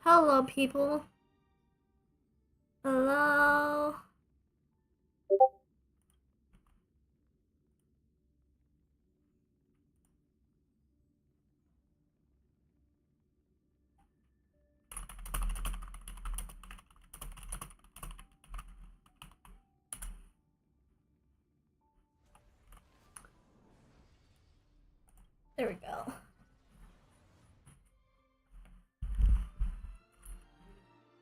Hello, people. Hello. There we go.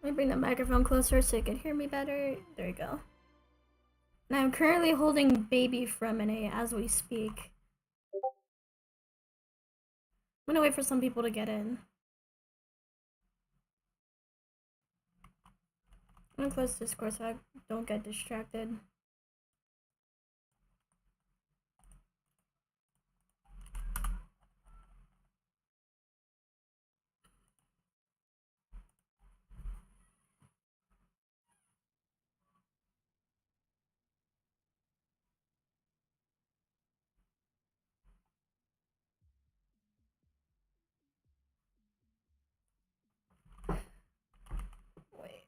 Let me bring the microphone closer so you can hear me better. There you go. And I'm currently holding baby Fremine as we speak. I'm gonna wait for some people to get in. I'm gonna close Discord so I don't get distracted. Wait.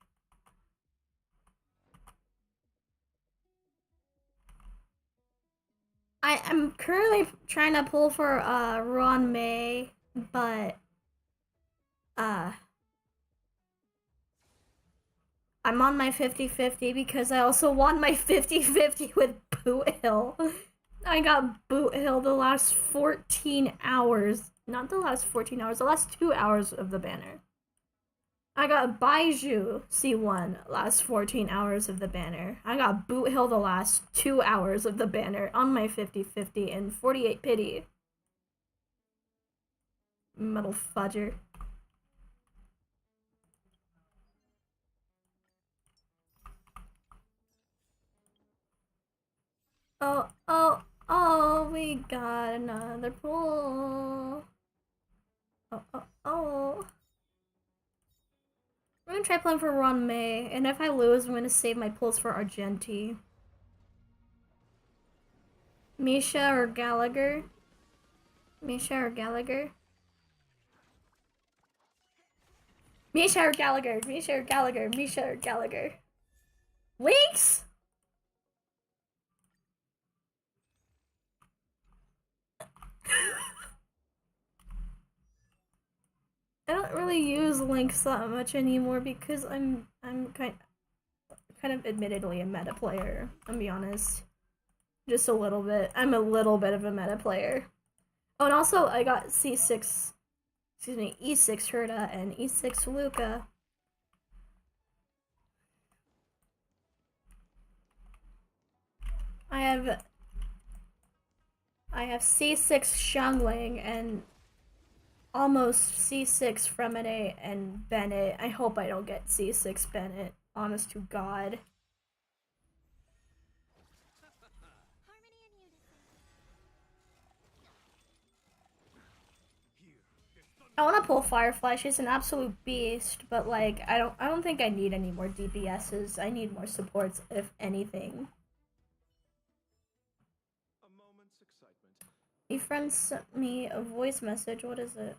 I am currently trying to pull for Ron May, but I'm on my 50-50 because I also want my 50-50 with Boot Hill. I got Boot Hill the last 14 hours. Not the last 14 hours, the last 2 hours of the banner. I got Baiju C1 last 14 hours of the banner. I got Boot Hill the last 2 hours of the banner on my 50-50 and 48 pity. Metal fudger. Oh, we got another pull. Oh. I'm gonna try playing for Ron May, and if I lose, I'm gonna save my pulls for Argenti. Misha or Gallagher? Misha or Gallagher? Misha or Gallagher? Misha or Gallagher? Misha or Gallagher? Links? I don't really use links that much anymore because I'm kind of admittedly a meta player. I'll be honest, just a little bit. I'm a little bit of a meta player. Oh, and also I got C6, excuse me, E6 Herta and E6 Luca. I have C6 Xiangling and almost C6 Fremine and Bennett. I hope I don't get C6 Bennett, honest to God. I want to pull Firefly. She's an absolute beast, but like I don't think I need any more DPSs. I need more supports, if anything. A friend sent me a voice message. What is it?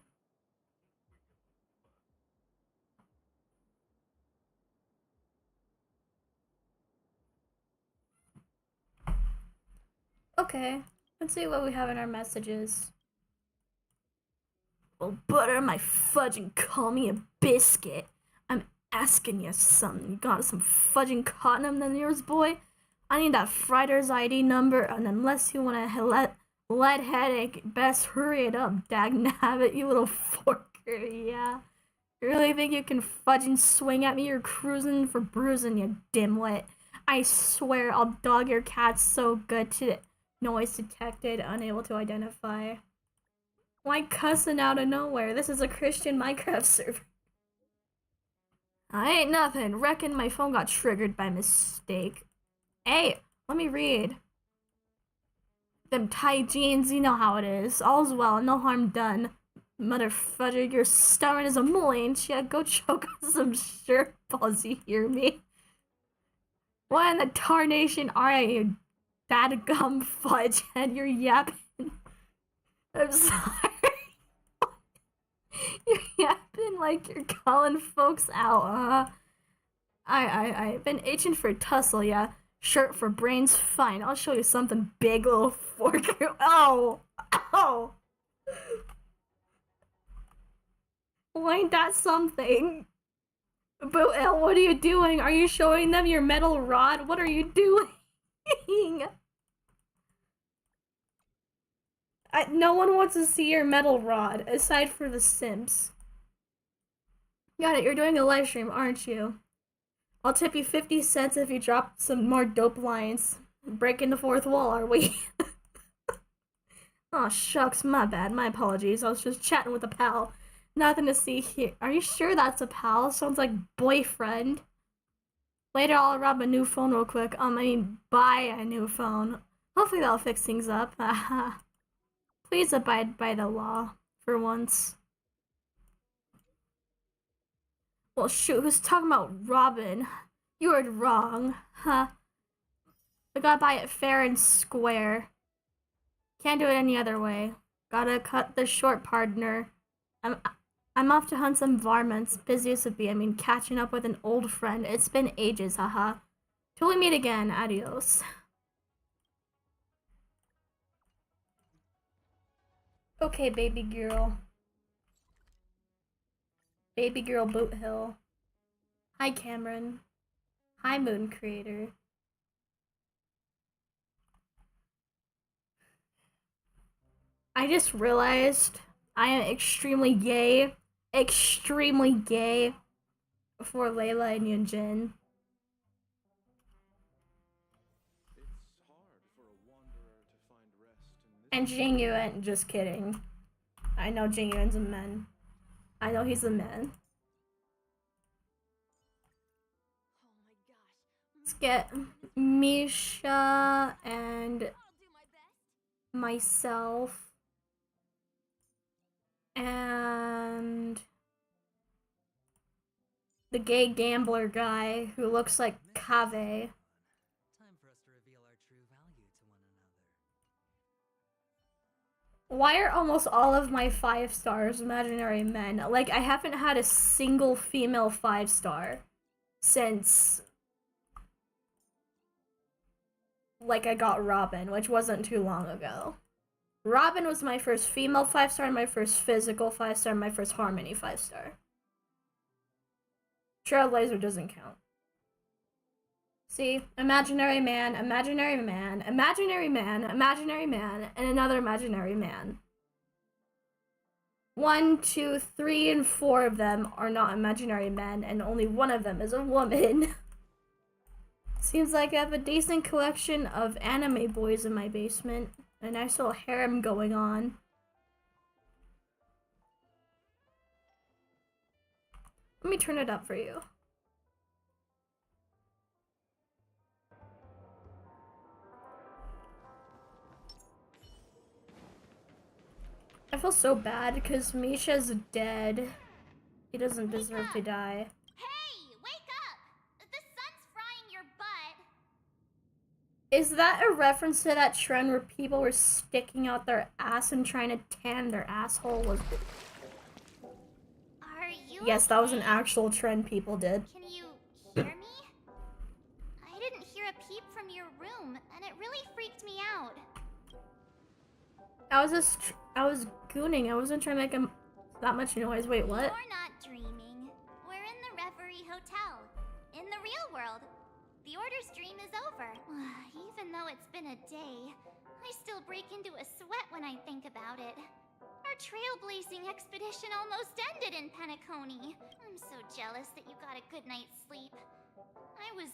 Okay, let's see what we have in our messages. Well, butter my fudge and call me a biscuit. I'm asking you something. You got some fudging cotton than yours, boy? I need that Frider's ID number, and unless you want to let headache, best hurry it up, dagnabbit, you little forker, yeah. You really think you can fudging swing at me? You're cruising for bruising, you dimwit. I swear I'll dog your cat so good to noise detected, unable to identify. Why cussing out of nowhere? This is a Christian Minecraft server. I ain't nothing. Reckon my phone got triggered by mistake. Hey, let me read. Them tight jeans, you know how it is. All's well, no harm done. Mother fudger, you're stubborn as a mole, ain't ya? Go choke on some shirt balls, you hear me? What in the tarnation are you, dadgum fudge head? You're yapping. I'm sorry. You're yapping like you're calling folks out, huh? I've been itching for a tussle, yeah. Shirt for brains, fine. I'll show you something big, little fork. Oh! Oh! Well, ain't that something? Boot Hill, what are you doing? Are you showing them your metal rod? What are you doing? No one wants to see your metal rod, aside for the Sims. Got it, you're doing a live stream, aren't you? I'll tip you 50 cents if you drop some more dope lines. Breaking the fourth wall, are we? Aw, shucks, my bad, my apologies. I was just chatting with a pal. Nothing to see here. Are you sure that's a pal? Sounds like boyfriend. Later, I'll rob a new phone real quick. Buy a new phone. Hopefully that'll fix things up. Please abide by the law, for once. Well, shoot, who's talking about Robin? You heard wrong, huh? I gotta buy it fair and square. Can't do it any other way. Gotta cut this short, partner. I'm off to hunt some varmints. Busy as would be. Catching up with an old friend. It's been ages, haha. Till we meet again. Adios. Okay, baby girl. Baby girl Boot Hill. Hi, Cameron. Hi, Moon Creator. I just realized I am extremely gay. Extremely gay for Layla and Yunjin. And Jing Yuan, just kidding. I know Jing Yuan's a man. I know he's a man. Let's get Misha and myself and the gay gambler guy who looks like Kave. Why are almost all of my 5 stars imaginary men? Like, I haven't had a single female 5-star since, like, I got Robin, which wasn't too long ago. Robin was my first female 5-star, my first physical 5-star, my first harmony 5-star. Trailblazer doesn't count. See? Imaginary man, imaginary man, imaginary man, imaginary man, and another imaginary man. 1, 2, 3, and 4 of them are not imaginary men, and only one of them is a woman. Seems like I have a decent collection of anime boys in my basement. A nice little harem going on. Let me turn it up for you. I feel so bad because Misha's dead. He doesn't deserve to die. Hey, wake up! The sun's frying your butt. Is that a reference to that trend where people were sticking out their ass and trying to tan their asshole? Are you Yes, that was an actual trend people did. Can you hear me? I didn't hear a peep from your room, and it really freaked me out. I was gooning. I wasn't trying to make that much noise. Wait, what? You're not dreaming. We're in the Reverie Hotel. In the real world. The Order's dream is over. Even though it's been a day, I still break into a sweat when I think about it. Our trailblazing expedition almost ended in Penacony. I'm so jealous that you got a good night's sleep. I was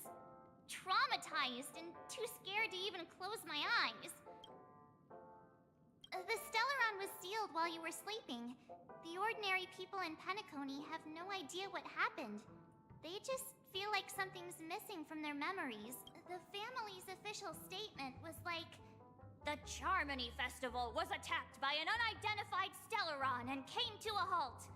traumatized and too scared to even close my eyes. The Stellaron was sealed while you were sleeping. The ordinary people in Penacony have no idea what happened. They just feel like something's missing from their memories. The family's official statement was like, "The Charmony Festival was attacked by an unidentified Stellaron and came to a halt."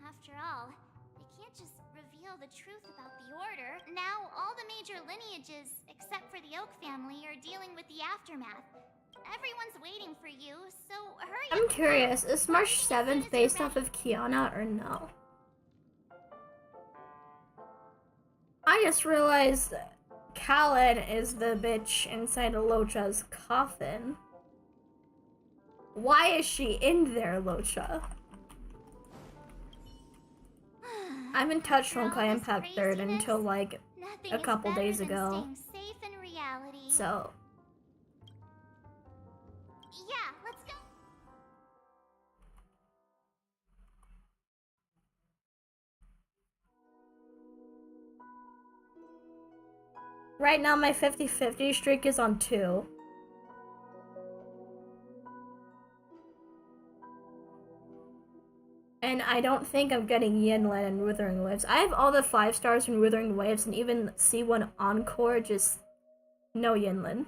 After all, they can't just reveal the truth about the Order. Now, all the major lineages, except for the Oak family, are dealing with the aftermath. Everyone's waiting for you, so hurry. I'm curious, is March 7th based off of Kiana or no? I just realized Khaled is the bitch inside Locha's coffin. Why is she in there, Locha? I haven't touched Honkai Impact 3rd until like a couple days ago. Safe in reality. So, yeah, let's go. right now my 50-50 streak is on 2. And I don't think I'm getting Yinlin and Wuthering Waves. I have all the 5 stars in Wuthering Waves and even C1 Encore, just no Yinlin.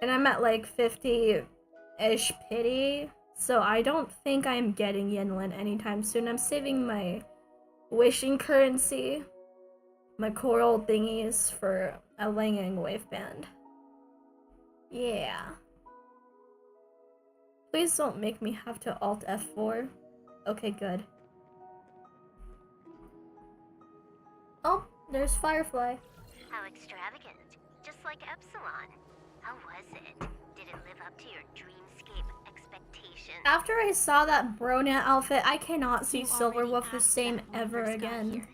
And I'm at like 50-ish pity, so I don't think I'm getting Yinlin anytime soon. I'm saving my wishing currency, my coral thingies, for a Langing Wave Band. Yeah. Please don't make me have to Alt F4. Okay, good. Oh, there's Firefly. How extravagant. Just like Epsilon. How was it? Did it live up to your dreamscape expectations? After I saw that Bronya outfit, I cannot see You Silverwolf already the asked same that when we ever first got again. here.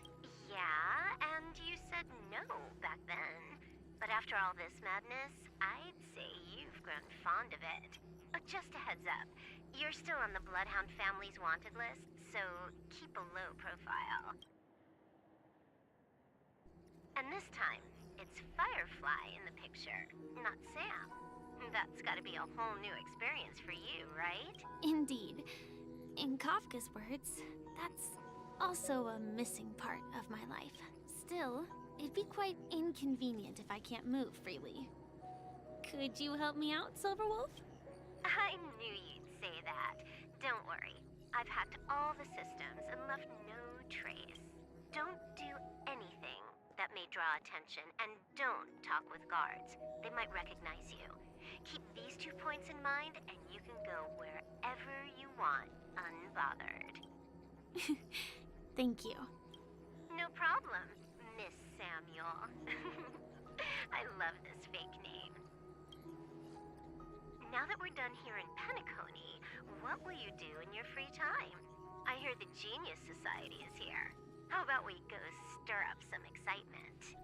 Yeah, and you said no back then. But after all this madness, I'd say you've grown fond of it. Just a heads up, you're still on the Bloodhound family's wanted list, so keep a low profile. And this time, it's Firefly in the picture, not Sam. That's gotta be a whole new experience for you, right? Indeed. In Kafka's words, that's also a missing part of my life. Still, it'd be quite inconvenient if I can't move freely. Could you help me out, Silverwolf? I knew you'd say that. Don't worry. I've hacked all the systems and left no trace. Don't do anything that may draw attention, and don't talk with guards. They might recognize you. Keep these 2 points in mind, and you can go wherever you want, unbothered. Thank you. No problem, Miss Samuel. I love this fake name. Now that we're done here in Penacony, what will you do in your free time? I hear the Genius Society is here. How about we go stir up some excitement?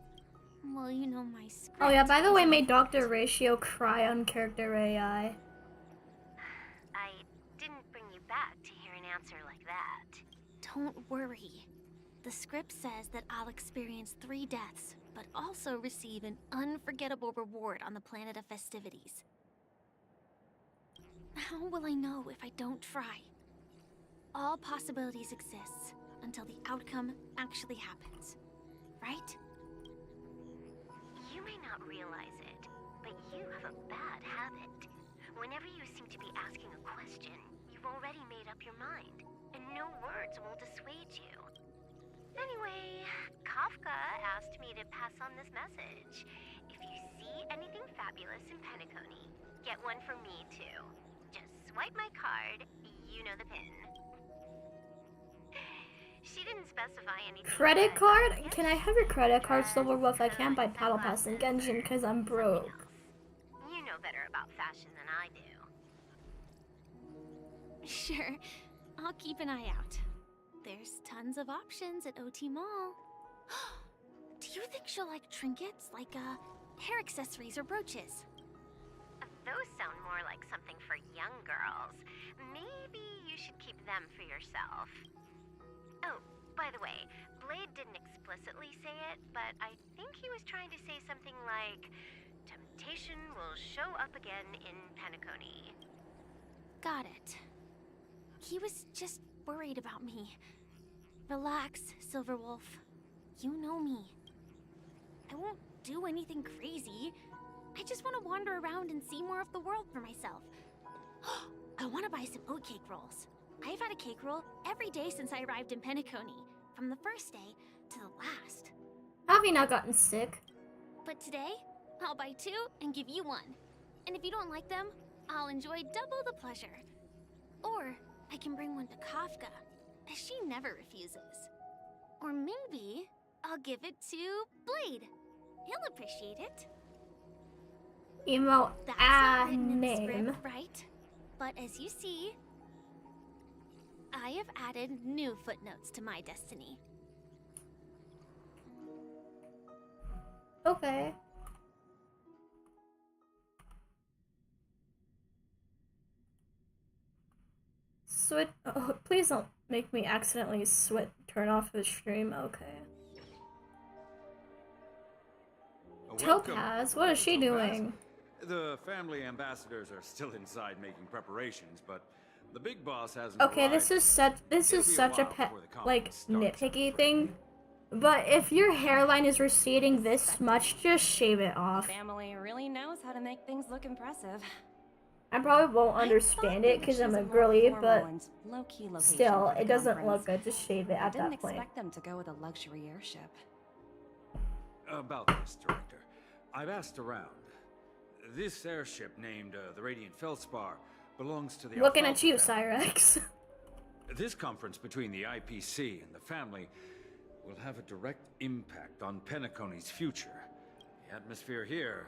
Well, you know my script. Oh yeah, by the way, made Dr. Ratio cry on character AI. I didn't bring you back to hear an answer like that. Don't worry. The script says that I'll experience 3 deaths, but also receive an unforgettable reward on the planet of festivities. How will I know if I don't try? All possibilities exist until the outcome actually happens, right? You may not realize it, but you have a bad habit. Whenever you seem to be asking a question, you've already made up your mind, and no words will dissuade you. Anyway, Kafka asked me to pass on this message. If you see anything fabulous in Penacony, get one from me too. Just swipe my card, you know the pin. She didn't specify anything. Credit card? Can I have your credit card, Silverwolf? I can't buy Paddle Pass and Genshin because I'm broke. You know better about fashion than I do. Sure, I'll keep an eye out. There's tons of options at OT Mall. Do you think she'll like trinkets, like hair accessories or brooches? Those sound more like something for young girls. Maybe you should keep them for yourself. Oh, by the way, Blade didn't explicitly say it, but I think he was trying to say something like, temptation will show up again in Penacony. Got it. He was just worried about me. Relax, Silverwolf. You know me. I won't do anything crazy. I just want to wander around and see more of the world for myself. I want to buy some oat cake rolls. I've had a cake roll every day since I arrived in Penacony, from the first day to the last. Have you not gotten sick? But today, I'll buy 2 and give you 1. And if you don't like them, I'll enjoy double the pleasure. Or I can bring one to Kafka, as she never refuses. Or maybe I'll give it to Blade. He'll appreciate it. Emo That's not a written in the name. script, right? But as you see, I have added new footnotes to my destiny. Okay. Switch. Oh, please don't make me accidentally turn off the stream. Okay. Welcome. Topaz, what is she Topaz. doing? The family ambassadors are still inside making preparations, but the big boss hasn't Okay, arrived. this is such a like nitpicky thing. But if your hairline is receding this much, just shave it off. Family really knows how to make things look impressive. I probably won't understand it because I'm a girly, but still, it doesn't look good. Just shave it at that Didn't point. expect them to go with a luxury airship. About this, Director. I've asked around. This airship named the Radiant Feldspar belongs to the Looking Alfalfa at you, family. Cyrex. This conference between the IPC and the family will have a direct impact on Penacony's future. The atmosphere here,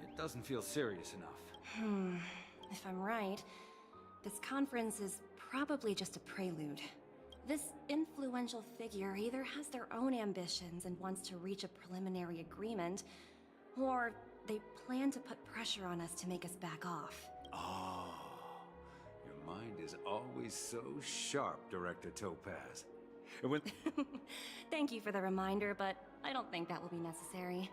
it doesn't feel serious enough. If I'm right, this conference is probably just a prelude. This influential figure either has their own ambitions and wants to reach a preliminary agreement, or they plan to put pressure on us to make us back off. Oh, your mind is always so sharp, Director Topaz. When Thank you for the reminder, but I don't think that will be necessary.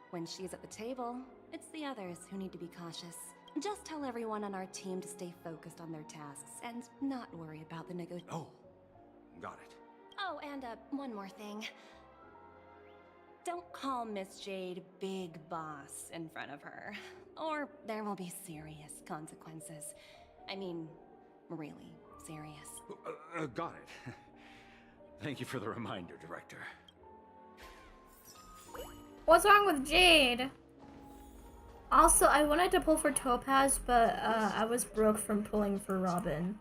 When she's at the table, it's the others who need to be cautious. Just tell everyone on our team to stay focused on their tasks and not worry about the Oh, got it. Oh, and one more thing. Don't call Miss Jade Big Boss in front of her, or there will be serious consequences. I mean, really serious. Got it. Thank you for the reminder, Director. What's wrong with Jade? Also, I wanted to pull for Topaz, but I was broke from pulling for Robin.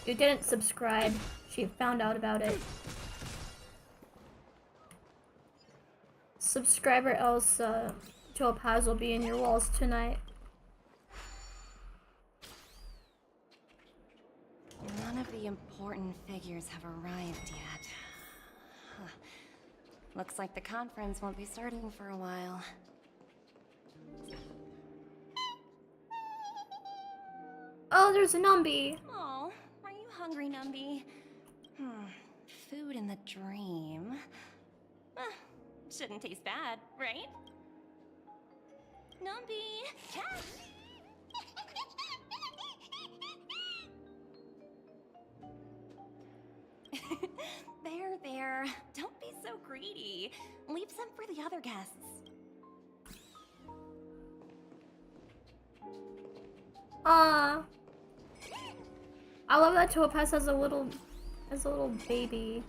You didn't subscribe. She found out about it. Subscribe or else Topaz will be in your walls tonight. None of the important figures have arrived yet. Huh. Looks like the conference won't be starting for a while. Oh, there's a Numby. Oh, are you hungry, Numby? Food in the dream. Shouldn't taste bad, right? Numby! There. Don't be so greedy. Leave some for the other guests. I love that Topaz has a little baby.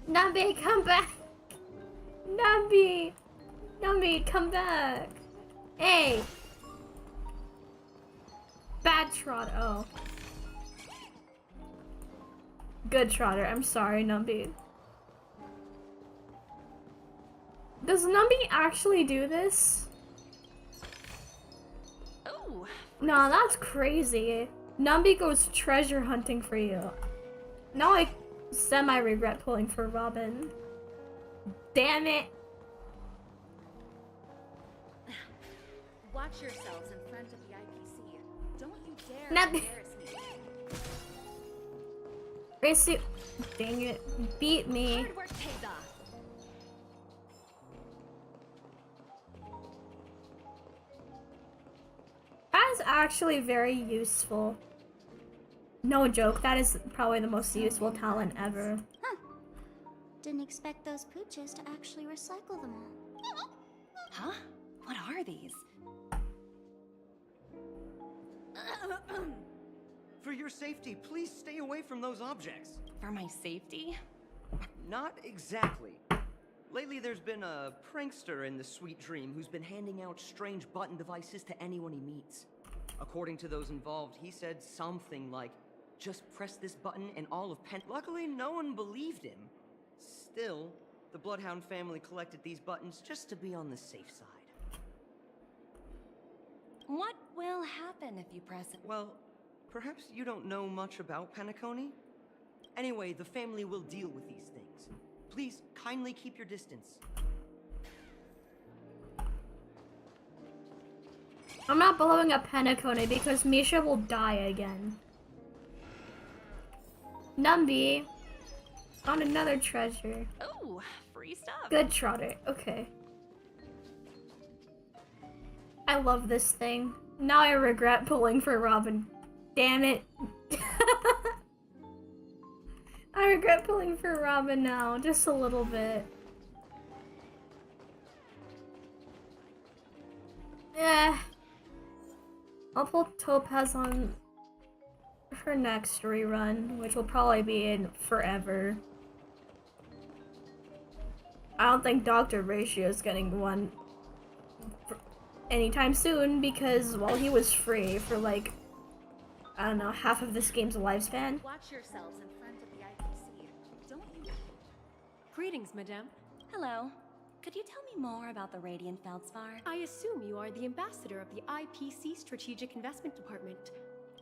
Numby, come back! Numby! Numby, come back! Hey! Bad Trotter. Oh. Good Trotter. I'm sorry, Numby. Does Numby actually do this? Oh, No, that's crazy. Numby goes treasure hunting for you. Now I semi-regret pulling for Robin. Damn it! Watch yourselves in front of the IPC. Don't you dare Not- embarrass me. Racy, dang it, beat me. Hard work pays off. That is actually very useful. No joke, that is probably the most useful talent ever. Didn't expect those pooches to actually recycle them all. huh? What are these? For your safety, please stay away from those objects. For my safety? Not exactly. Lately there's been a prankster in the Sweet Dream who's been handing out strange button devices to anyone he meets. According to those involved, he said something like, just press this button and all of Pen... Luckily, no one believed him. Still, the Bloodhound family collected these buttons just to be on the safe side. What will happen if you press it? Well, perhaps you don't know much about Penacony? Anyway, the family will deal with these things. Please, kindly keep your distance. I'm not blowing up Penacony because Misha will die again. Numby. Found another treasure. Oh, free stuff. Good Trotter. Okay. I love this thing. Now I regret pulling for Robin. Damn it. I regret pulling for Robin now, just a little bit. Yeah. I'll pull Topaz on her next rerun, which will probably be in forever. I don't think Dr. Ratio is getting one anytime soon because, well, he was free for like, I don't know, half of this game's lifespan. Watch yourselves in front of the IPC. Don't you? Greetings, madame. Hello. Could you tell me more about the Radiant Feldspar? I assume you are the ambassador of the IPC Strategic Investment Department.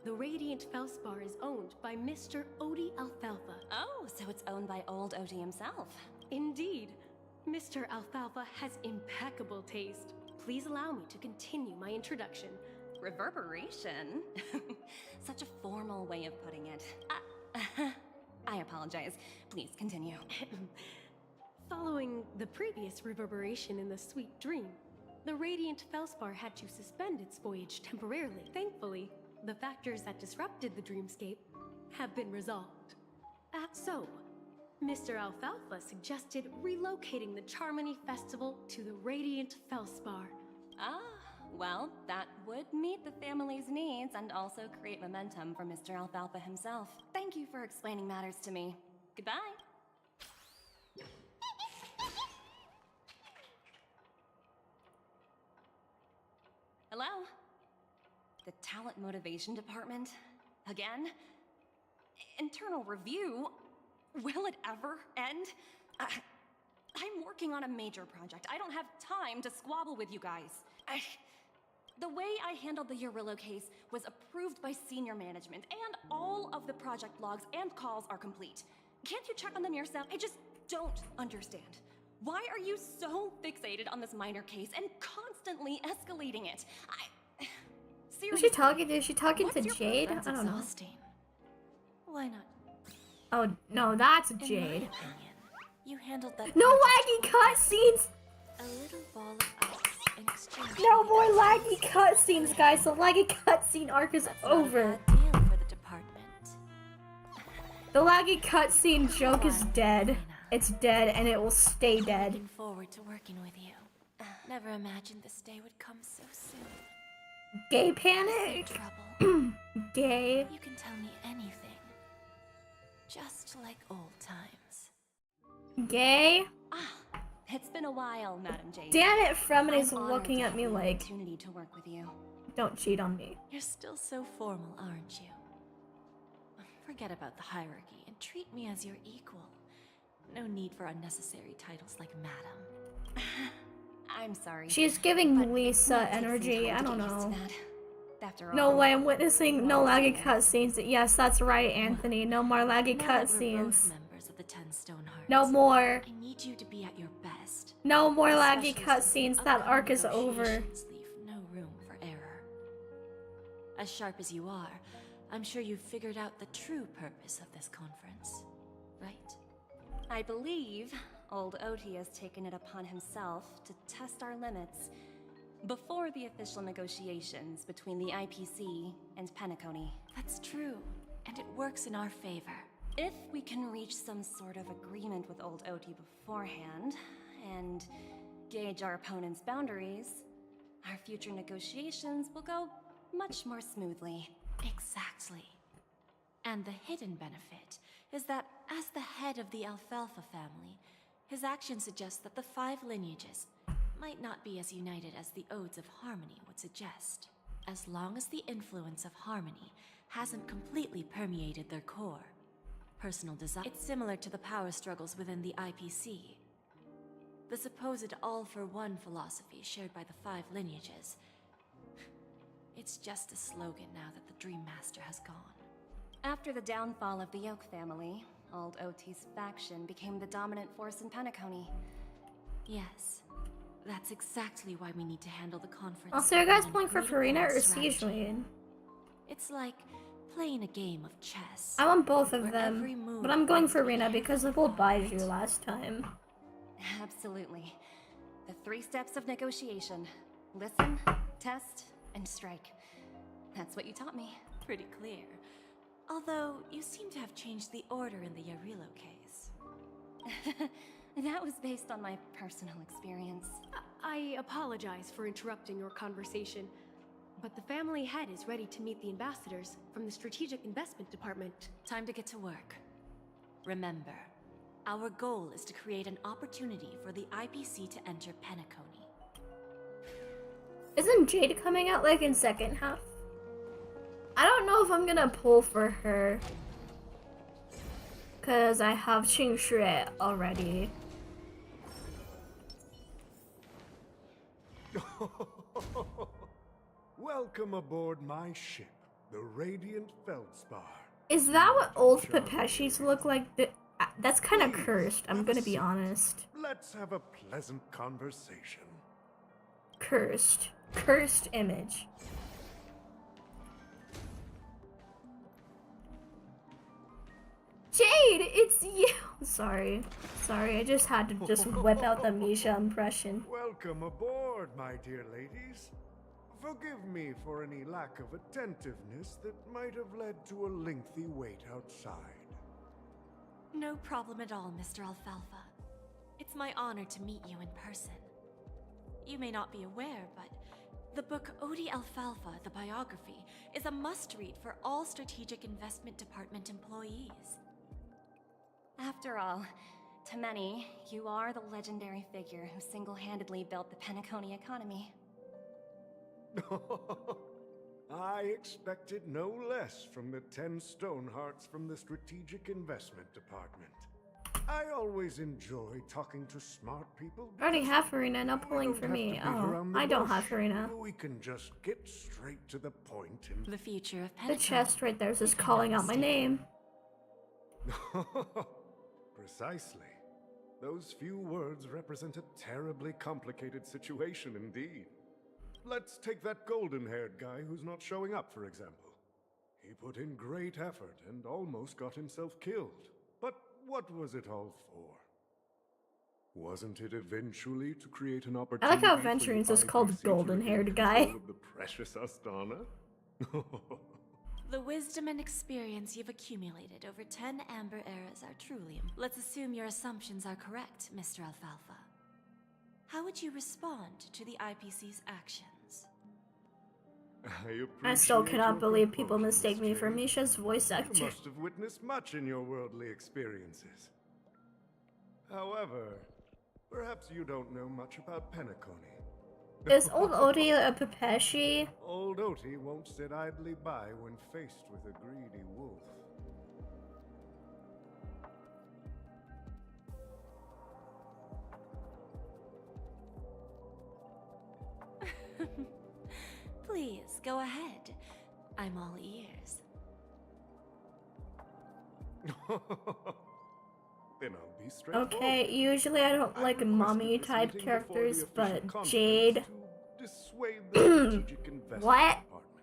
The Radiant Felspar is owned by Mr. Odie Alfalfa. Oh, so it's owned by old Odie himself. Indeed. Mr. Alfalfa has impeccable taste. Please allow me to continue my introduction. Reverberation? Such a formal way of putting it. I apologize. Please continue. Following the previous reverberation in the Sweet Dream, the Radiant Felspar had to suspend its voyage temporarily. Thankfully, the factors that disrupted the dreamscape have been resolved. So, Mr. Alfalfa suggested relocating the Charmony Festival to the Radiant Felspar. Ah, well, that would meet the family's needs and also create momentum for Mr. Alfalfa himself. Thank you for explaining matters to me. Goodbye. Hello? The Talent Motivation Department? Again? Internal review? Will it ever end? I'm working on a major project. I don't have time to squabble with you guys. The way I handled the Urillo case was approved by senior management, and all of the project logs and calls are complete. Can't you check on them yourself? I just don't understand. Why are you so fixated on this minor case and constantly escalating it? Is she talking to Jade? That's I don't know. exhausting. Why not? Oh, no, that's In my Jade. opinion, you handled that No project laggy cutscenes! a little ball of ice in exchange No for more the laggy cutscenes, guys. The laggy cutscene arc is That's not a over. bad deal for the department. The laggy cutscene joke is Fine, dead. Lena. It's dead, and it will stay dead. Looking forward to working with you. Never imagined this day would come so soon. Gay Say panic. trouble. Gay. You can tell me anything. Just like old times. Gay. It's been a while, Madam Jade. Damn it, Fremen is I'm honored looking to at have me the like, opportunity to work with you. don't cheat on me. You're still so formal, aren't you? Forget about the hierarchy and treat me as your equal. No need for unnecessary titles like madam. I'm sorry. She's giving but it Lisa might take some energy. time I to don't get used to know. that. After No all, way, I'm witnessing no well, laggy yeah. cutscenes. Yes, that's right, Anthony. No more laggy Now that we're both cutscenes. members of the Ten Stone Hearts, No more. I need you to be at your best. No more laggy Especially since cutscenes. That upcoming arc is over. negotiations leave no room for error. As sharp as you are, I'm sure you've figured out the true purpose of this conference, right? I believe old Oti has taken it upon himself to test our limits before the official negotiations between the IPC and Penacony. That's true, and it works in our favor. If we can reach some sort of agreement with old Oti beforehand, and gauge our opponent's boundaries, our future negotiations will go much more smoothly. Exactly. And the hidden benefit is that as the head of the Alfalfa family, His actions suggest that the 5 lineages might not be as united as the Odes of Harmony would suggest, as long as the influence of Harmony hasn't completely permeated their core. Personal desire. It's similar to the power struggles within the IPC. The supposed all-for-one philosophy shared by the 5 lineages. It's just a slogan now that the Dream Master has gone. After the downfall of the Yoke family, Old OT's faction became the dominant force in Penacony. Yes, that's exactly why we need to handle the conference. Also, are you guys in an playing for agreed-upon Farina or strategy. Siege? It's like playing a game of chess. I want both of where every them, move but I'm going needs for to be Rena because of old carefully Baiju thought. last time. Absolutely. The 3 steps of negotiation. Listen, test, and strike. That's what you taught me. Pretty clear. Although, you seem to have changed the order in the Yarilo case. That was based on my personal experience. I apologize for interrupting your conversation, but the family head is ready to meet the ambassadors from the Strategic Investment Department. Time to get to work. Remember, our goal is to create an opportunity for the IPC to enter Penacony. Isn't Jade coming out like in second half? I don't know if I'm gonna pull for her. Cause I have Qing Shui already. Welcome aboard my ship, the Radiant Feldspar. Is that what old Pepeshis look like? That's kind of cursed, I'm gonna be honest. Let's have a pleasant conversation. Cursed. Cursed image. Jade, it's you! Sorry, I just had to just whip out the Misha impression. Welcome aboard, my dear ladies. Forgive me for any lack of attentiveness that might have led to a lengthy wait outside. No problem at all, Mr. Alfalfa. It's my honor to meet you in person. You may not be aware, but the book Odi Alfalfa, the biography, is a must-read for all Strategic Investment Department employees. After all, to many, you are the legendary figure who single-handedly built the Penacony economy. I expected no less from the 10 Stonehearts from the Strategic Investment Department. I always enjoy talking to smart people. I already have Farina, no pulling for me. Oh, I don't have Farina. We can just get straight to the point and... The future of The Penacony. chest right there is just calling out my name. Precisely. Those few words represent a terribly complicated situation indeed. Let's take that golden-haired guy who's not showing up, for example. He put in great effort and almost got himself killed. But what was it all for? Wasn't it eventually to create an opportunity? I like how for the Aventurines is called IPC to golden-haired regain guy. control of the precious Astana? The wisdom and experience you've accumulated over 10 Amber Eras are truly... Let's assume your assumptions are correct, Mr. Alfalfa. How would you respond to the IPC's actions? I still appreciate cannot your believe people composure, mistake me Miss for Jade. Misha's voice You actor. must have witnessed much in your worldly experiences. However, perhaps you don't know much about Penacony. Is old Odi a Pepeshi? Old Oti won't sit idly by when faced with a greedy wolf. Please, go ahead. I'm all ears. Then I'll be straightforward. Okay, usually I don't I like requested mommy this type meeting before the characters, official but conference Jade. to dissuade the Strategic Investment What? Department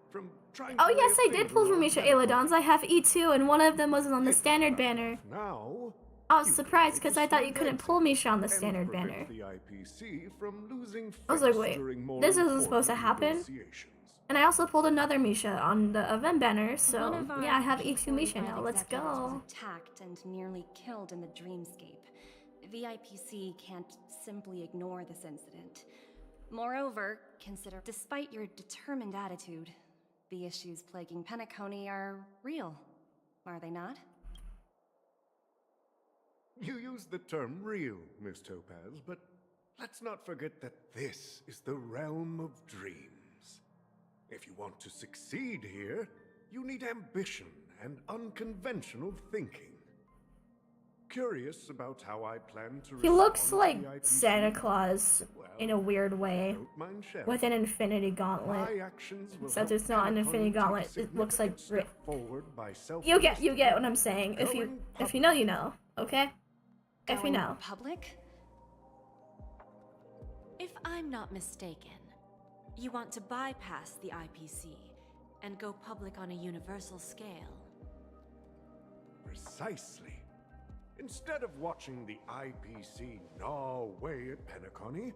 from trying Oh to lay yes, a I did finger pull from on Misha Penacony. Eilodons. I have E2, and one of them wasn't on the standard banner. Now, I was you surprised can because I thought you make a couldn't straight pull Misha on the and standard prevent banner. the IPC from losing I was like, face wait, during more this isn't supposed to important happen? negotiations. And I also pulled another Misha on the event banner, One so of our yeah, I have E2 P45 Misha now. Let's executives was go. attacked and nearly killed in the dreamscape. The IPC can't simply ignore this incident. Moreover, consider, despite your determined attitude, the issues plaguing Penacony are real, are they not? You use the term real, Miss Topaz, but let's not forget that this is the realm of dreams. If you want to succeed here, you need ambition and unconventional thinking. Curious about how I plan to He looks respond like to the IPC? Santa Claus in a weird way, Don't mind sharing. with an infinity gauntlet. My actions will Except help it's not an Penacony infinity take a gauntlet. It looks like significant step forward by you get self-understanding, what I'm saying. If you going know, you know. Okay. If you Going know. public? If I'm not mistaken, you want to bypass the IPC and go public on a universal scale. Precisely. Instead of watching the IPC gnaw away at Penacony,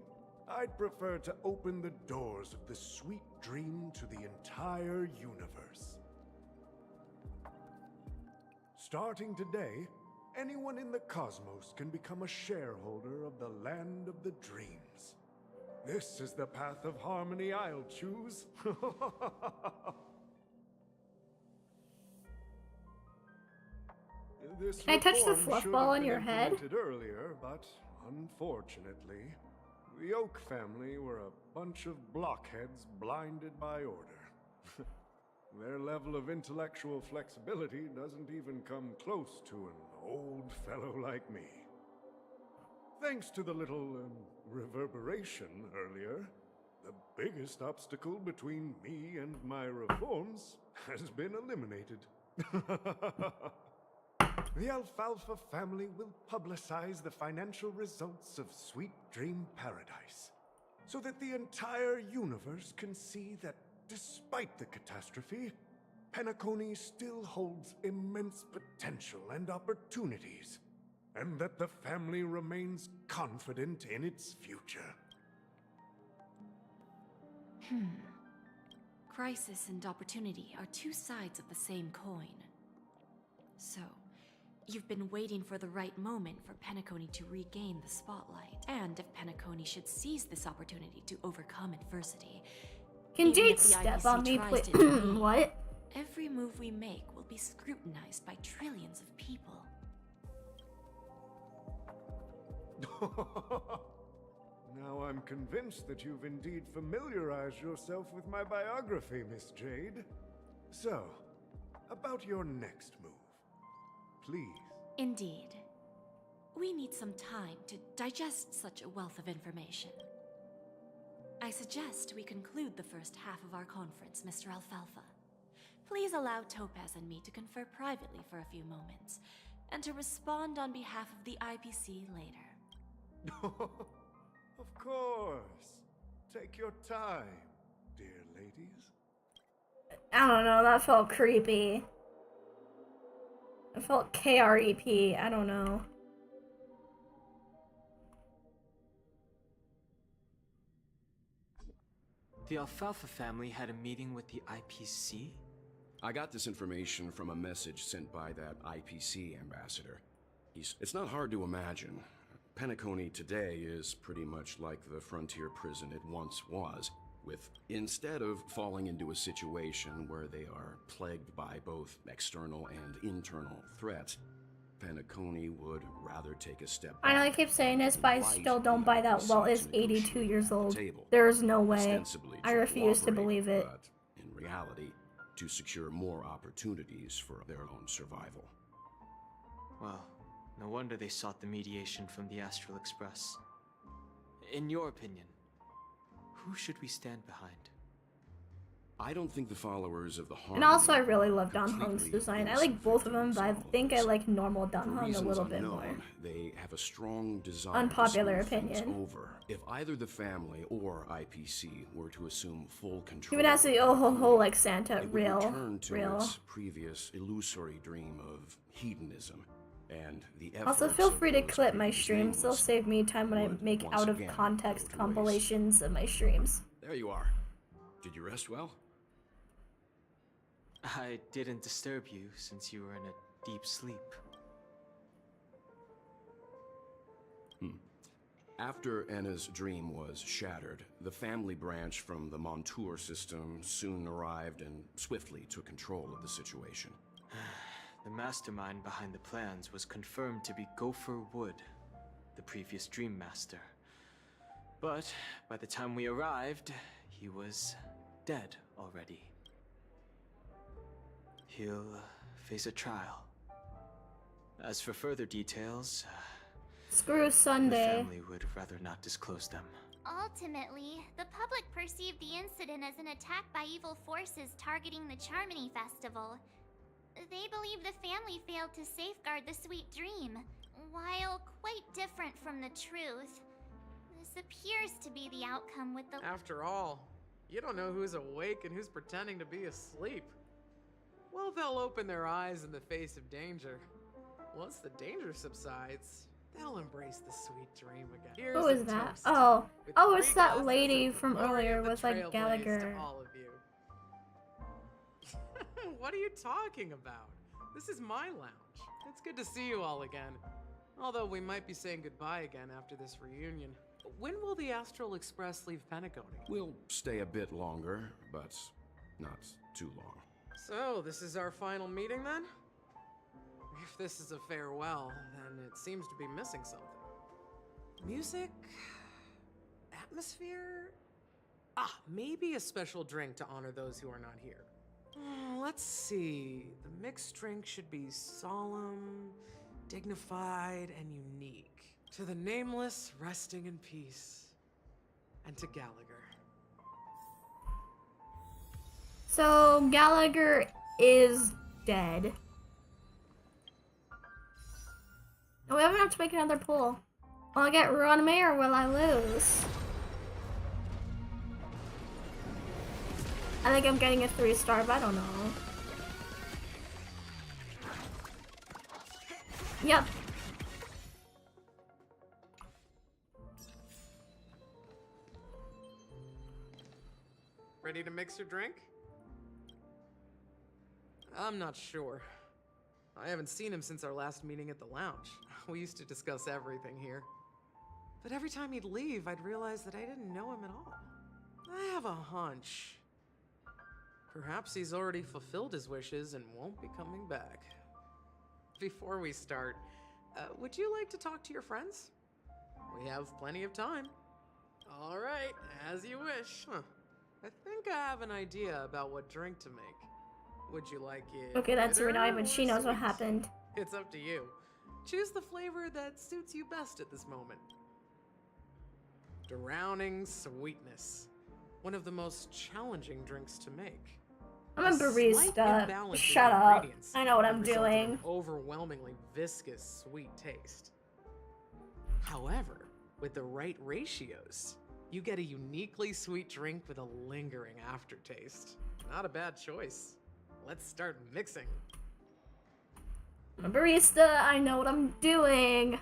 I'd prefer to open the doors of the sweet dream to the entire universe. Starting today, anyone in the cosmos can become a shareholder of the land of the dreams. This is the path of harmony I'll choose. This Can I touch the reform fluff should ball have on been your head? implemented earlier, but unfortunately, the Oak family were a bunch of blockheads blinded by order. Their level of intellectual flexibility doesn't even come close to an old fellow like me. Thanks to the little reverberation earlier, the biggest obstacle between me and my reforms has been eliminated. The Alfalfa family will publicize the financial results of Sweet Dream Paradise, so that the entire universe can see that despite the catastrophe, Penacony still holds immense potential and opportunities, and that the family remains confident in its future. Crisis and opportunity are two sides of the same coin. So, you've been waiting for the right moment for Penacony to regain the spotlight. And if Penacony should seize this opportunity to overcome adversity, Can even Jade if the step IPC on me, tries please? to intervene, What? every move we make will be scrutinized by trillions of people. Now I'm convinced that you've indeed familiarized yourself with my biography, Miss Jade. So, about your next move. Please. Indeed. We need some time to digest such a wealth of information. I suggest we conclude the first half of our conference, Mr. Alfalfa. Please allow Topaz and me to confer privately for a few moments, and to respond on behalf of the IPC later. Of course. Take your time, dear ladies. I don't know, that felt creepy. It felt KREP, I don't know. The Alfalfa family had a meeting with the IPC? I got this information from a message sent by that IPC ambassador. It's not hard to imagine. Penacony today is pretty much like the frontier prison it once was, with instead of falling into a situation where they are plagued by both external and internal threats, Penacony would rather take a step I know I back keep saying this, and but I invite still don't the buy that IPC Walt to is 82 negotiate years at the old. table. There's no way. Ostensibly I to refuse to cooperate, believe it. But in reality, to secure more opportunities for their own survival. Well, no wonder they sought the mediation from the Astral Express. In your opinion, who should we stand behind? I don't think the followers of the And also, I Harmony really love Dan Hong's completely design. I innocent like both of them, but I victims of think I this. like normal Dan For Hong a reasons little bit unknown, more. They have a strong desire Unpopular to smooth things opinion. over. If either the family or IPC were to assume full control, Even as the oh ho ho like Santa, it would real, return to real. its previous illusory dream of hedonism, and the Also, efforts feel of free to those clip my previous streams. They'll names save me time when I would make once out of again context go to waste. compilations of my streams. There you are. Did you rest well? I didn't disturb you since you were in a deep sleep. After Anna's dream was shattered, the family branch from the Montour system soon arrived and swiftly took control of the situation. The mastermind behind the plans was confirmed to be Gopher Wood, the previous Dream Master. But by the time we arrived, he was dead already. He'll face a trial. As for further details, Screw the Sunday. family would rather not disclose them. Ultimately, the public perceived the incident as an attack by evil forces targeting the Charmony Festival. They believe the family failed to safeguard the sweet dream. While quite different from the truth, this appears to be the outcome with the— After all, you don't know who's awake and who's pretending to be asleep. Well, they'll open their eyes in the face of danger. Once the danger subsides, they'll embrace the sweet dream again. Here's Who a is that? toast Oh, with oh, 3 it's that glasses lady of the from glory earlier of the with like Trailblaze Gallagher. to all of you. What are you talking about? This is my lounge. It's good to see you all again. Although we might be saying goodbye again after this reunion. When will the Astral Express leave Penacony? We'll stay a bit longer, but not too long. So, this is our final meeting then? If this is a farewell, then it seems to be missing something. Music? Atmosphere? Ah, maybe a special drink to honor those who are not here. Let's see. The mixed drink should be solemn, dignified, and unique. To the nameless, resting in peace. And to Gallagher. So Gallagher is dead. Oh, we haven't have to make another pull. Will I get Ronme or will I lose? I think I'm getting a 3-star, but I don't know. Yep. Ready to mix your drink? I'm not sure. I haven't seen him since our last meeting at the lounge. We used to discuss everything here. But every time he'd leave, I'd realize that I didn't know him at all. I have a hunch. Perhaps he's already fulfilled his wishes and won't be coming back. Before we start, would you like to talk to your friends? We have plenty of time. All right, as you wish. I think I have an idea about what drink to make. Would you like it? Okay, that's bitter right. Even or she knows what sweet? happened. It's up to you. Choose the flavor that suits you best at this moment. Drowning sweetness. One of the most challenging drinks to make. I'm a slight barista. imbalance in Shut the up. ingredients I know what can I'm result in doing. an overwhelmingly viscous sweet taste. However, with the right ratios, you get a uniquely sweet drink with a lingering aftertaste. Not a bad choice. Let's start mixing. I'm a barista. I know what I'm doing.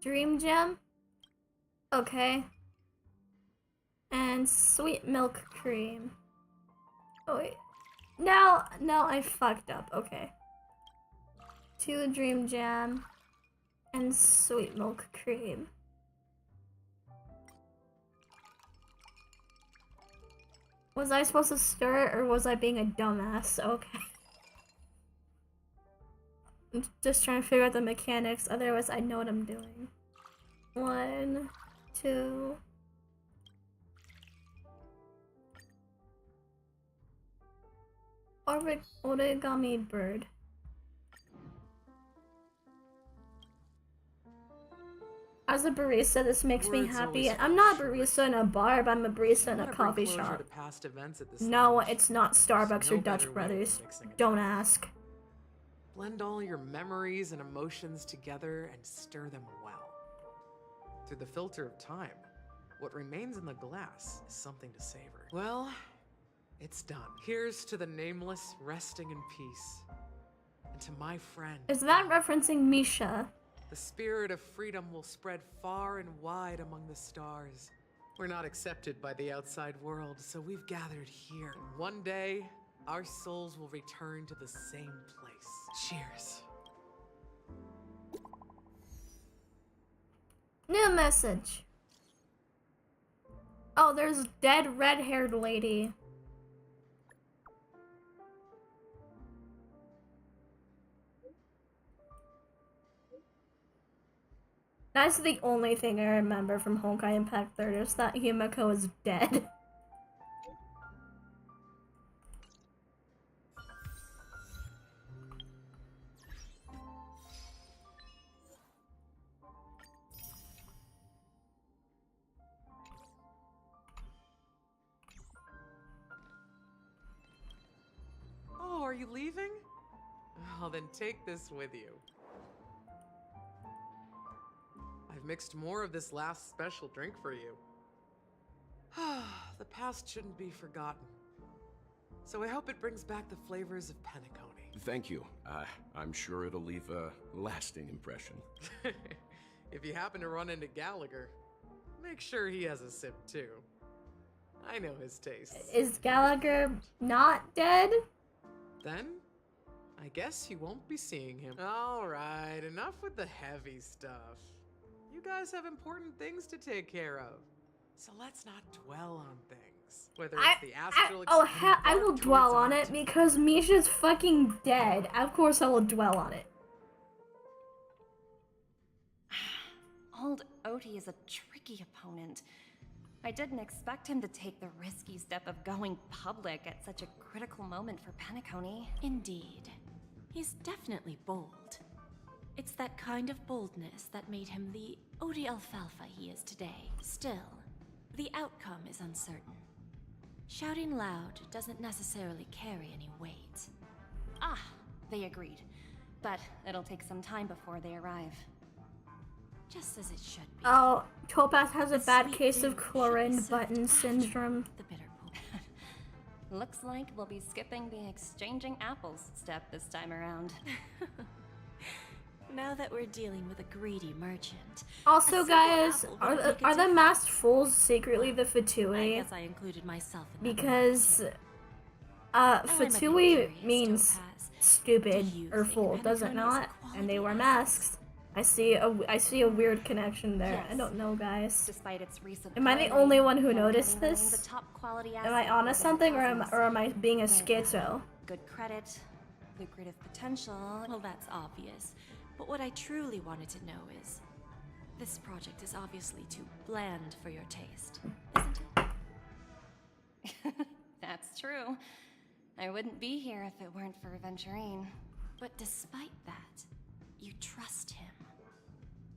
Dream Gem? Okay. And sweet milk cream. Oh wait. Now I fucked up. Okay. 2 Dream Jam and sweet milk cream. Was I supposed to stir it or was I being a dumbass? Okay. I'm just trying to figure out the mechanics, otherwise I know what I'm doing. 1, 2. Origami bird. As a barista, this makes me Words happy. always I'm not a fall short. barista in a bar, but I'm a barista in a Wanna bring coffee closure shop. to past events at this No, lounge. it's not Starbucks No or Dutch better way Brothers. than mixing a Don't drink. ask. Blend all your memories and emotions together and stir them well. Through the filter of time, what remains in the glass is something to savor. Well, it's done. Here's to the nameless resting in peace. And to my friend. Is that referencing Misha? The spirit of freedom will spread far and wide among the stars. We're not accepted by the outside world, so we've gathered here. And one day, our souls will return to the same place. Cheers. New message. Oh, there's dead red-haired lady. That's the only thing I remember from Honkai Impact 3 is that Himiko is dead. Oh, are you leaving? Oh, then take this with you. I've mixed more of this last special drink for you. The past shouldn't be forgotten. So I hope it brings back the flavors of Penacony. Thank you. I'm sure it'll leave a lasting impression. If you happen to run into Gallagher, make sure he has a sip too. I know his tastes. Is Gallagher not dead? Then, I guess you won't be seeing him. Alright, enough with the heavy stuff. You guys have important things to take care of. So let's not dwell on things. Whether it's the astral I will dwell on it because Misha's fucking dead. Of course I will dwell on it. Old Oti is a tricky opponent. I didn't expect him to take the risky step of going public at such a critical moment for Penacony. Indeed. He's definitely bold. It's that kind of boldness that made him the Odi Alfalfa he is today. Still, the outcome is uncertain. Shouting loud doesn't necessarily carry any weight. Ah, they agreed. But it'll take some time before they arrive. Just as it should be. Oh, Topaz has a bad sweet case of dream chlorine should be button served syndrome. The bitter pulp. Looks like we'll be skipping the exchanging apples step this time around. Now that we're dealing with a greedy merchant. Also, a simple guys, apple won't make a are the difference. masked fools secretly the I Fatui? guess I included myself in that Because I'm a bit Fatui curious, means Topaz. stupid Do you or think fool, does it Penacony is not? a And they quality wear asset? masks. I see a weird connection there. I Yes. don't know, guys. Despite its recent Am I the plundering, only one who Penacony noticed remains this? a top quality Am I asset onto within something, or Cosmos. am I being a With schizo? Good credit, lucrative potential. Well, that's obvious. But what I truly wanted to know is, this project is obviously too bland for your taste, isn't it? That's true. I wouldn't be here if it weren't for Venturine. But despite that, you trust him.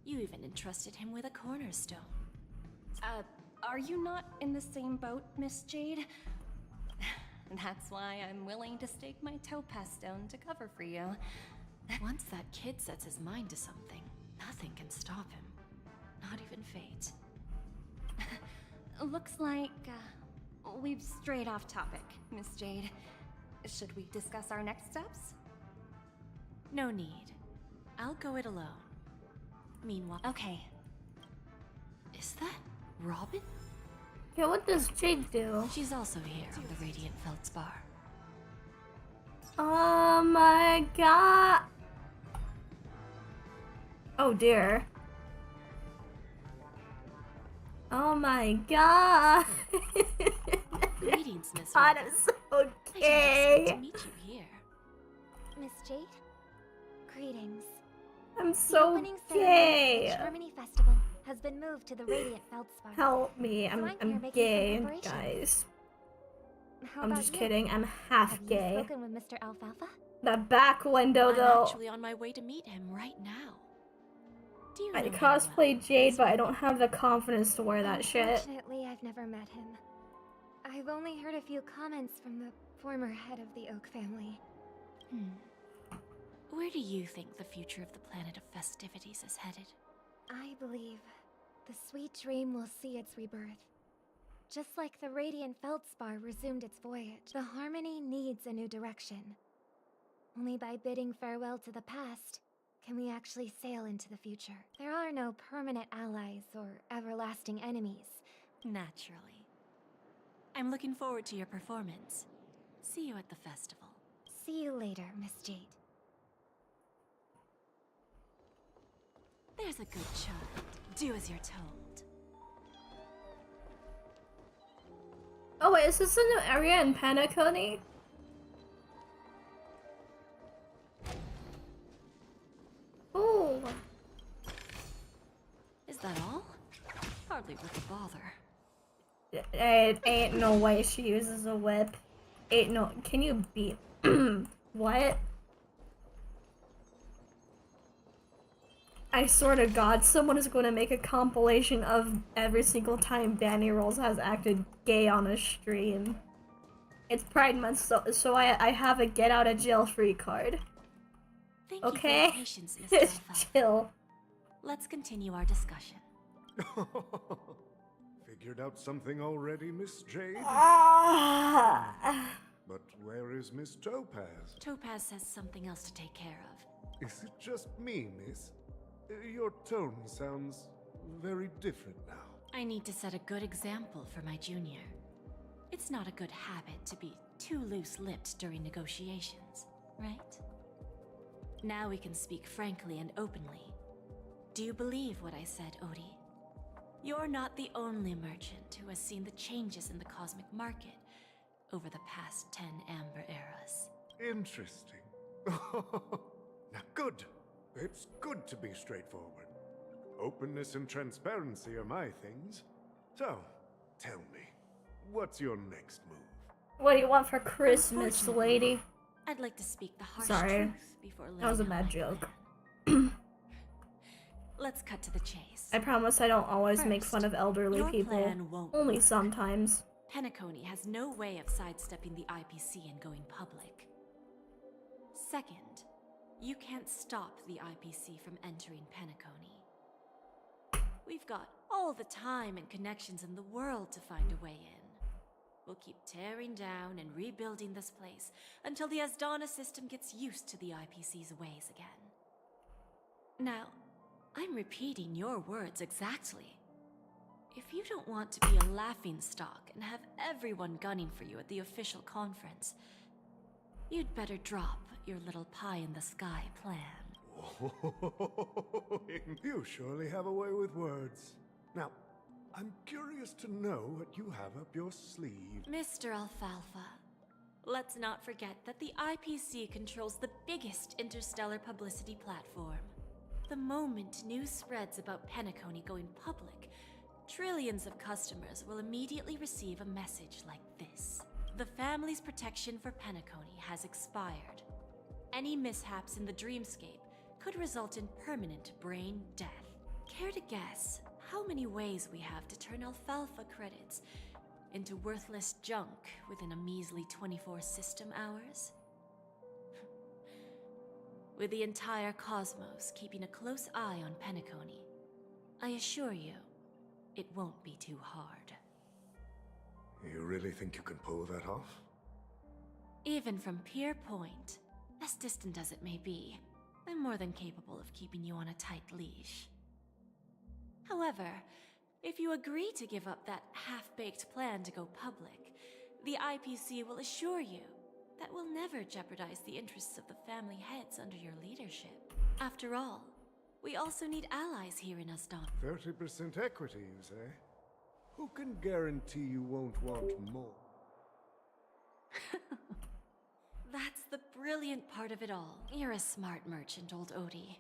You even entrusted him with a cornerstone. Are you not in the same boat, Miss Jade? That's why I'm willing to stake my topaz stone to cover for you. Once that kid sets his mind to something, nothing can stop him. Not even fate. Looks like we've strayed off topic, Miss Jade. Should we discuss our next steps? No need. I'll go it alone. Meanwhile... Okay. Is that Robin? Yeah, what does Jade do? She's also here on the Radiant Feldspar. Oh my god. Oh dear. Oh my god. Greetings, Miss God, Robin. I'm so I didn't gay. expect to meet you here. Miss Jade? Greetings. I'm The so opening ceremony of gay. the Harmony Festival has been moved to the Radiant Feldspar. Help me. So I'm I'm here making gay, some preparations. guys. How I'm about just you? kidding. I'm half Have you gay. spoken with Mr. Alfalfa? The back window, I'm though. actually on my way to meet him right now. Do you I know him cosplay well, Jade, Miss but I don't have the confidence to wear that shit. Unfortunately, I've never met him. I've only heard a few comments from the former head of the Oak family. Where do you think the future of the planet of festivities is headed? I believe the sweet dream will see its rebirth. Just like the Radiant Feldspar resumed its voyage, the Harmony needs a new direction. Only by bidding farewell to the past can we actually sail into the future. There are no permanent allies or everlasting enemies. Naturally. I'm looking forward to your performance. See you at the festival. See you later, Miss Jade. There's a good child. Do as you're told. Oh wait, is this a new area in Penacony? Oh. Is that all? Hardly worth the bother. It ain't no way she uses a whip. Ain't no. Can you beat? What? I swear to God, someone is going to make a compilation of every single time Danny Rolls has acted gay on a stream. It's Pride Month, so I have a get out of jail free card. Thank Okay? you for your patience, Mr. Alfalfa. Chill. Let's continue our discussion. Figured out something already, Miss Jade? But where is Miss Topaz? Topaz says something else to take care of. Is it just me, miss? Your tone sounds very different now. I need to set a good example for my junior. It's not a good habit to be too loose-lipped during negotiations, right? Now we can speak frankly and openly. Do you believe what I said, Odie? You're not the only merchant who has seen the changes in the cosmic market over the past 10 Amber Eras. Interesting. Now good. It's good to be straightforward. Openness and transparency are my things. So, tell me, what's your next move? What do you want for Christmas, lady? I'd like to speak the harsh Sorry. truth before That was a laying out bad my joke. plan. Let's cut to the chase. I promise I don't always make First, fun of elderly your people. plan won't Only work. sometimes. Penacony has no way of sidestepping the IPC and going public. Second, you can't stop the IPC from entering Penacony. We've got all the time and connections in the world to find a way in. We'll keep tearing down and rebuilding this place until the Asdana system gets used to the IPC's ways again. Now, I'm repeating your words exactly. If you don't want to be a laughingstock and have everyone gunning for you at the official conference, you'd better drop your little pie-in-the-sky plan. You surely have a way with words. Now, I'm curious to know what you have up your sleeve. Mr. Alfalfa, let's not forget that the IPC controls the biggest interstellar publicity platform. The moment news spreads about Penacony going public, trillions of customers will immediately receive a message like this. The family's protection for Penacony has expired. Any mishaps in the dreamscape could result in permanent brain death. Care to guess how many ways we have to turn Alfalfa credits into worthless junk within a measly 24 system hours? With the entire cosmos keeping a close eye on Penacony, I assure you, it won't be too hard. You really think you can pull that off? Even from Pier Point, as distant as it may be, I'm more than capable of keeping you on a tight leash. However, if you agree to give up that half-baked plan to go public, the IPC will assure you that we'll never jeopardize the interests of the family heads under your leadership. After all, we also need allies here in Asdana. 30% equity, you say? Who can guarantee you won't want more? That's the brilliant part of it all. You're a smart merchant, old Odie.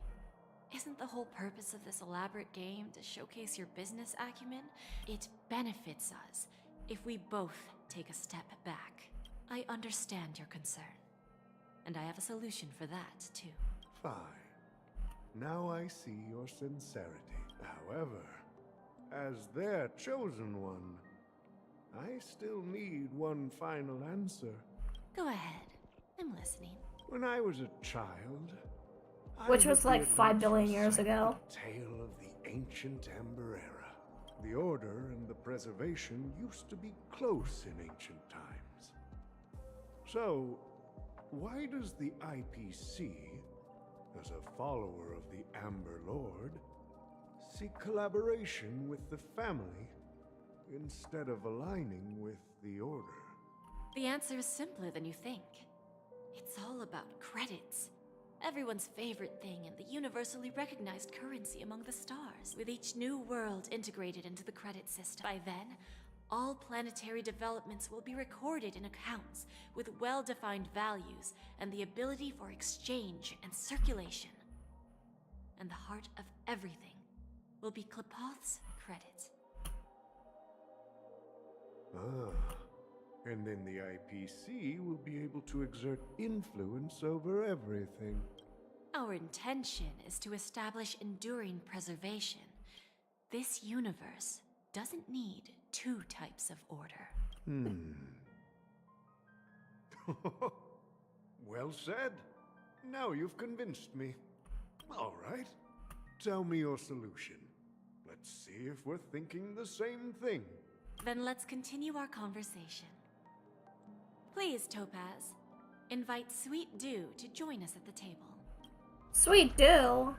Isn't the whole purpose of this elaborate game to showcase your business acumen? It benefits us if we both take a step back. I understand your concern, and I have a solution for that, too. Fine. Now I see your sincerity. However, as their chosen one, I still need one final answer. Go ahead. I'm listening. When I was a child, Which I was had like witnessed 5 billion years a ago. tale of the ancient Amber Era. The Order and the Preservation used to be close in ancient times. So, why does the IPC, as a follower of the Amber Lord, seek collaboration with the family instead of aligning with the Order? The answer is simpler than you think. It's all about credits. Everyone's favorite thing and the universally recognized currency among the stars, with each new world integrated into the credit system. By then, all planetary developments will be recorded in accounts with well-defined values and the ability for exchange and circulation. And the heart of everything will be Klepoth's credit. And then the IPC will be able to exert influence over everything. Our intention is to establish enduring preservation. This universe doesn't need two types of order. Well said. Now you've convinced me. All right. Tell me your solution. Let's see if we're thinking the same thing. Then let's continue our conversation. Please, Topaz, invite Sweet Dew to join us at the table. Sweet Dew.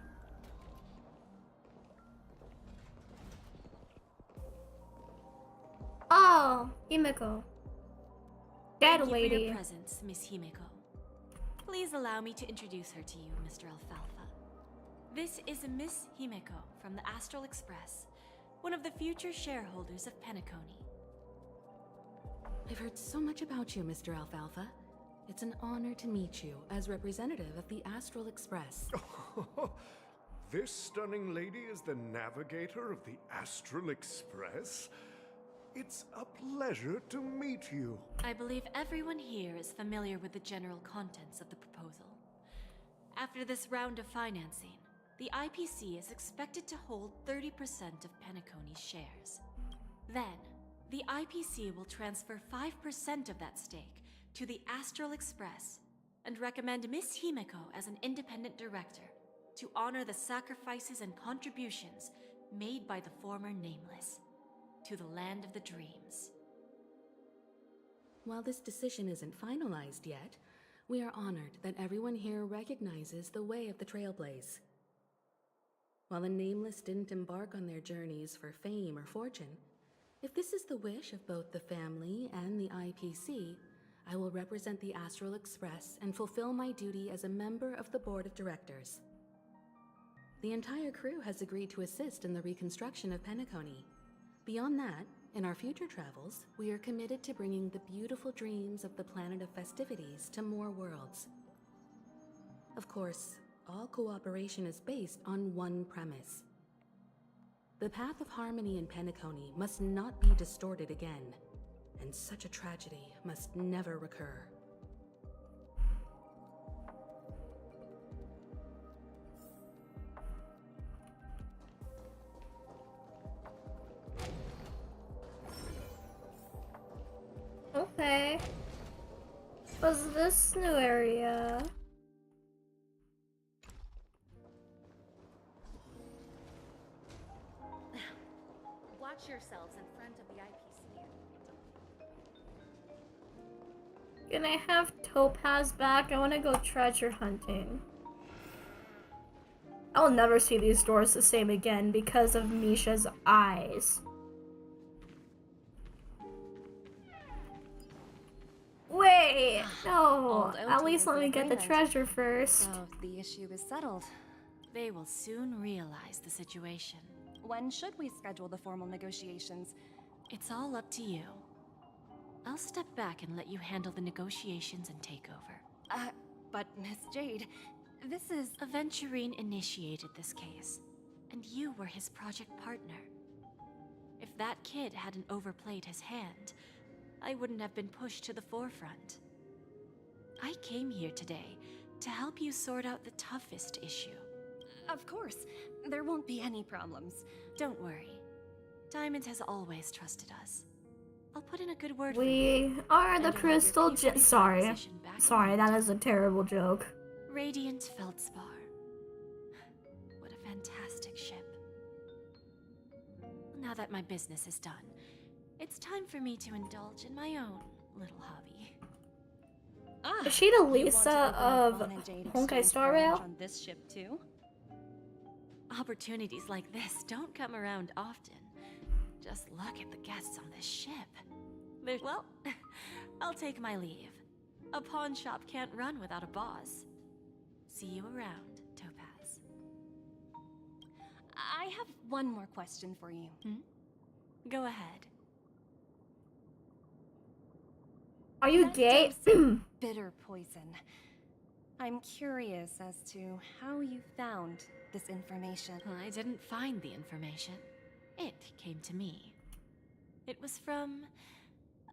Oh, Himeko. Dead Thank you lady. for your presence, Miss Himeko. Please allow me to introduce her to you, Mr. Alfalfa. This is Miss Himeko from the Astral Express, one of the future shareholders of Penacony. I've heard so much about you, Mr. Alfalfa. It's an honor to meet you as representative of the Astral Express. This stunning lady is the navigator of the Astral Express? It's a pleasure to meet you. I believe everyone here is familiar with the general contents of the proposal. After this round of financing, the IPC is expected to hold 30% of Penacony's shares. Then, the IPC will transfer 5% of that stake to the Astral Express and recommend Miss Himeko as an independent director to honor the sacrifices and contributions made by the former Nameless to the land of the dreams. While this decision isn't finalized yet, we are honored that everyone here recognizes the way of the Trailblaze. While the Nameless didn't embark on their journeys for fame or fortune, if this is the wish of both the family and the IPC, I will represent the Astral Express and fulfill my duty as a member of the board of directors. The entire crew has agreed to assist in the reconstruction of Penacony. Beyond that, in our future travels, we are committed to bringing the beautiful dreams of the planet of festivities to more worlds. Of course, all cooperation is based on one premise. The path of harmony in Penacony must not be distorted again, and such a tragedy must never recur. Okay. Was this new area? Watch yourselves in front of the IPC. Can I have Topaz back? I want to go treasure hunting. I'll never see these doors the same again because of Misha's eyes. Wait, no. At least let me get the treasure first. So the issue is settled. They will soon realize the situation. When should we schedule the formal negotiations? It's all up to you. I'll step back and let you handle the negotiations and takeover. But Miss Jade, this is... Aventurine initiated this case, and you were his project partner. If that kid hadn't overplayed his hand, I wouldn't have been pushed to the forefront. I came here today to help you sort out the toughest issue. Of course, there won't be any problems. Don't worry. Diamond has always trusted us. I'll put in a good word for We you. are the crystal sorry. Sorry, that is a terrible joke. Radiant Feldspar. What a fantastic ship. Now that my business is done, it's time for me to indulge in my own little hobby. Is she the Lisa of Honkai Star Rail? On this ship too? Opportunities like this don't come around often. Just look at the guests on this ship. Well, I'll take my leave. A pawn shop can't run without a boss. See you around, Topaz. I have one more question for you. Go ahead. Are you That gay? dose of bitter poison. I'm curious as to how you found this information. I didn't find the information. It came to me. It was from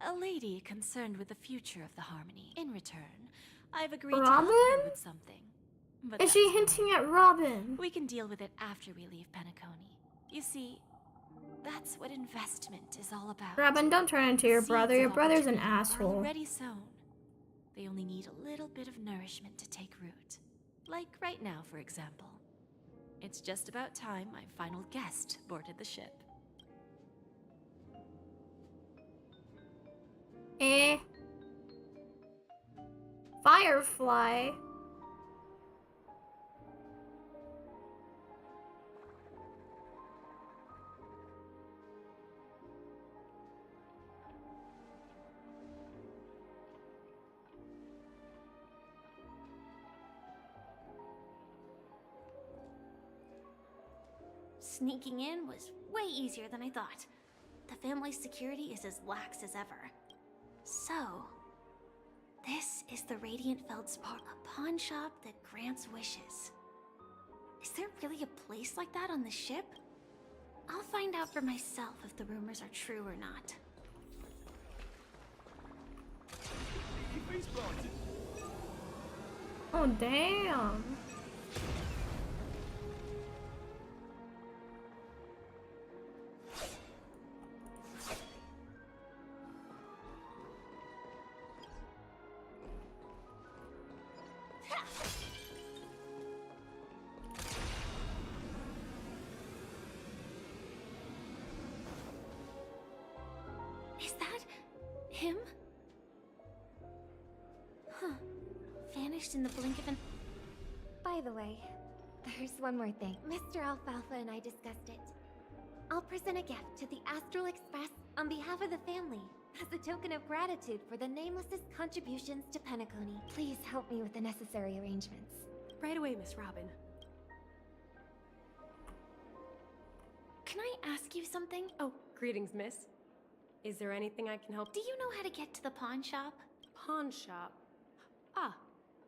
a lady concerned with the future of the Harmony. In return, I've agreed to help her Robin? with something. But Is she that's hinting at Robin? We can deal with it after we leave Penacony. You see, that's what investment is all about. Robin, don't turn into your brother. Your brother's an Are asshole. already sown. They only need a little bit of nourishment to take root. Like right now, for example. It's just about time my final guest boarded the ship. Firefly. Sneaking in was way easier than I thought. The family's security is as lax as ever. So, this is the Radiant Feldspar, a pawn shop that grants wishes. Is there really a place like that on the ship? I'll find out for myself if the rumors are true or not. Oh, damn. Is that him? Huh. Vanished in the blink of an... By the way, there's one more thing. Mr. Alfalfa and I discussed it. I'll present a gift to the Astral Express on behalf of the family, as a token of gratitude for the Nameless's contributions to Penacony. Please help me with the necessary arrangements. Right away, Miss Robin. Can I ask you something? Oh, greetings, miss. Is there anything I can help? Do you know how to get to the pawn shop? Pawn shop? Ah,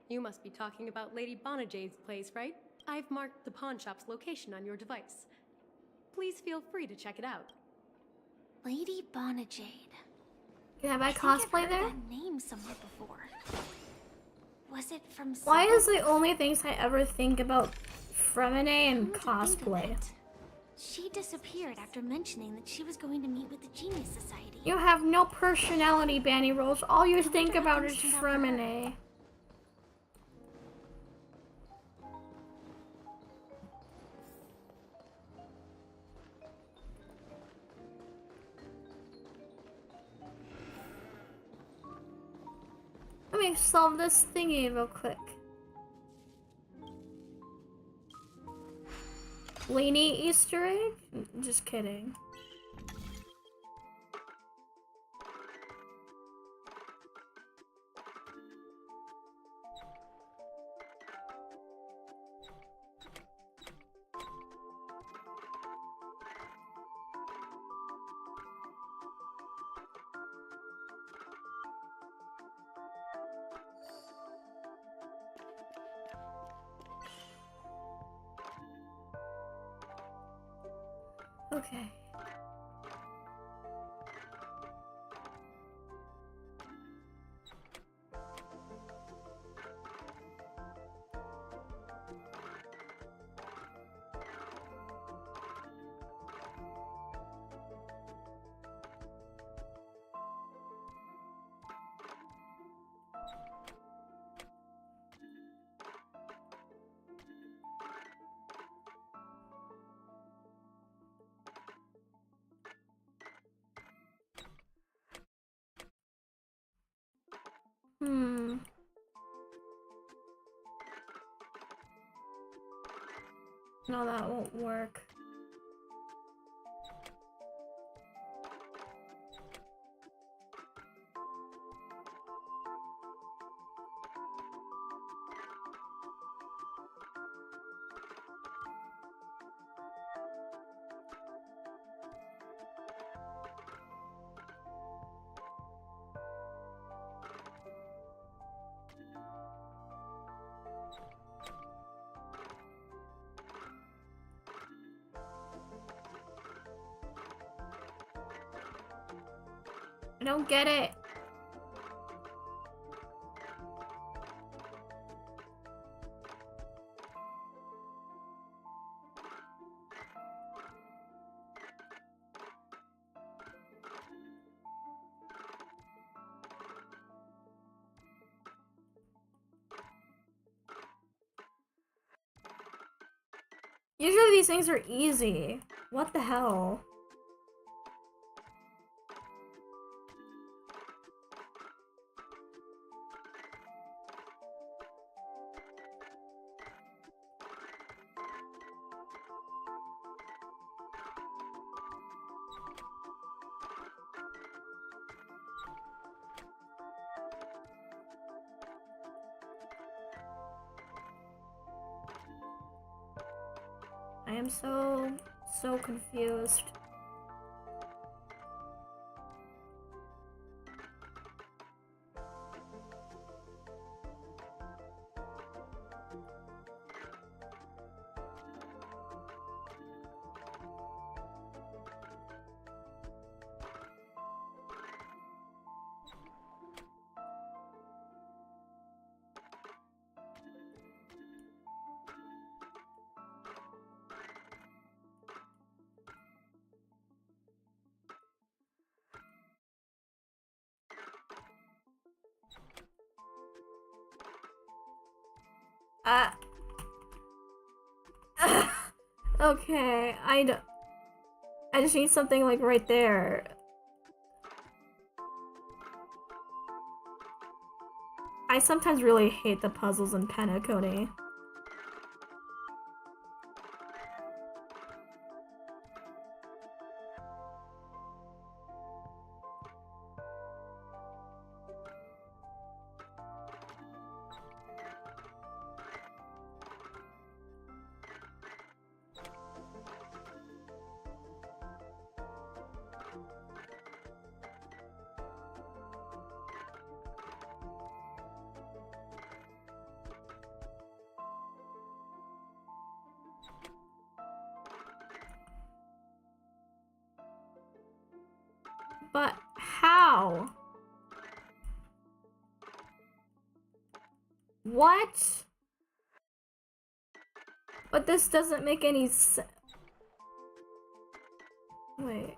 you must be talking about Lady Bonajade's place, right? I've marked the pawn shop's location on your device. Please feel free to check it out. Lady Bonajade. Can I I've cosplay heard there? that name somewhere before. Was it from Why some- is the only things I ever think about Fremine and Come to think of cosplay? it, she disappeared after mentioning that she was going to meet with the Genius Society. You have no personality, Banny Rolls. All you think wonder how about is things turned out for her. Fremine. Let me solve this thingy real quick. Leanie Easter egg? Just kidding. Okay. No, that won't work. don't get it. Usually these things are easy. What the hell? I am so confused. Okay, I just need something like right there. I sometimes really hate the puzzles in Penacony. But how? What? But this doesn't make any sense. Wait.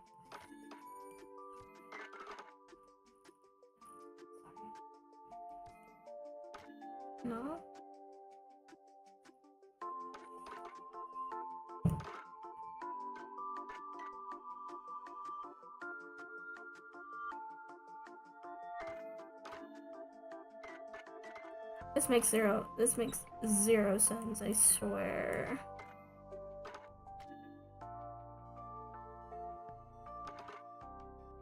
No? This makes zero sense, I swear.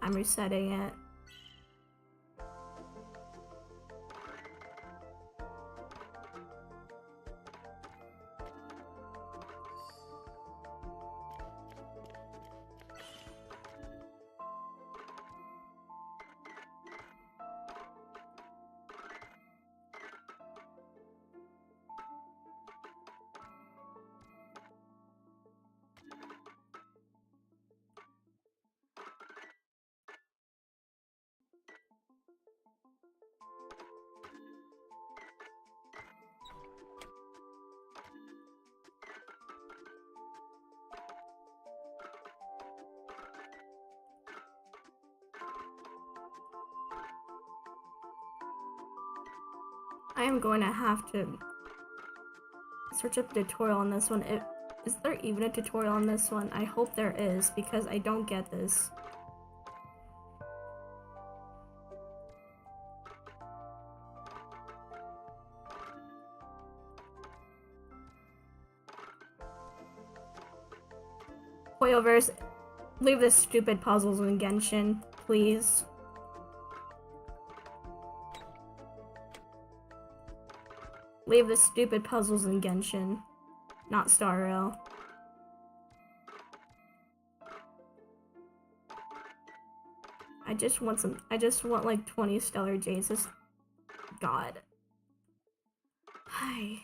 I'm resetting it. I am going to have to search up a tutorial on this one. Is there even a tutorial on this one? I hope there is, because I don't get this. Hoyoverse, leave the stupid puzzles in Genshin, please. Leave the stupid puzzles in Genshin, not Star Rail. I just want like 20 stellar jades. God. Hi.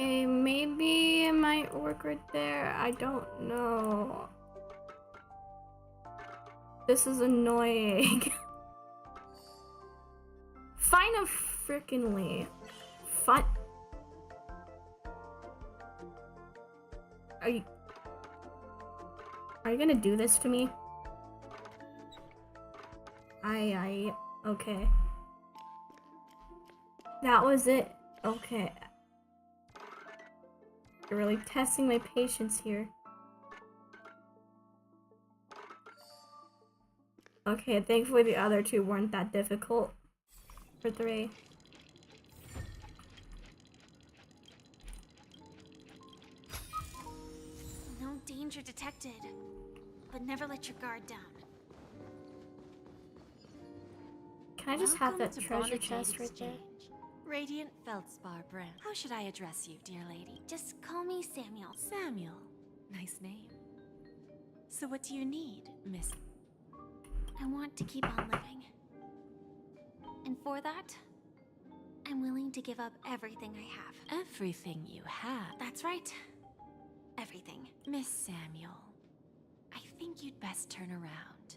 Okay, maybe it might work right there. I don't know. This is annoying. Find a freaking way. Find. Are you gonna do this to me? Okay. That was it. Okay. You're really testing my patience here. Okay, thankfully the other two weren't that difficult. For 3. No danger detected, but never let your guard down. Can I just have Welcome that to treasure Bonded chest right there? Exchange. Radiant Feldspar brand. How should I address you, dear lady? Just call me Samuel. Samuel. Nice name. So what do you need, Miss? I want to keep on living. And for that, I'm willing to give up everything I have. Everything you have. That's right. Everything. Miss Samuel, I think you'd best turn around.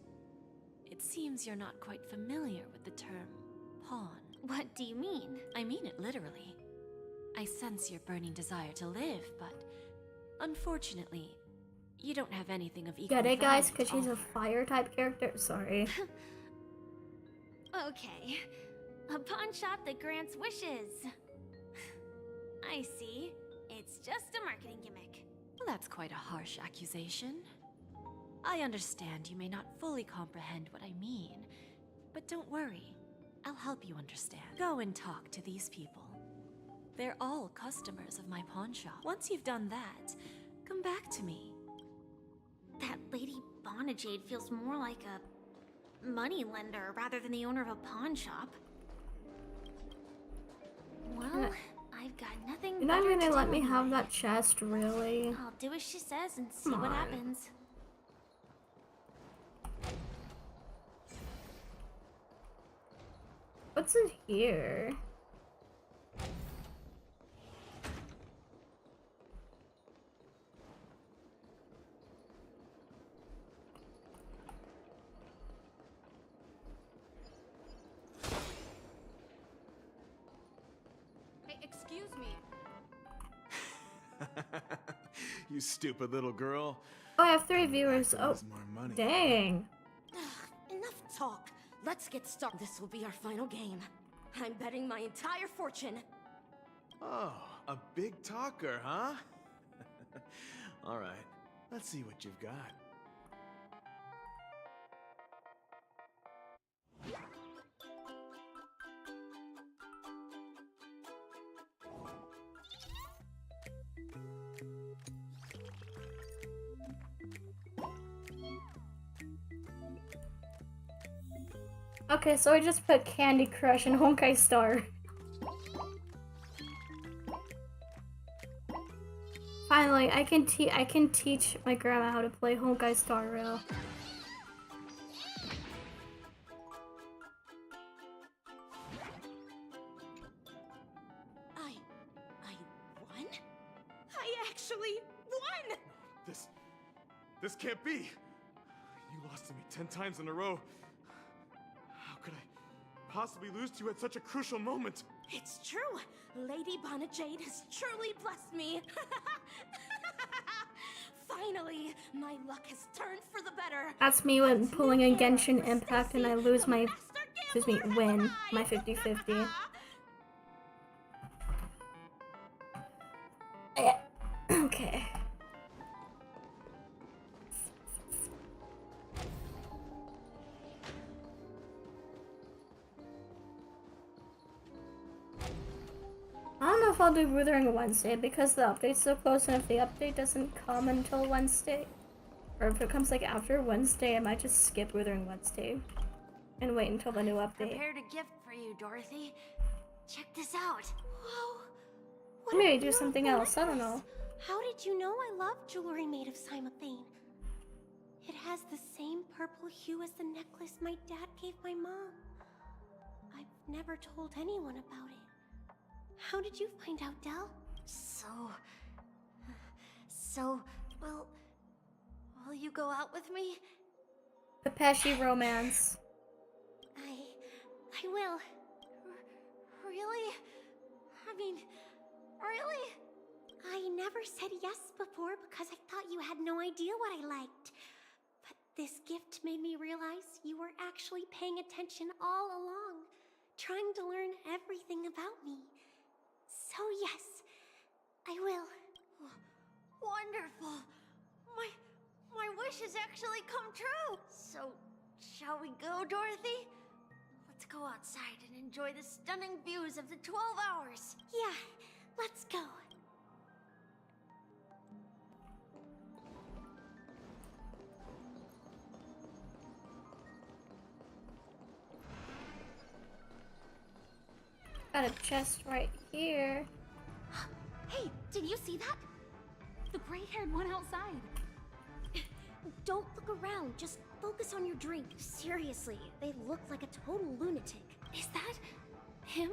It seems you're not quite familiar with the term pawn. What do you mean? I mean it literally. I sense your burning desire to live, but unfortunately, you don't have anything of equal Get it, guys? value Because to she's a offer. fire type character. Sorry. Okay. A pawn shop that grants wishes. I see. It's just a marketing gimmick. Well, that's quite a harsh accusation. I understand you may not fully comprehend what I mean, but don't worry. I'll help you understand. Go and talk to these people. They're all customers of my pawn shop. Once you've done that, come back to me. That Lady Bonajade feels more like a money lender rather than the owner of a pawn shop. Well, I've got nothing You're not better gonna to let do me have anyway. that chest, really? I'll do as she says and see Come what on. happens. What's in here? Hey, excuse me. You stupid little girl. Oh, I have 3 viewers. Oh, Where's more money? dang. Enough talk. Let's get started. This will be our final game. I'm betting my entire fortune. Oh, a big talker, huh? All right, let's see what you've got. Okay, so I just put Candy Crush and Honkai Star. Finally, I can teach my grandma how to play Honkai Star Rail. I won? I actually won! This can't be. You lost to me 10 times in a row. How could I possibly lose to you at such a crucial moment? It's true. Lady Bonajade has truly blessed me. Finally, my luck has turned for the better. That's me when pulling a Genshin Impact and I lose my, win my 50-50. Okay. I don't know if I'll do Wuthering Wednesday because the update's so close, and if the update doesn't come until Wednesday, or if it comes like after Wednesday, I might just skip Wuthering Wednesday and wait until the new update. Prepared a gift for you, Dorothy. Check this out. Whoa! Or maybe do something else, I don't know. How did you know I love jewelry made of cymophane? It has the same purple hue as the necklace my dad gave my mom. I've never told anyone about it. How did you find out, Del? So, will you go out with me? Pepeshi romance. I will. Really? I mean, really? I never said yes before because I thought you had no idea what I liked. But this gift made me realize you were actually paying attention all along, trying to learn everything about me. So yes, I will. Wonderful. My wish has actually come true. So, shall we go, Dorothy? Let's go outside and enjoy the stunning views of the 12 hours. Yeah, let's go. Got a chest right here. Hey, did you see that? The gray-haired one outside. Don't look around, just focus on your drink. Seriously, they look like a total lunatic. Is that him?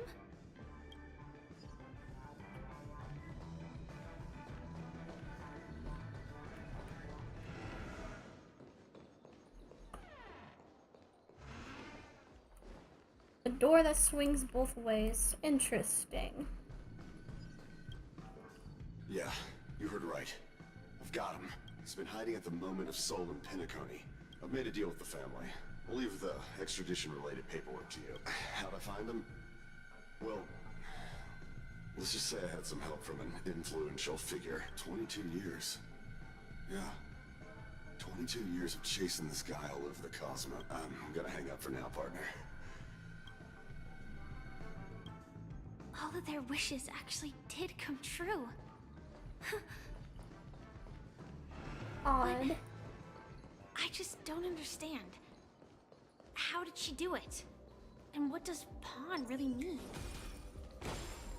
A door that swings both ways. Interesting. Yeah, you heard right. I've got him. He's been hiding at the moment of soul in Penacony. I've made a deal with the family. I'll leave the extradition-related paperwork to you. How'd I find him? Well, let's just say I had some help from an influential figure. 22 years. Yeah. 22 years of chasing this guy all over the cosmos. I'm gonna hang up for now, partner. All of their wishes actually did come true. Odd. I just don't understand. How did she do it? And what does pawn really mean?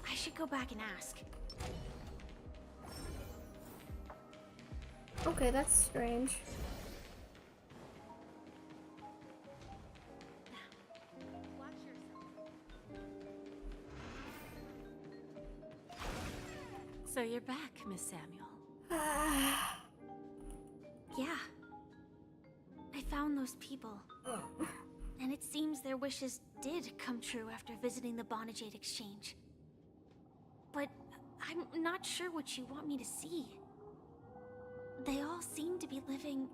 I should go back and ask. Okay, that's strange. So you're back, Miss Samuel. Yeah. I found those people. And it seems their wishes did come true after visiting the Bonajade Exchange. But I'm not sure what you want me to see. They all seem to be living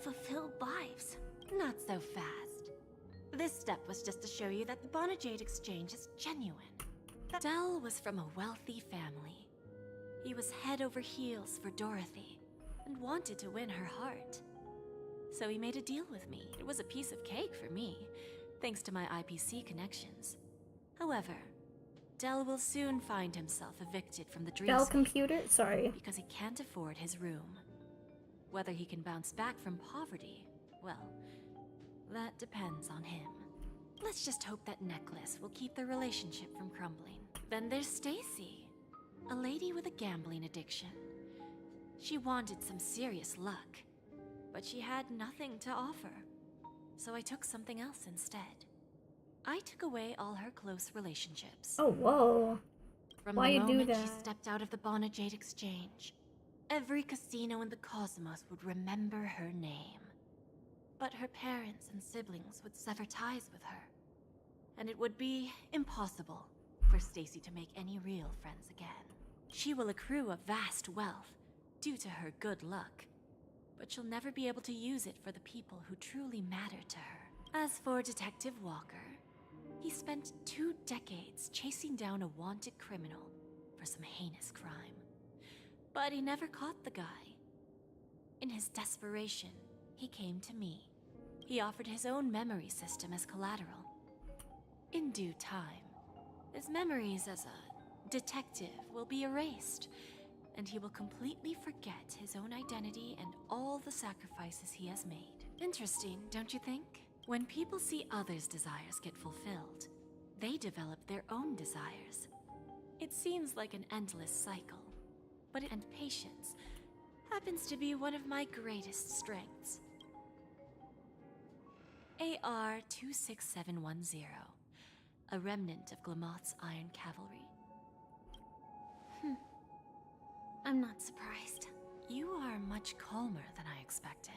fulfilled lives. Not so fast. This step was just to show you that the Bonajade Exchange is genuine. Dell was from a wealthy family. He was head over heels for Dorothy and wanted to win her heart. So he made a deal with me. It was a piece of cake for me, thanks to my IPC connections. However, Dell will soon find himself evicted from the dream Dell state computer? Sorry. because he can't afford his room. Whether he can bounce back from poverty, well, that depends on him. Let's just hope that necklace will keep their relationship from crumbling. Then there's Stacy, a lady with a gambling addiction. She wanted some serious luck, but she had nothing to offer. So I took something else instead. I took away all her close relationships. Oh, whoa. From Why the you do moment that? she stepped out of the Bonajade Exchange, every casino in the cosmos would remember her name. But her parents and siblings would sever ties with her, and it would be impossible for Stacy to make any real friends again. She will accrue a vast wealth due to her good luck, but she'll never be able to use it for the people who truly matter to her. As for Detective Walker, he spent 2 decades chasing down a wanted criminal for some heinous crime. But he never caught the guy. In his desperation, he came to me. He offered his own memory system as collateral. In due time, his memories as a detective will be erased, and he will completely forget his own identity and all the sacrifices he has made. Interesting, don't you think? When people see others' desires get fulfilled, they develop their own desires. It seems like an endless cycle, but and patience happens to be one of my greatest strengths. AR 26710, a remnant of Glamoth's Iron Cavalry. I'm not surprised. You are much calmer than I expected.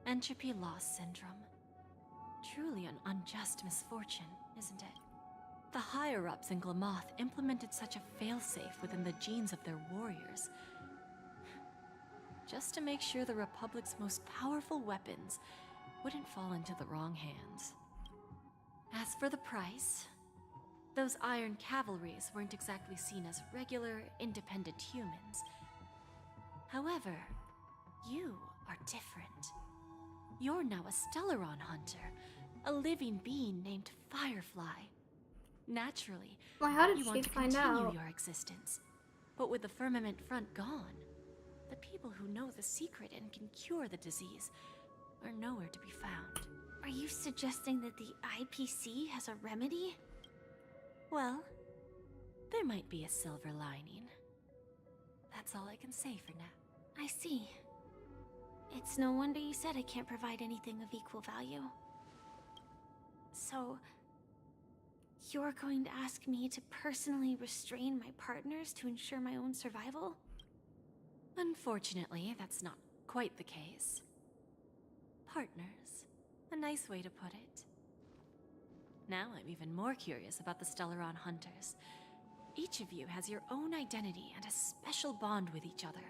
Entropy loss syndrome. Truly an unjust misfortune, isn't it? The higher-ups in Glamoth implemented such a failsafe within the genes of their warriors, just to make sure the Republic's most powerful weapons wouldn't fall into the wrong hands. As for the price, those Iron Cavalries weren't exactly seen as regular, independent humans. However, you are different. You're now a Stellaron hunter, a living being named Firefly. Naturally, Well, how did you she want to find continue out? your existence. But with the Firmament Front gone, the people who know the secret and can cure the disease are nowhere to be found. Are you suggesting that the IPC has a remedy? Well, there might be a silver lining. That's all I can say for now. I see. It's no wonder you said I can't provide anything of equal value. So, you're going to ask me to personally restrain my partners to ensure my own survival? Unfortunately, that's not quite the case. Partners. A nice way to put it. Now I'm even more curious about the Stellaron Hunters. Each of you has your own identity and a special bond with each other.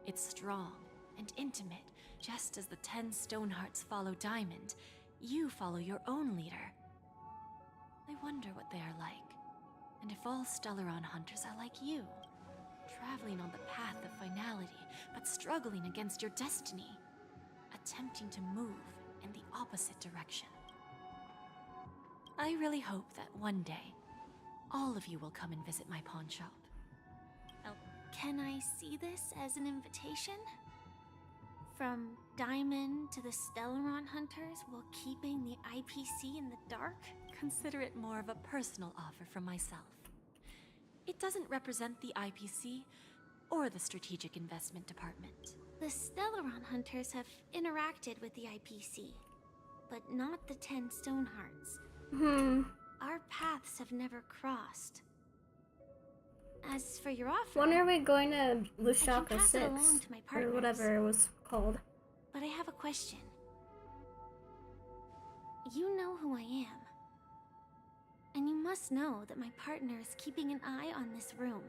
It's strong and intimate, just as the 10 Stonehearts follow Diamond. You follow your own leader. I wonder what they are like, and if all Stellaron Hunters are like you, traveling on the path of finality, but struggling against your destiny, attempting to move in the opposite direction. I really hope that one day, all of you will come and visit my pawn shop. Can I see this as an invitation? From Diamond to the Stellaron Hunters while keeping the IPC in the dark? Consider it more of a personal offer from myself. It doesn't represent the IPC or the Strategic Investment Department. The Stellaron Hunters have interacted with the IPC, but not the 10 Stonehearts. Our paths have never crossed. As for your offer, When are we going to Lushaka pass it along 6? to my Or partners. whatever it was called. but I have a question. You know who I am. And you must know that my partner is keeping an eye on this room.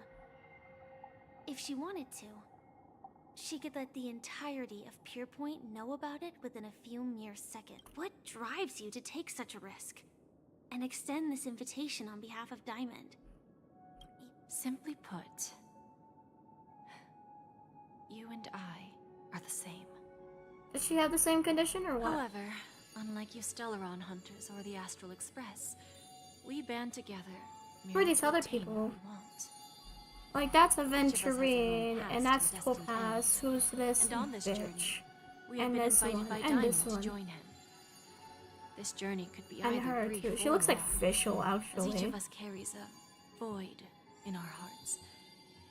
If she wanted to, she could let the entirety of Purepoint know about it within a few mere seconds. What drives you to take such a risk? And extend this invitation on behalf of Diamond? Simply put, you and I are the same. Does she have the same condition or what? However, unlike you Stellaron Hunters or the Astral Express, we band together. Who are these other obtain people? what we want. Like, that's Each of us has our own Aventurine, past and that's and destined Topaz, ends. who's this And on this bitch. journey, we and have been this invited one, by and Diamond this to one. join him. This journey could be And either her brief too. She or looks like long, Fischl, as each actually. of us carries a void in our hearts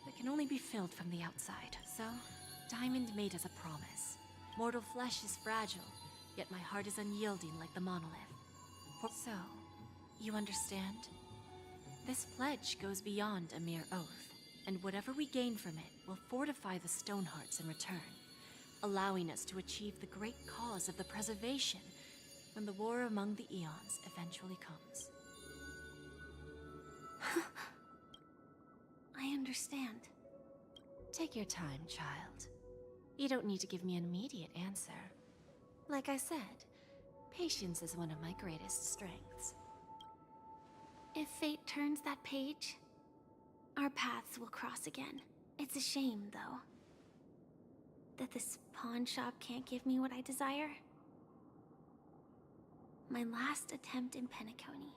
that can only be filled from the outside. So, Diamond made us a promise. Mortal flesh is fragile, yet my heart is unyielding like the monolith. So, you understand? This pledge goes beyond a mere oath, and whatever we gain from it will fortify the Stonehearts in return, allowing us to achieve the great cause of the preservation when the war among the eons eventually comes. I understand. Take your time, child. You don't need to give me an immediate answer. Like I said, patience is one of my greatest strengths. If fate turns that page, our paths will cross again. It's a shame, though, that this pawn shop can't give me what I desire. My last attempt in Penacony.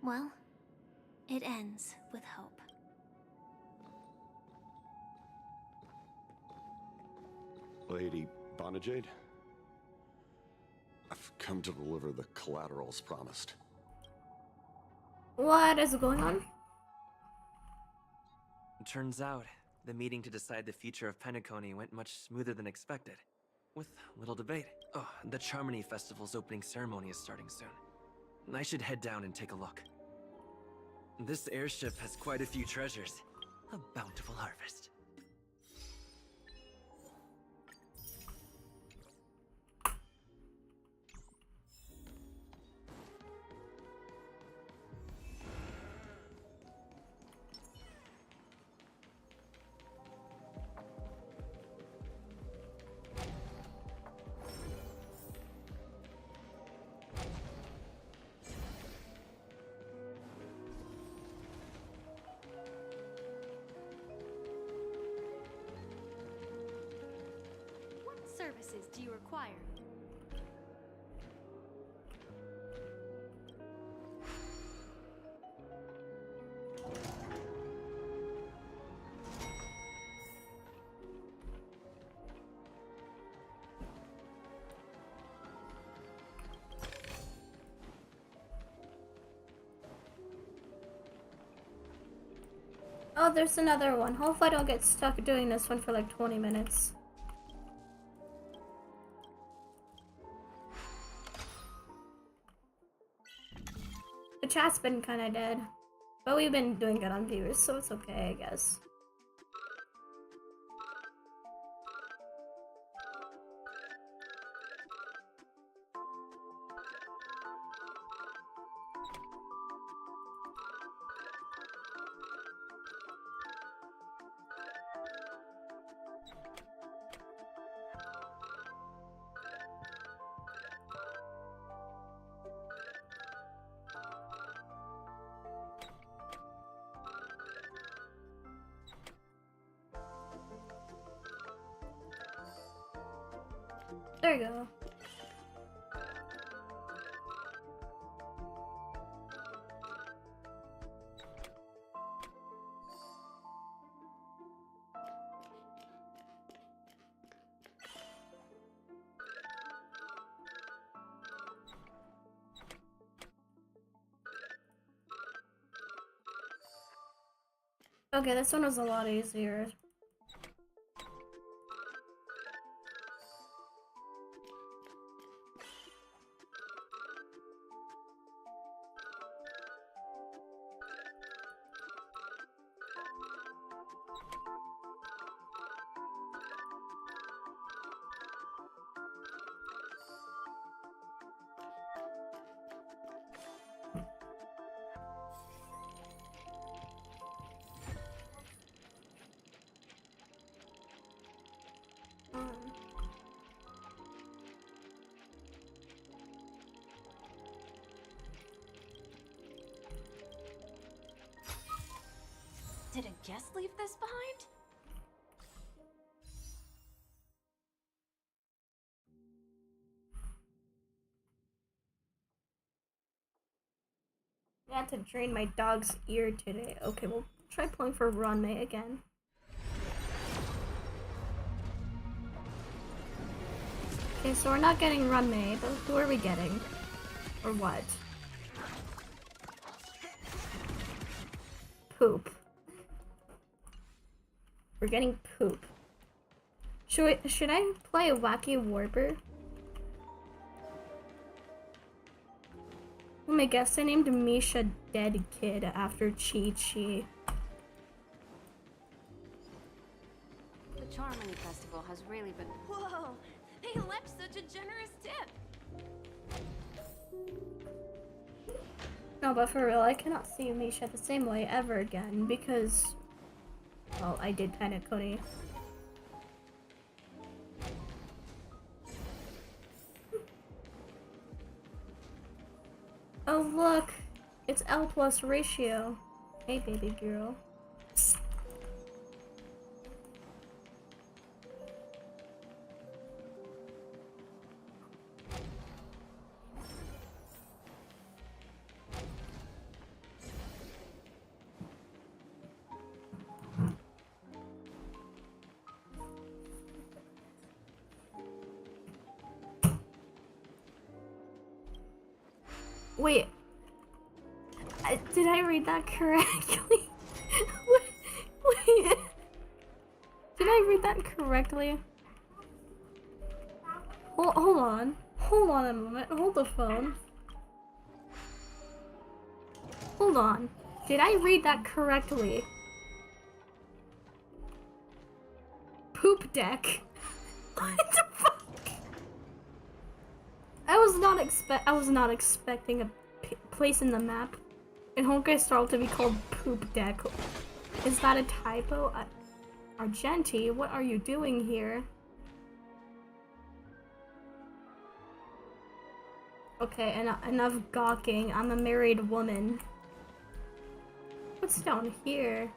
Well, it ends with hope. Lady Bonajade? I've come to deliver the collaterals promised. What is going on? It turns out, the meeting to decide the future of Penacony went much smoother than expected. With little debate. Oh, the Charmony Festival's opening ceremony is starting soon. I should head down and take a look. This airship has quite a few treasures. A bountiful harvest. What services do you require? Oh, there's another one. Hopefully I don't get stuck doing this one for like 20 minutes. The chat's been kinda dead. But we've been doing good on viewers, so it's okay, I guess. There you go. Okay, this one was a lot easier. Did a guest leave this behind? I had to drain my dog's ear today. Okay, we'll try pulling for Runmei again. Okay, so we're not getting Runmei, but who are we getting? Or what? Poop. We're getting poop. Should I play a wacky warper? Oh my guess I named Misha Dead Kid after Chi-Chi. The Charmony Festival has really been... Whoa! They left such a generous tip! No, but for real, I cannot see Misha the same way ever again because, well, I did Penacony. Oh look, it's L plus ratio. Hey baby girl. Wait, did I read that correctly? Wait, did I read that correctly? Hold on a moment, hold the phone. Hold on. Did I read that correctly? Poop deck. What the fuck? I was not expecting a place in the map in Honkai Star to be called Poop Deck. Is that a typo? Argenti, what are you doing here? Okay, enough gawking. I'm a married woman. What's down here?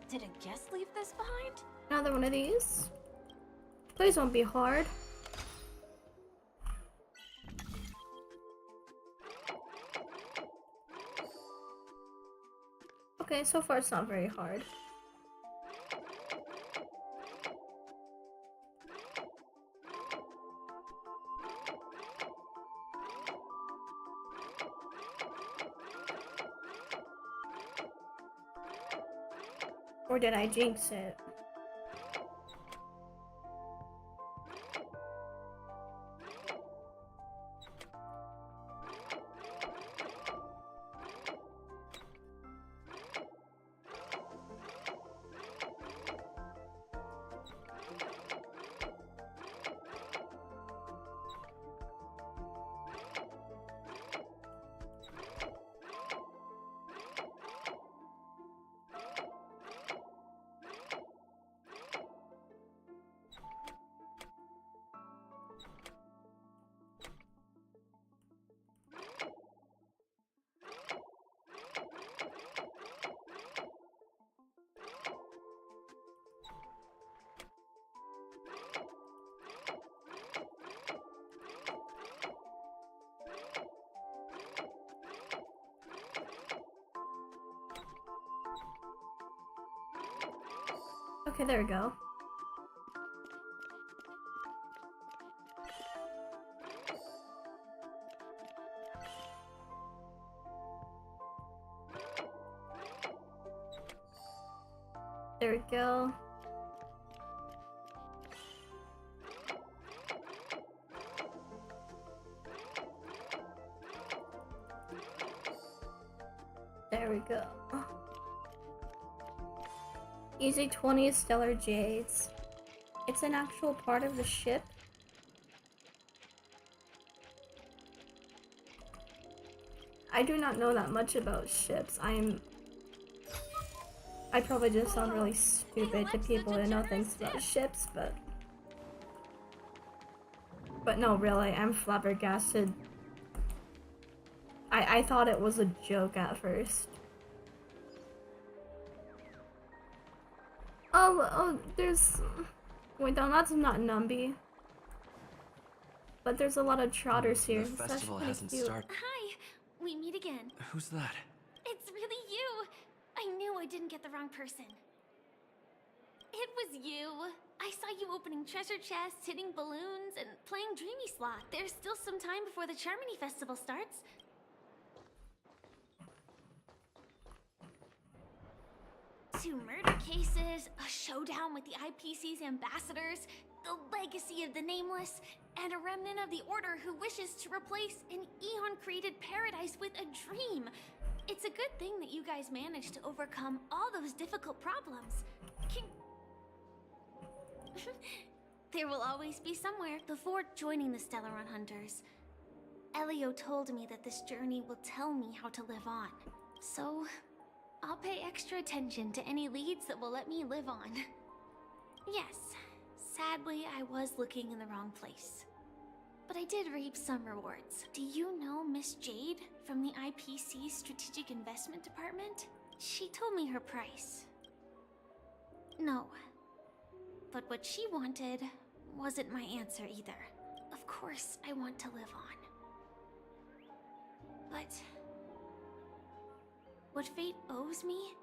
Did a guest leave this behind? Another one of these? Please don't be hard. Okay, so far it's not very hard. Or did I jinx it? Okay, there we go. There we go. There we go. Easy 20 stellar jades. It's an actual part of the ship. I do not know that much about ships. I probably just sound really stupid to people who know things about ships, but no, really, I'm flabbergasted. I thought it was a joke at first. Oh, there's... Wait, no, that's not Numby. But there's a lot of trotters here. The festival hasn't started. Hi, we meet again. Who's that? It's really you. I knew I didn't get the wrong person. It was you. I saw you opening treasure chests, hitting balloons, and playing Dreamy Slot. There's still some time before the Charmony Festival starts. Two murder cases, a showdown with the IPC's ambassadors, the legacy of the Nameless, and a remnant of the Order who wishes to replace an Eon-created paradise with a dream. It's a good thing that you guys managed to overcome all those difficult problems. There will always be somewhere before joining the Stellaron Hunters. Elio told me that this journey will tell me how to live on. So, I'll pay extra attention to any leads that will let me live on. Yes, sadly I was looking in the wrong place. But I did reap some rewards. Do you know Miss Jade from the IPC Strategic Investment Department? She told me her price. No. But what she wanted wasn't my answer either. Of course I want to live on. But what fate owes me,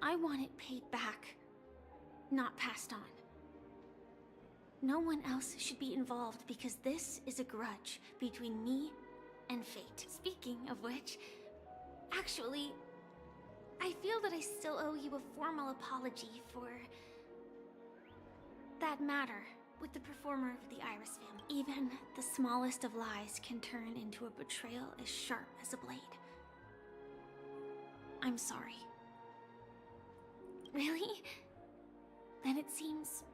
I want it paid back, not passed on. No one else should be involved because this is a grudge between me and fate. Speaking of which, actually, I feel that I still owe you a formal apology for that matter with the performer of the Iris family. Even the smallest of lies can turn into a betrayal as sharp as a blade. I'm sorry. Really? Then it seems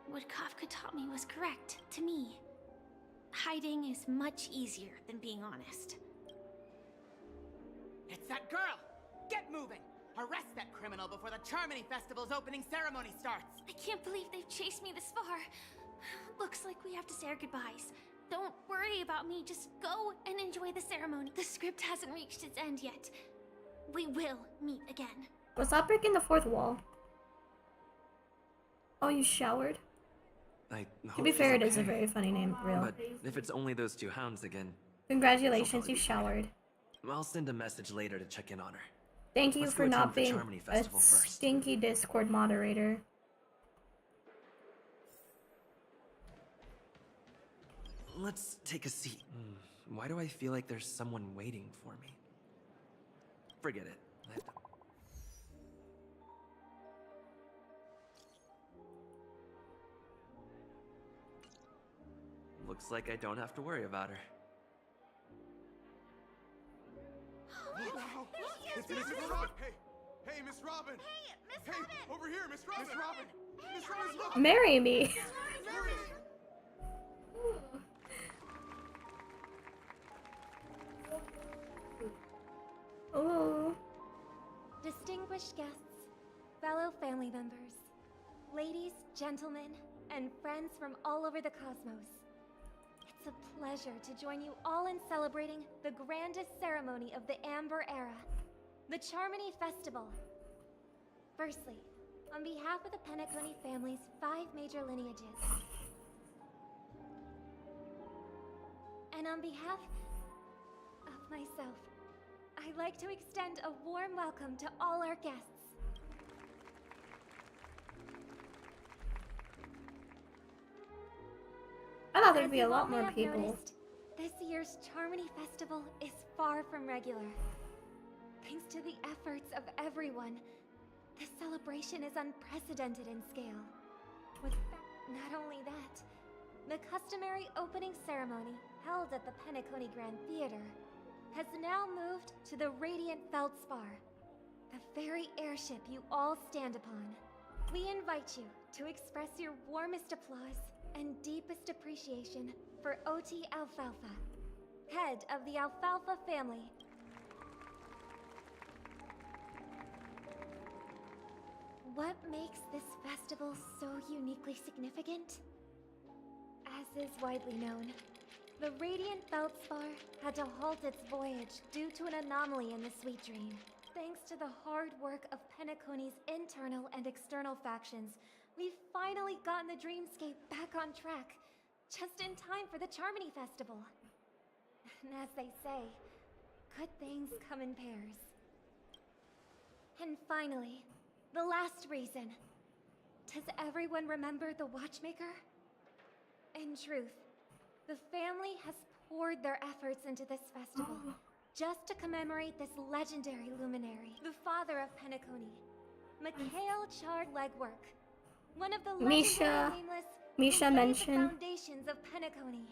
what Kafka taught me was correct, to me. Hiding is much easier than being honest. It's that girl! Get moving! Arrest that criminal before the Charmony Festival's opening ceremony starts! I can't believe they've chased me this far. Looks like we have to say our goodbyes. Don't worry about me, just go and enjoy the ceremony. The script hasn't reached its end yet. We will meet again. Was that breaking the fourth wall? Oh, you showered? To be fair, it is a very funny name, real. But if it's only those two hounds again... Congratulations, you showered. I'll send a message later to check in on her. Thank you Let's for go not attend the being Charmony a Festival first. stinky Discord moderator. Let's take a seat. Why do I feel like there's someone waiting for me? Forget it. I have to... Looks like I don't have to worry about her. It's Miss Robin! Hey, Miss Robin! Hey, over here, Miss Robin! Miss Robin! Miss Robin, look! Marry me. Marry! Oh. Distinguished guests, fellow family members, ladies, gentlemen, and friends from all over the cosmos. It's a pleasure to join you all in celebrating the grandest ceremony of the Amber Era, the Charmony Festival. Firstly, on behalf of the Penacony family's 5 major lineages, and on behalf of myself, I'd like to extend a warm welcome to all our guests. I thought there'd be As a you all lot may more have people. noticed, this year's Charmony Festival is far from regular. Thanks to the efforts of everyone, this celebration is unprecedented in scale. With not only that, the customary opening ceremony held at the Penacony Grand Theater has now moved to the Radiant Feldspar, the very airship you all stand upon. We invite you to express your warmest applause and deepest appreciation for OT Alfalfa, head of the Alfalfa family. What makes this festival so uniquely significant? As is widely known, the Radiant Feldspar had to halt its voyage due to an anomaly in the Sweet Dream. Thanks to the hard work of Penacony's internal and external factions, we've finally gotten the Dreamscape back on track, just in time for the Charmony Festival. And as they say, good things come in pairs. And finally, the last reason. Does everyone remember the Watchmaker? In truth, the family has poured their efforts into this festival just to commemorate this legendary luminary, the father of Penacony, Mikhail Chard Legwork, one of the Misha. legendary nameless Misha who laid the mentioned. foundations of Penacony.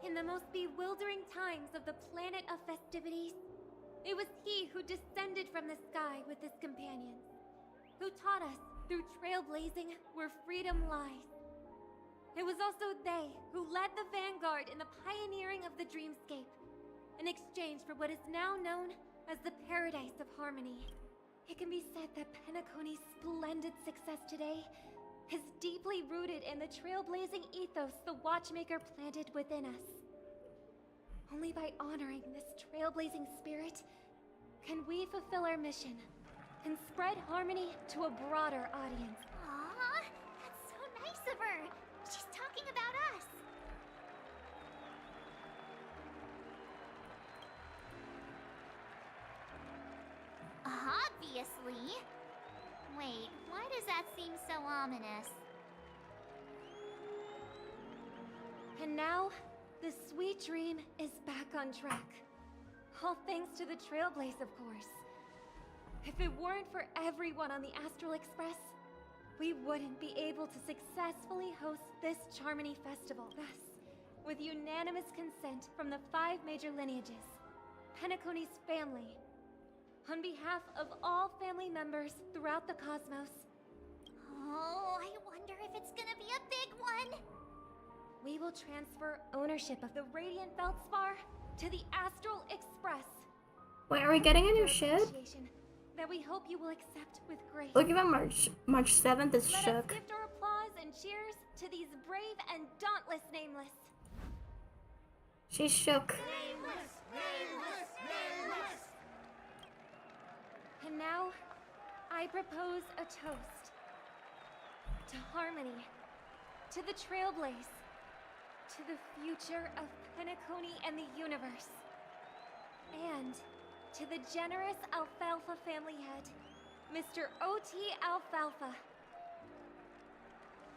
In the most bewildering times of the planet of festivities, it was he who descended from the sky with his companions, who taught us through trailblazing where freedom lies. It was also they who led the vanguard in the pioneering of the Dreamscape, in exchange for what is now known as the Paradise of Harmony. It can be said that Penacony's splendid success today is deeply rooted in the trailblazing ethos the Watchmaker planted within us. Only by honoring this trailblazing spirit can we fulfill our mission and spread harmony to a broader audience. Aww, that's so nice of her. She's talking about us. Obviously. Wait, why does that seem so ominous? And now, the Sweet Dream is back on track. All thanks to the Trailblaze, of course. If it weren't for everyone on the Astral Express, we wouldn't be able to successfully host this Charmony Festival. Thus, with unanimous consent from the 5 major lineages, Penacony's family, on behalf of all family members throughout the cosmos, Oh, I wonder if it's gonna be a big one. we will transfer ownership of the Radiant Feldspar to the Astral Express. Wait, are we getting a new ship? Appreciation that we hope you will accept with grace. Look, even March 7th is Let shook. us gift our applause and cheers to these brave and dauntless nameless. She's shook. And now, I propose a toast to harmony, to the trailblaze, to the future of Penacony and the universe, and to the generous Alfalfa family head, Mr. O.T. Alfalfa.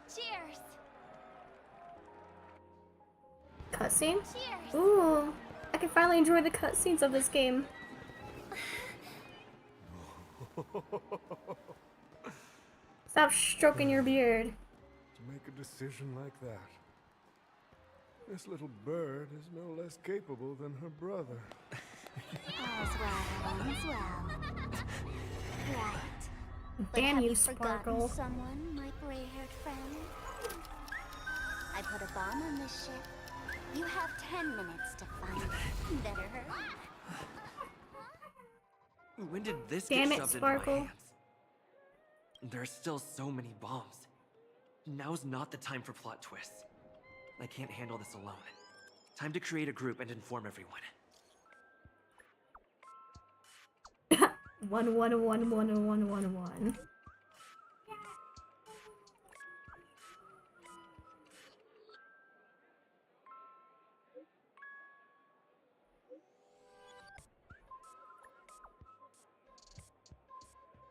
Cheers! Cutscene? Cheers! Ooh, I can finally enjoy the cutscenes of this game. Stop stroking your beard. To make a decision like that. This little bird is no less capable than her brother. All's well. Right. Damn have you, you forgotten Sparkle. someone, my gray-haired friend? I put a bomb on this ship. You have 10 minutes to find it. Better hurry. When did this Damn get it, shoved Sparkle. into my hands? There are still so many bombs. Now's not the time for plot twists. I can't handle this alone. Time to create a group and inform everyone. 1111111.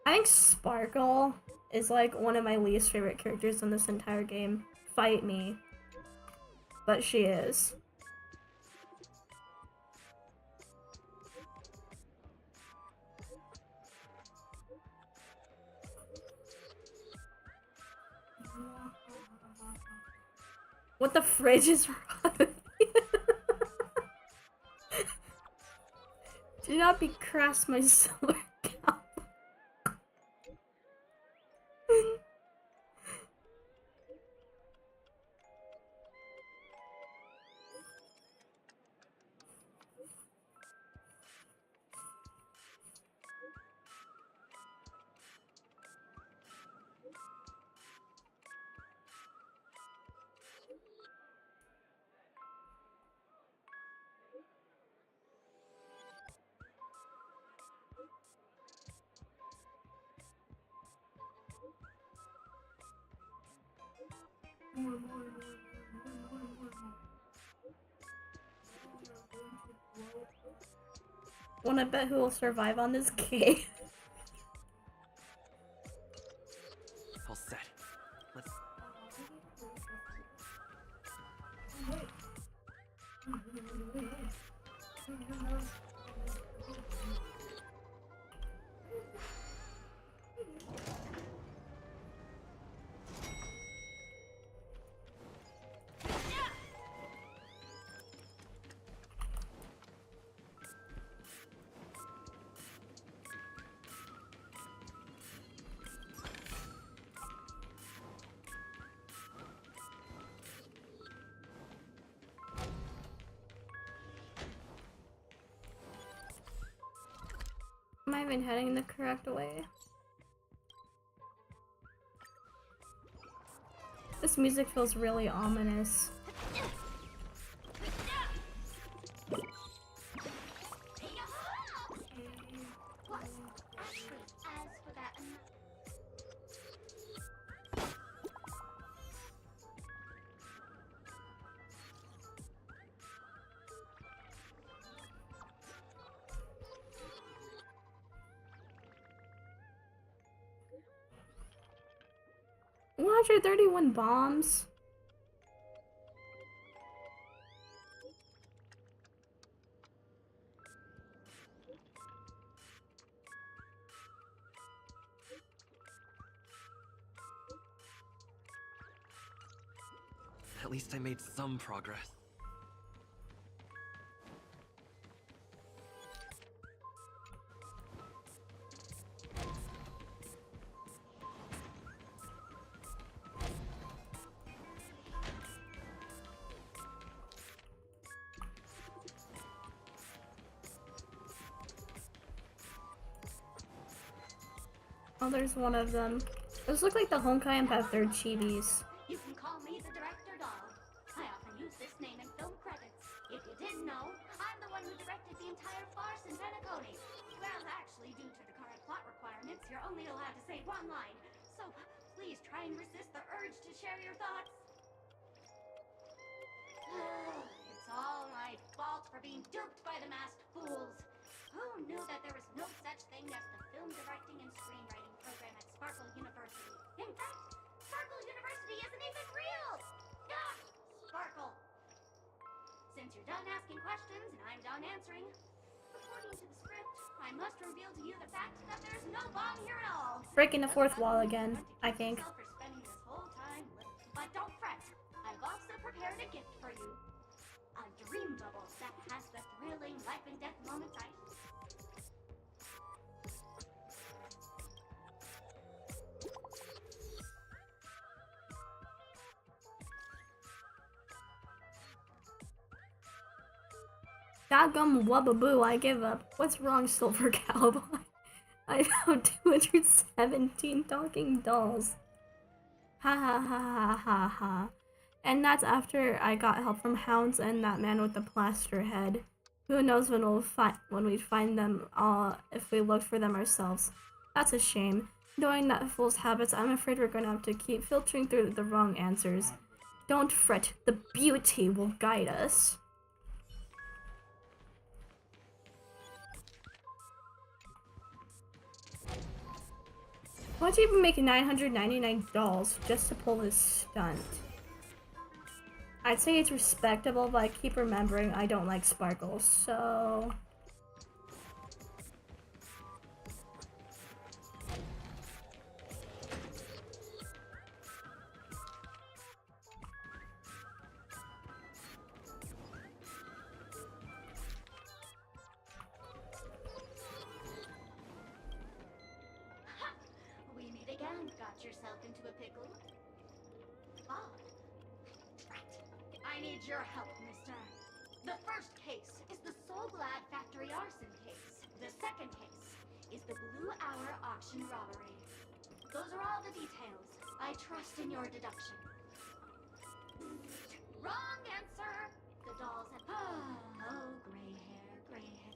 I think Sparkle is like one of my least favorite characters in this entire game. Fight me. But she is. What the fridge is wrong with you? Do not be crass, my solar cow. Wanna bet who will survive on this cave? All set. Let's... Am I even heading the correct way? This music feels really ominous. As forgotten. $131 bombs. At least I made some progress. Oh, there's one of them. Those look like the Honkai Empath, they're chibis. You can call me the director doll. I often use this name in film credits. If you didn't know, I'm the one who directed the entire farce in Penacony. Well, actually, due to the current plot requirements, you're only allowed to say one line. So please try and resist the urge to share your thoughts. It's all my fault for being duped by the masked fools. Who knew that there was no such thing as the film directing and screenwriting program at Sparkle University? In fact, Sparkle University isn't even real! Ah, Sparkle! Since you're done asking questions and I'm done answering, according to the script, I must reveal to you the fact that there's no bomb here at all. Breaking the fourth wall again, I think. For spending this whole time living. But don't fret, I've also prepared a gift for you. A dream bubble that has the thrilling life and death moments I... Dadgum wubbaboo, I give up. What's wrong, Silver Cowboy? I found 217 talking dolls. Ha ha ha ha ha ha. And that's after I got help from Hounds and that man with the plaster head. Who knows when we'd find them if we looked for them ourselves. That's a shame. Knowing that fool's habits, I'm afraid we're gonna have to keep filtering through the wrong answers. Don't fret, the beauty will guide us. Why'd you even make 999 dolls just to pull this stunt? I'd say it's respectable, but I keep remembering I don't like sparkles, so... Got yourself into a pickle? Ah. Right. I need your help, mister. The first case is the Soul Glad Factory arson case. The second case is the Blue Hour auction robbery. Those are all the details. I trust in your deduction. Wrong answer! The dolls have... Oh, gray hair.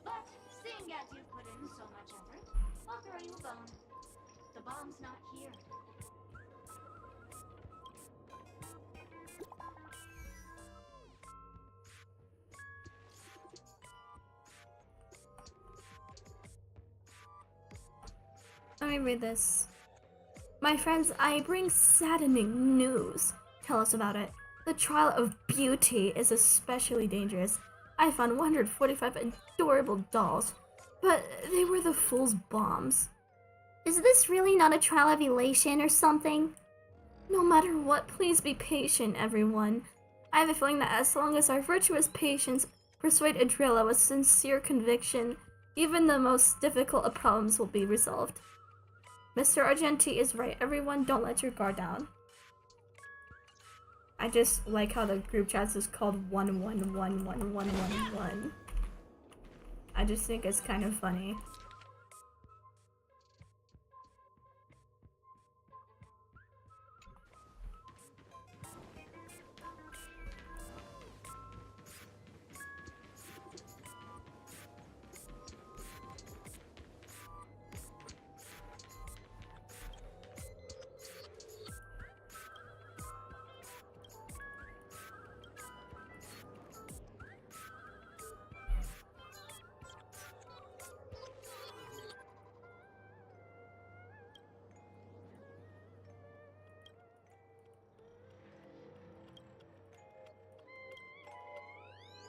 But seeing as you've put in so much effort, I'll throw you a bone. The bomb's not here. Let me read this. My friends, I bring saddening news. Tell us about it. The trial of beauty is especially dangerous. I found 145 adorable dolls, but they were the fool's bombs. Is this really not a trial of elation or something? No matter what, please be patient, everyone. I have a feeling that as long as our virtuous patience persuade Adrilla with sincere conviction, even the most difficult of problems will be resolved. Mr. Argenti is right. Everyone, don't let your guard down. I just like how the group chat is called 11111111. I just think it's kind of funny.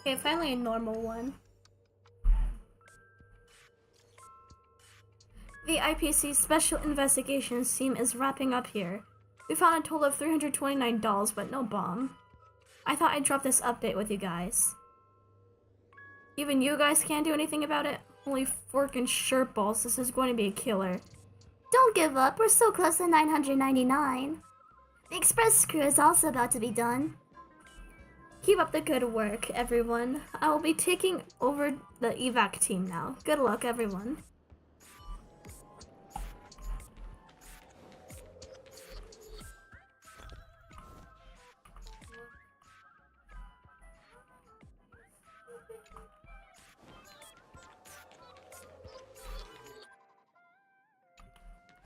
Okay, finally a normal one. The IPC Special Investigations team is wrapping up here. We found a total of 329 dolls, but no bomb. I thought I'd drop this update with you guys. Even you guys can't do anything about it? Holy forkin' shirt balls, this is going to be a killer. Don't give up, we're so close to 999. The express screw is also about to be done. Keep up the good work, everyone. I will be taking over the evac team now. Good luck, everyone.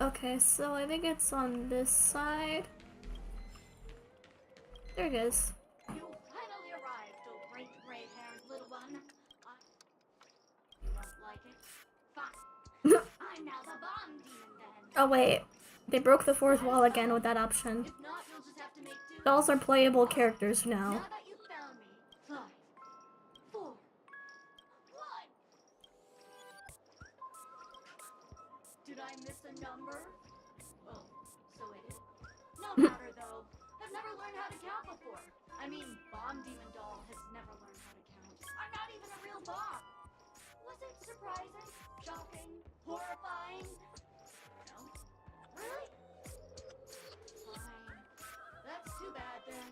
Okay, so I think it's on this side. There it is. You finally arrived, oh great gray-haired little one. You don't like it? Fine. I'm now the bomb demon then. Oh wait, they broke the fourth wall again with that option. If not, you'll just have to make do. Dolls are playable characters now. Now that you've found me, 5, 4, 1. Did I miss a number? Oh, so it is. No matter though. I've never learned how to count before. I mean, Bomb Demon Doll has never learned how to count. I'm not even a real bomb. Was it surprising? Shocking? Horrifying? No? Really? Fine. That's too bad then.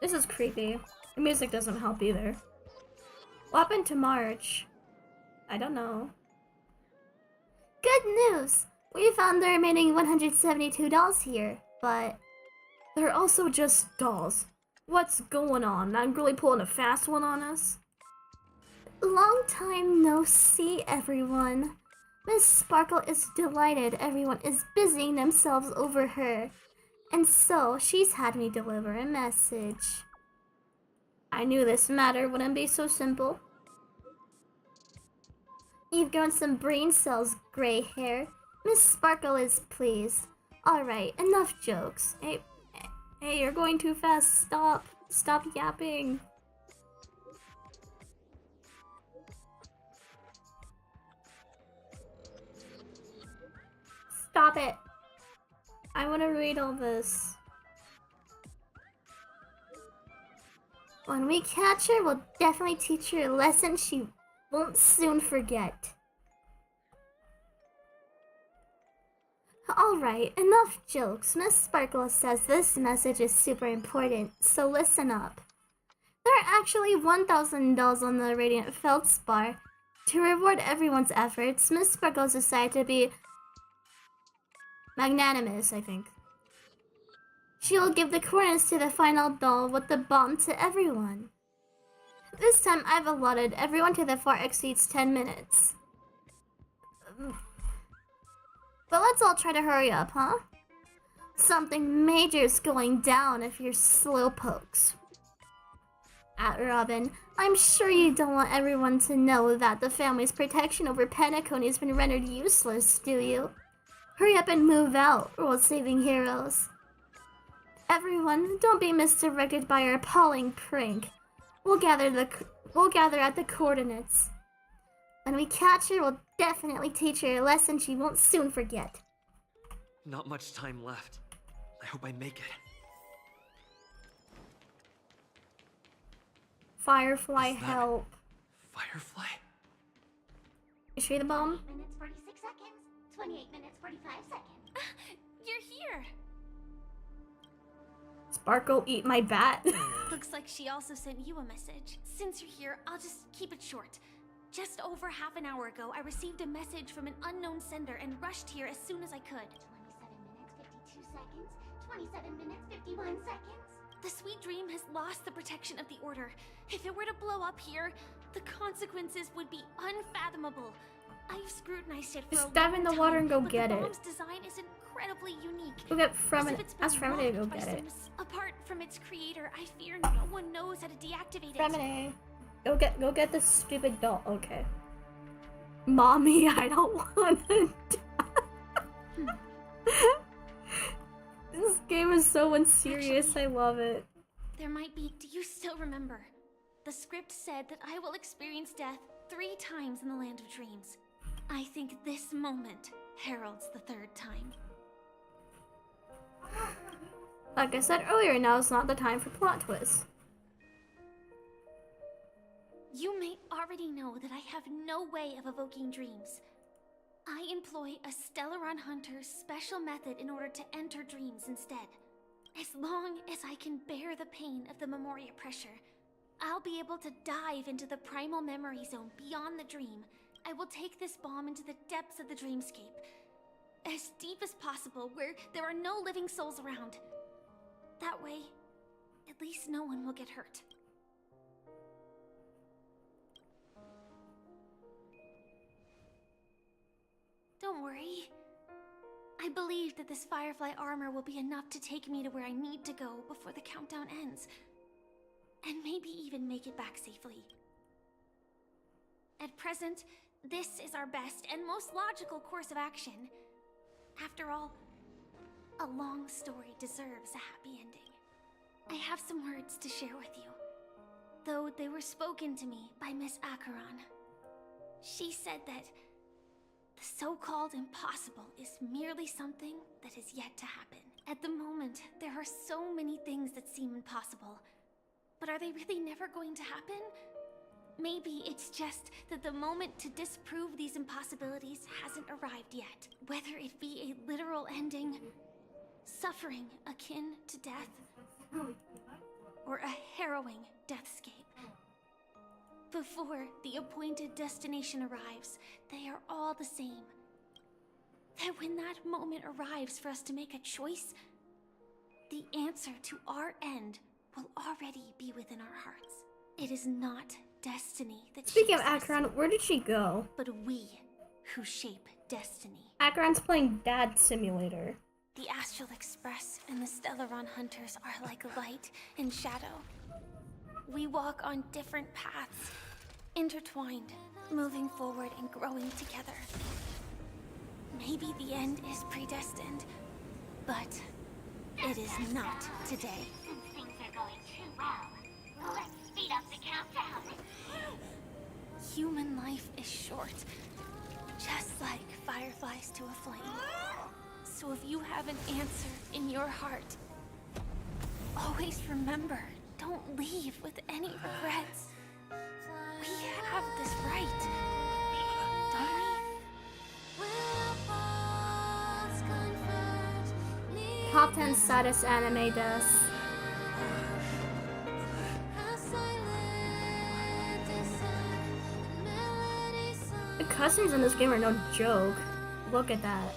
This is creepy. The music doesn't help either. What happened to March? I don't know. Good news! We found the remaining 172 dolls here, but... They're also just dolls. What's going on? Not really pulling a fast one on us? Long time no see, everyone. Miss Sparkle is delighted everyone is busying themselves over her. And so, she's had me deliver a message. I knew this matter wouldn't be so simple. You've grown some brain cells, gray hair. Miss Sparkle is pleased. Alright, enough jokes. Hey, you're going too fast. Stop. Stop yapping. Stop it. I want to read all this. When we catch her, we'll definitely teach her a lesson she won't soon forget. Alright, enough jokes. Miss Sparkle says this message is super important, so listen up. There are actually 1,000 dolls on the Radiant Feldspar. To reward everyone's efforts, Miss Sparkle decided to be magnanimous, I think. She will give the coordinates to the final doll with the bomb to everyone. This time I've allotted everyone to the far exceeds 10 minutes. But let's all try to hurry up, huh? Something major's going down if you're slowpokes. Robin, I'm sure you don't want everyone to know that the family's protection over Penacony has been rendered useless, do you? Hurry up and move out, world saving heroes. Everyone, don't be misdirected by our appalling prank. We'll gather at the coordinates. When we catch her, we'll definitely teach her a lesson she won't soon forget. Not much time left. I hope I make it. Firefly, help. Firefly? Is she the bomb? 8 minutes, 46 seconds. 28 minutes, 45 seconds. You're here! Sparkle, eat my bat. Looks like she also sent you a message. Since you're here, I'll just keep it short. Just over half an hour ago, I received a message from an unknown sender and rushed here as soon as I could. 27 minutes, 52 seconds. 27 minutes, 51 seconds. The Sweet Dream has lost the protection of the Order. If it were to blow up here, the consequences would be unfathomable. I've scrutinized it for Just a dive long in the time, water and go but get the it. bomb's design is incredibly unique. Go get As if it's been ask Fremine to go mocked by get it. Sims. Apart from its creator, I fear no one knows how to deactivate it. Fremine, go get the stupid doll. Okay. Mommy, I don't want to die. This game is so unserious. Actually, I love it. There might be. Do you still remember? The script said that I will experience death 3 times in the Land of Dreams. I think this moment heralds the 3rd time. Like I said earlier, now is not the time for plot twists. You may already know that I have no way of evoking dreams. I employ a Stellaron Hunter's special method in order to enter dreams instead. As long as I can bear the pain of the Memoria pressure, I'll be able to dive into the primal memory zone beyond the dream. I will take this bomb into the depths of the dreamscape, as deep as possible, where there are no living souls around. That way, at least no one will get hurt. Don't worry. I believe that this Firefly armor will be enough to take me to where I need to go before the countdown ends. And maybe even make it back safely. At present, this is our best and most logical course of action. After all, a long story deserves a happy ending. I have some words to share with you, though they were spoken to me by Miss Acheron. She said that the so-called impossible is merely something that is yet to happen. At the moment, there are so many things that seem impossible. But are they really never going to happen? Maybe it's just that the moment to disprove these impossibilities hasn't arrived yet. Whether it be a literal ending, suffering akin to death, or a harrowing deathscape. Before the appointed destination arrives, they are all the same. That when that moment arrives for us to make a choice, the answer to our end will already be within our hearts. It is not destiny that Speaking of shapes us, Acheron, where did she go? but we who shape destiny. Acheron's playing Dad Simulator. The Astral Express and the Stellaron Hunters are like light and shadow. We walk on different paths, intertwined, moving forward and growing together. Maybe the end is predestined, but it is not today. Since things are going too well, let's speed up the countdown. Human life is short, just like fireflies to a flame. So if you have an answer in your heart, always remember, don't leave with any regrets. We have this right, don't we? Top 10 saddest anime deaths. The customs in this game are no joke. Look at that.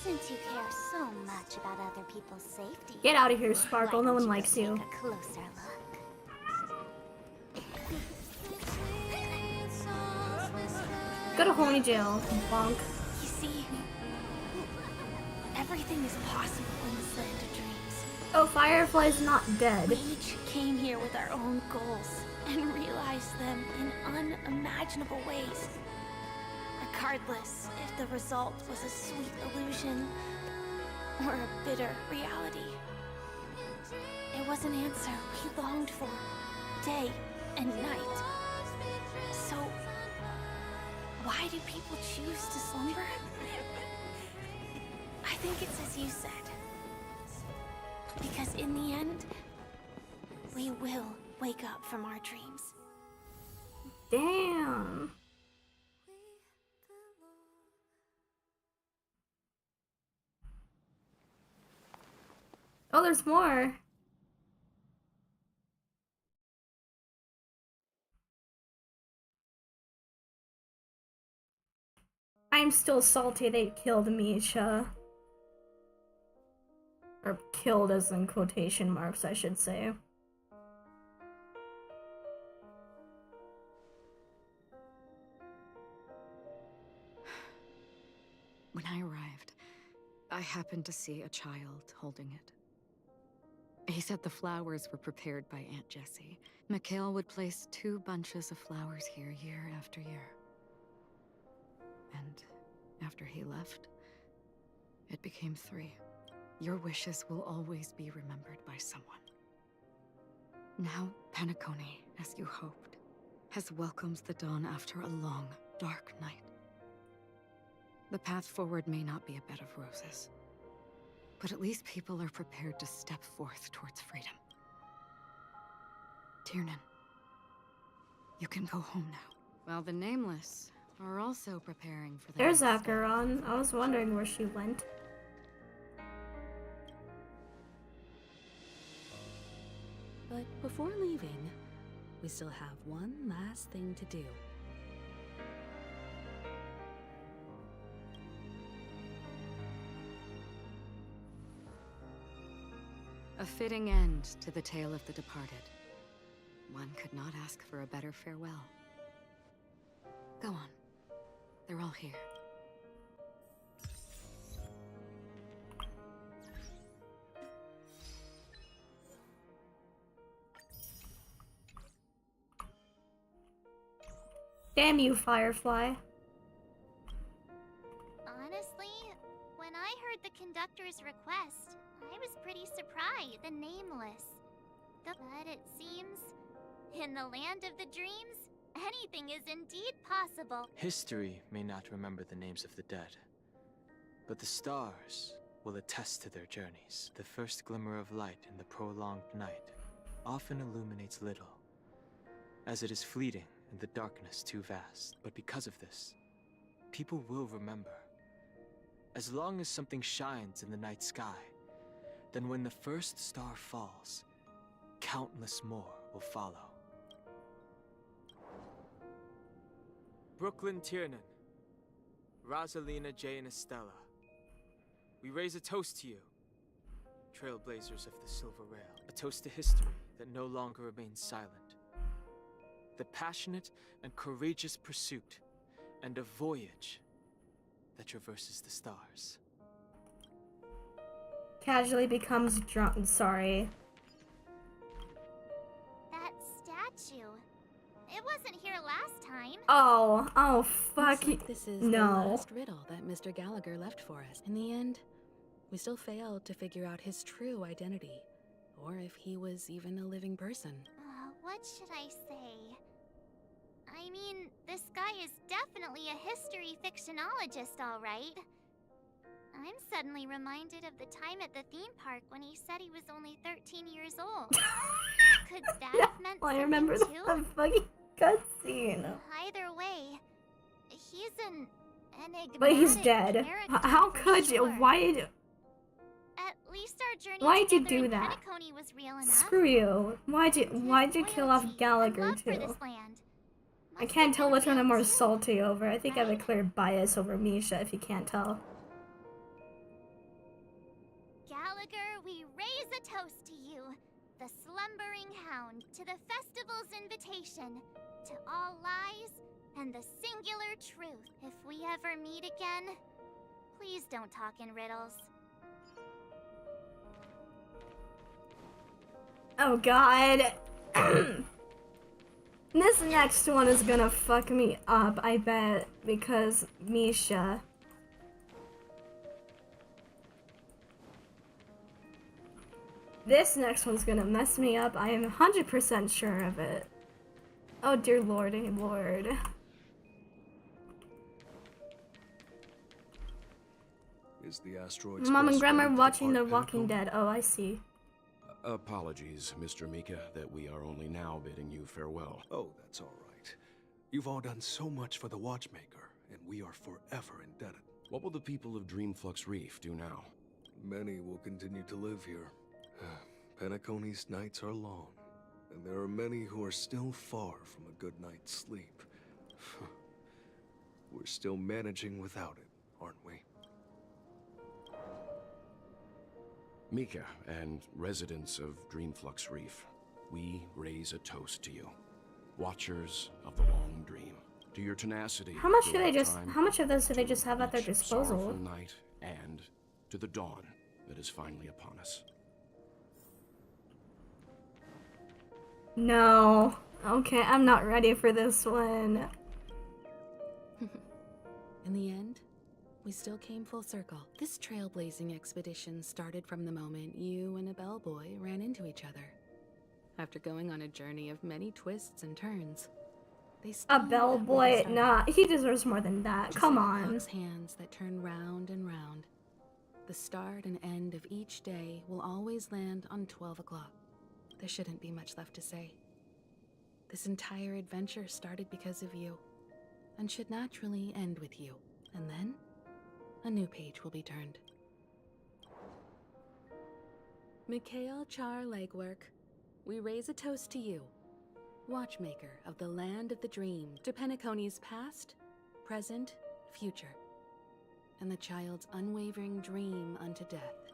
Since you care so much about other people's safety, Get out of here, Sparkle. No one likes you. take a closer look. Go to Honey Jail, bonk. You see, everything is possible in this land of dreams. Oh, Firefly's not dead. We each came here with our own goals and realized them in unimaginable ways. Regardless if the result was a sweet illusion or a bitter reality. It was an answer we longed for, day and night. So, why do people choose to slumber? I think it's as you said. Because in the end, we will wake up from our dreams. Damn. Oh, there's more. I'm still salty they killed Misha. Or killed as in quotation marks, I should say. When I arrived, I happened to see a child holding it. He said the flowers were prepared by Aunt Jessie. Mikhail would place 2 bunches of flowers here year after year. And after he left, it became 3. Your wishes will always be remembered by someone. Now, Penacony, as you hoped, has welcomed the dawn after a long, dark night. The path forward may not be a bed of roses, But at least people are prepared to step forth towards freedom. Tiernan, you can go home now. While the Nameless are also preparing for the There's next step. Acheron. I was wondering where she went. But before leaving, we still have one last thing to do. A fitting end to the tale of the departed. One could not ask for a better farewell. Go on. They're all here. Damn you, Firefly. Honestly, when I heard the conductor's request, I was pretty surprised. The Nameless. But it seems, in the land of the dreams, anything is indeed possible. History may not remember the names of the dead, but the stars will attest to their journeys. The first glimmer of light in the prolonged night often illuminates little, as it is fleeting and the darkness too vast. But because of this, people will remember. As long as something shines in the night sky, then when the first star falls, countless more will follow. Brooklyn Tiernan, Rosalina, Jay, and Estella, we raise a toast to you, trailblazers of the Silver Rail. A toast to history that no longer remains silent. The passionate and courageous pursuit, and a voyage that traverses the stars. Casually becomes drunk. Sorry. That statue. It wasn't here last time. Oh, fuck. Looks like this is the No. last riddle that Mr. Gallagher left for us. In the end, we still failed to figure out his true identity, or if he was even a living person. What should I say? I mean, this guy is definitely a history fictionologist, all right. I'm suddenly reminded of the time at the theme park when he said he was only 13 years old. Could that have meant I something remember too? the fucking cutscene. Either way, he's an enigmatic But he's dead. character How for could you? sure. Why did? At least our journey Why'd you together do in that? Penacony was real enough. Screw you. Why'd you kill off Gallagher Love for too? this land. I can't tell which one I'm more salty over. I think I have a clear bias over Misha, if you can't tell. Gallagher, we raise a toast to you, the slumbering hound, to the festival's invitation, to all lies and the singular truth. If we ever meet again, please don't talk in riddles. Oh god. This next one is gonna fuck me up, I bet, because Misha. This next one's gonna mess me up. I am 100% sure of it. Oh dear lordy lord. Is the asteroid Mom and Express Grandma ready are to watching The depart Walking Pinnacle? Dead. Oh, I see. Apologies, Mr. Mika, that we are only now bidding you farewell. Oh, that's all right. You've all done so much for the Watchmaker, and we are forever indebted. What will the people of Dreamflux Reef do now? Many will continue to live here. Penacony's nights are long, and there are many who are still far from a good night's sleep. We're still managing without it, aren't we? Mika and residents of Dreamflux Reef, we raise a toast to you. Watchers of the Long Dream. To your tenacity. How much do throughout they just? time, How much of this do they to just have at their each disposal? sorrowful night, and to the dawn that is finally upon us. No. Okay, I'm not ready for this one. In the end, we still came full circle. This trailblazing expedition started from the moment you and a bellboy ran into each other. After going on a journey of many twists and turns, they still A met where they bellboy? started. Nah, he deserves more than that. Just Come like on. clock's hands that turn round and round. The start and end of each day will always land on 12 o'clock. There shouldn't be much left to say. This entire adventure started because of you, and should naturally end with you. And then, a new page will be turned. Mikhail Char Legwork, we raise a toast to you, watchmaker of the land of the dream, to Penacony's past, present, future, and the child's unwavering dream unto death.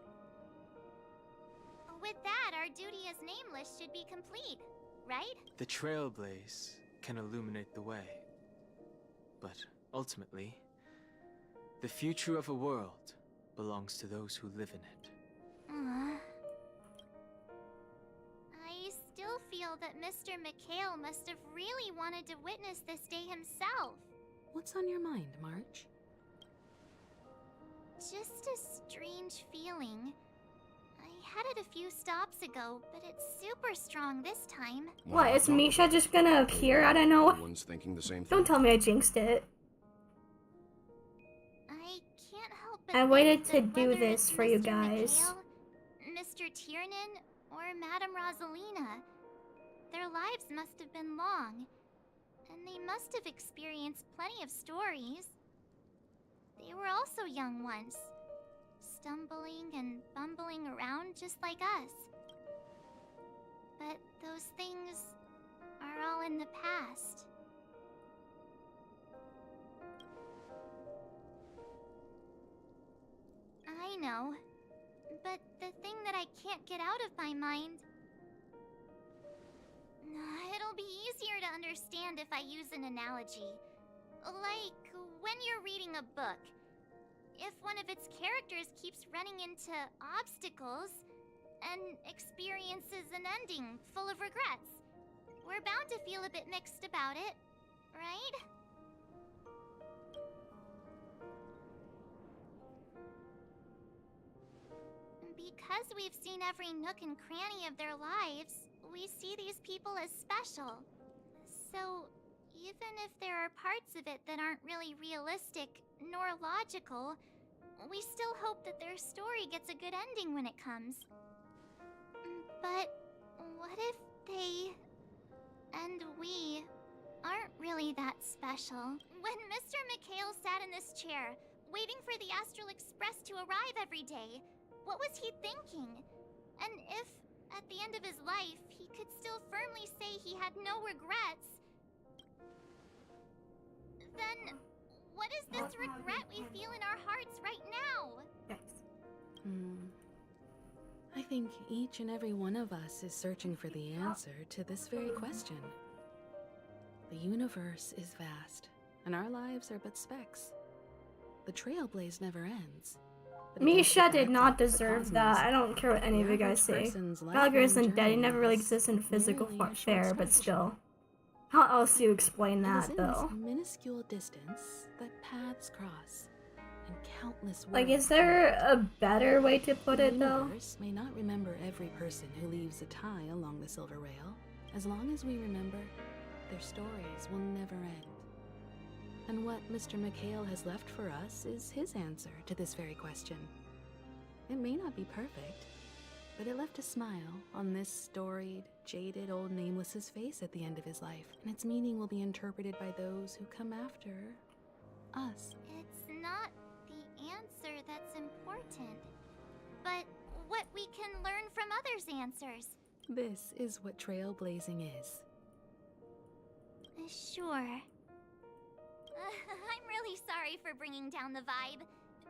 With that, our duty as nameless should be complete, right? The trailblaze can illuminate the way. But ultimately, the future of a world belongs to those who live in it. I still feel that Mr. Mikhail must have really wanted to witness this day himself. What's on your mind, March? Just a strange feeling. I had it a few stops ago, but it's super strong this time. What, is Misha just gonna appear out of nowhere? Everyone's thinking the same thing. Don't tell me I jinxed it. I can't help but I waited to think that do whether this it's for you Mr. guys. Mikhail, Mr. Tiernan, or Madame Rosalina, their lives must have been long, and they must have experienced plenty of stories. They were also young once, stumbling and bumbling around just like us. But those things are all in the past. I know, but the thing that I can't get out of my mind... It'll be easier to understand if I use an analogy. Like, when you're reading a book, if one of its characters keeps running into obstacles and experiences an ending full of regrets, we're bound to feel a bit mixed about it, right? Because we've seen every nook and cranny of their lives, we see these people as special. So, even if there are parts of it that aren't really realistic nor logical, we still hope that their story gets a good ending when it comes. But what if they and we aren't really that special? When Mr. Mikhail sat in this chair, waiting for the Astral Express to arrive every day, what was he thinking? And if, at the end of his life, he could still firmly say he had no regrets, then what is this regret we feel in our hearts right now? I think each and every one of us is searching for the answer to this very question. The universe is vast, and our lives are but specks. The trailblaze never ends. Misha did not deserve that. I don't care what any of you guys say. Gallagher isn't dead. He never really exists in physical fare, but still. How else do you explain that, though? It is in this minuscule distance that paths cross, and countless Like, worlds is there a connect. better way to put The it, though? universe may not remember every person who leaves a tie along the silver rail. As long as we remember, their stories will never end. And what Mr. Mikhail has left for us is his answer to this very question. It may not be perfect, but it left a smile on this storied, jaded old Nameless's face at the end of his life, and its meaning will be interpreted by those who come after us. It's not the answer that's important, but what we can learn from others' answers. This is what trailblazing is. Sure. I'm really sorry for bringing down the vibe.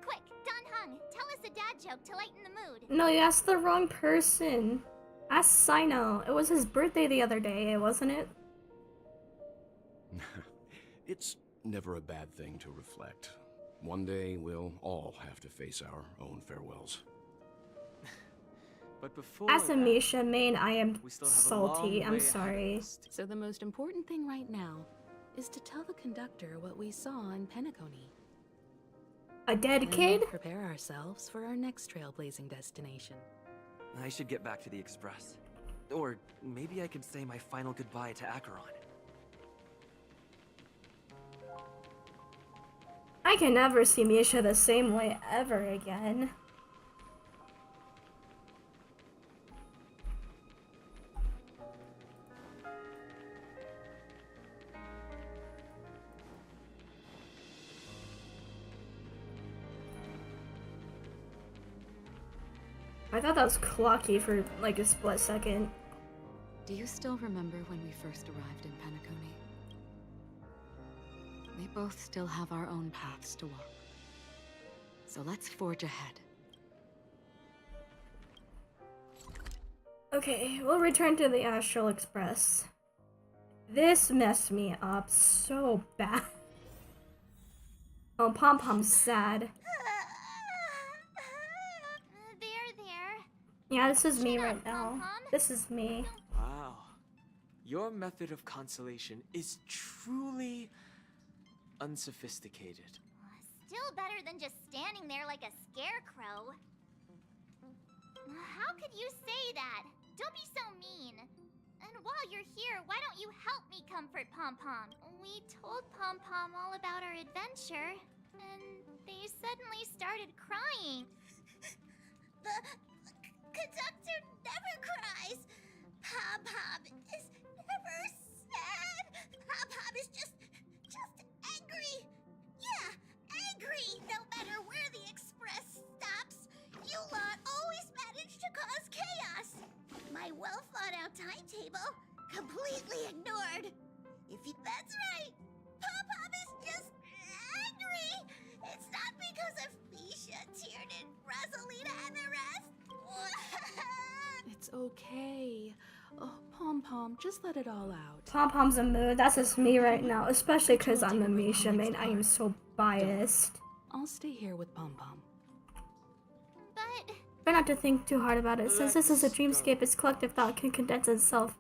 Quick, Don Hung, tell us a dad joke to lighten the mood. No, you asked the wrong person. Ask Sino. It was his birthday the other day, wasn't it? It's never a bad thing to reflect. One day we'll all have to face our own farewells. But before As a that, Misha main, I am we still have a salty. long I'm way ahead of sorry. us. So the most important thing right now is to tell the conductor what we saw in Penacony. A dead Then kid? prepare ourselves for our next trailblazing destination. I should get back to the Express. Or maybe I could say my final goodbye to Acheron. I can never see Misha the same way ever again. I thought that was Clocky for like a split second. Do you still remember when we first arrived in Penacony? We both still have our own paths to walk. So let's forge ahead. Okay, we'll return to the Astral Express. This messed me up so bad. Oh, Pom Pom's sad. There. Yeah, this is me right now. This is me. Wow. Your method of consolation is truly unsophisticated. Still better than just standing there like a scarecrow. How could you say that? Don't be so mean. And while you're here, why don't you help me comfort Pom Pom? We told Pom Pom all about our adventure, and they suddenly started crying. The conductor never cries. Pom Pom is never sad. Pom Pom is just angry. Yeah, angry. No matter where the express stops, you lot always manage to cause chaos. My well-thought-out timetable completely ignored. That's right. Pom Pom is just angry. It's not because of Misha, Tiernan, Rosalina, and the rest. It's okay. Oh, Pom Pom, just let it all out. Pom Pom's a mood. That's just me right now, especially because I'm a Misha main. I am so biased. I'll stay here with Pom Pom. Try not to think too hard about it. Since this is a dreamscape, its collective thought can condense itself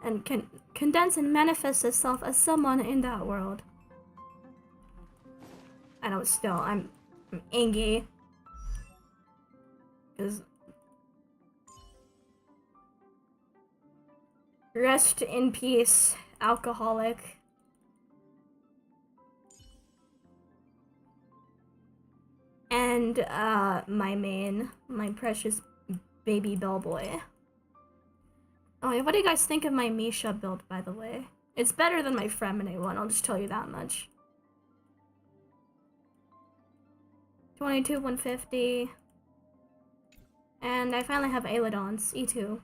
and can condense and manifest itself as someone in that world. I know, still, I'm angry. Because rest in peace, alcoholic. And my precious baby bellboy. Oh, yeah, what do you guys think of my Misha build, by the way? It's better than my Fremine one, I'll just tell you that much. 22, 150. And I finally have Eilodons, E2.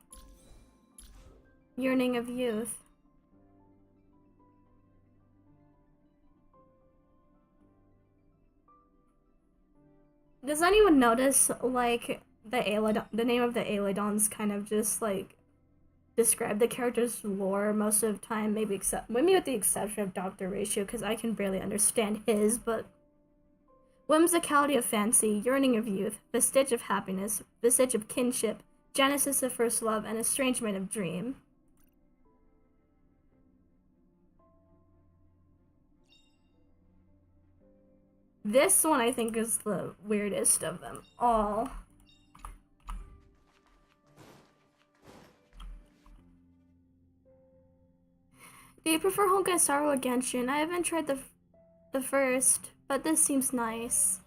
Yearning of Youth. Does anyone notice, like, the name of the Eilodons kind of just, like, describe the character's lore most of the time, maybe with the exception of Dr. Ratio, because I can barely understand his, but whimsicality of fancy, yearning of youth, vestige of happiness, vestige of kinship, genesis of first love, and estrangement of dream. This one I think is the weirdest of them all. Do you prefer Honkai Star Rail or Genshin? I haven't tried the first, but this seems nice.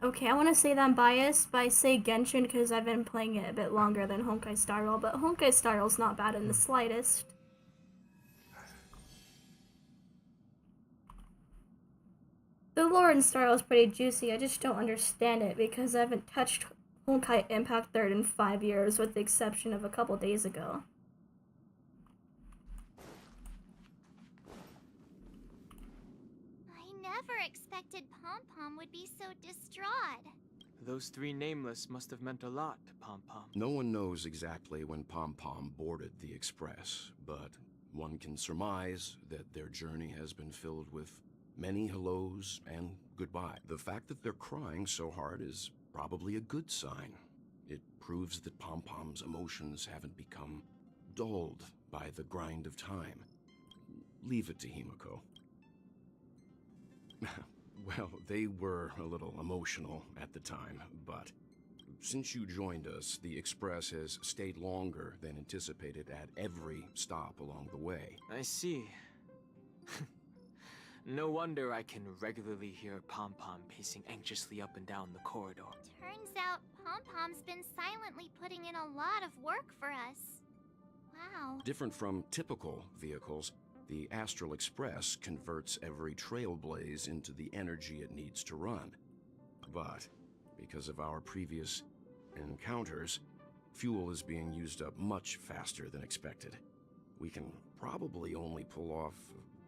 Okay, I want to say that I'm biased, but I say Genshin because I've been playing it a bit longer than Honkai Star Rail, but Honkai Star Rail's not bad in the slightest. The lore in Star Rail is pretty juicy, I just don't understand it because I haven't touched Honkai Impact 3rd in 5 years, with the exception of a couple days ago. I never expected Pom Pom would be so distraught. Those three nameless must have meant a lot to Pom Pom. No one knows exactly when Pom Pom boarded the Express, but one can surmise that their journey has been filled with many hellos and goodbye. The fact that they're crying so hard is probably a good sign. It proves that Pom Pom's emotions haven't become dulled by the grind of time. Leave it to Himiko. Well, they were a little emotional at the time, but since you joined us, the Express has stayed longer than anticipated at every stop along the way. I see. No wonder I can regularly hear Pom Pom pacing anxiously up and down the corridor. Turns out Pom Pom's been silently putting in a lot of work for us. Wow. Different from typical vehicles, the Astral Express converts every trailblaze into the energy it needs to run. But because of our previous encounters, fuel is being used up much faster than expected. We can probably only pull off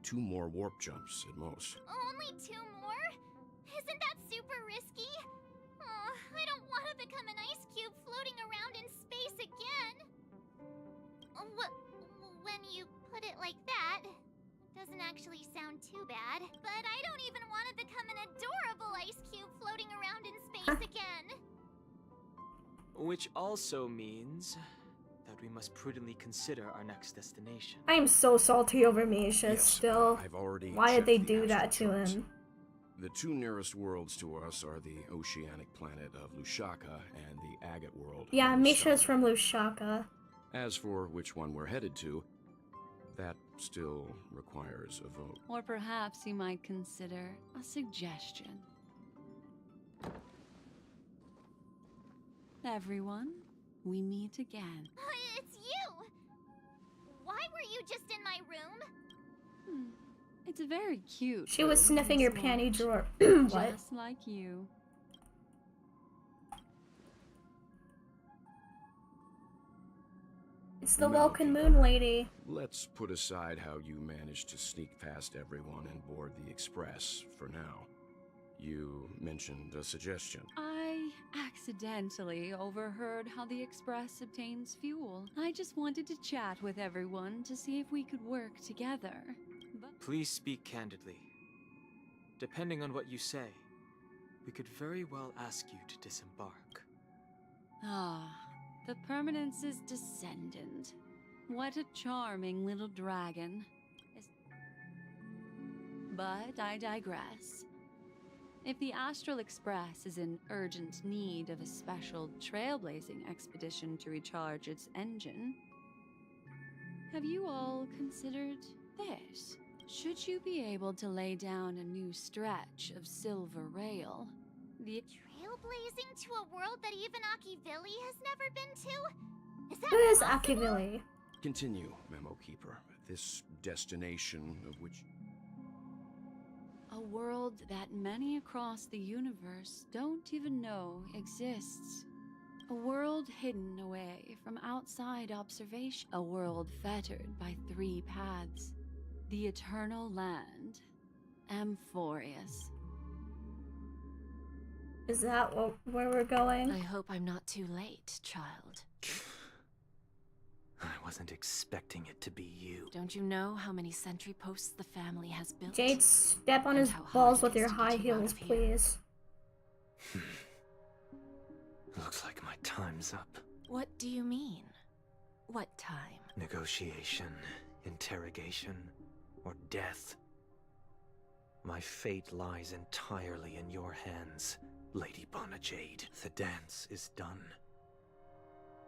2 more warp jumps at most. Only 2 more? Isn't that super risky? Oh, I don't want to become an ice cube floating around in space again. When you put it like that, it doesn't actually sound too bad. But I don't even want to become an adorable ice cube floating around in space again. Which also means that we must prudently consider our next destination. I am so salty over Misha still. I've already Why did they checked the do that astral to charts. him? The 2 nearest worlds to us are the oceanic planet of Lushaka and the agate world. Yeah, of the Misha's sun. from Lushaka. As for which one we're headed to, that still requires a vote. Or perhaps you might consider a suggestion. Everyone, we meet again. It's you! Why were you just in my room? It's very cute. She was though, sniffing your Miss panty Watch. drawer. What? Just like you. It's the Melody. Welcome Moon Lady. Let's put aside how you managed to sneak past everyone and board the express for now. You mentioned a suggestion. I accidentally overheard how the Express obtains fuel. I just wanted to chat with everyone to see if we could work together. But Please speak candidly. Depending on what you say, we could very well ask you to disembark. the Permanence's descendant. What a charming little dragon. But I digress. If the Astral Express is in urgent need of a special trailblazing expedition to recharge its engine, have you all considered this? Should you be able to lay down a new stretch of silver rail, the Trailblazing to a world that even Akivili has never been to? Is that Who is possible? Akivili? Continue, Memo Keeper. This destination of which... a world that many across the universe don't even know exists. A world hidden away from outside observation. A world fettered by 3 paths. The Eternal Land. Amphorius. Is that where we're going? I hope I'm not too late, child. I wasn't expecting it to be you. Don't you know how many sentry posts the family has built? Jade, step on And his how hard balls it with is your to get high you out heels, of here? please. Looks like my time's up. What do you mean? What time? Negotiation, interrogation, or death. My fate lies entirely in your hands, Lady Bonajade. The dance is done.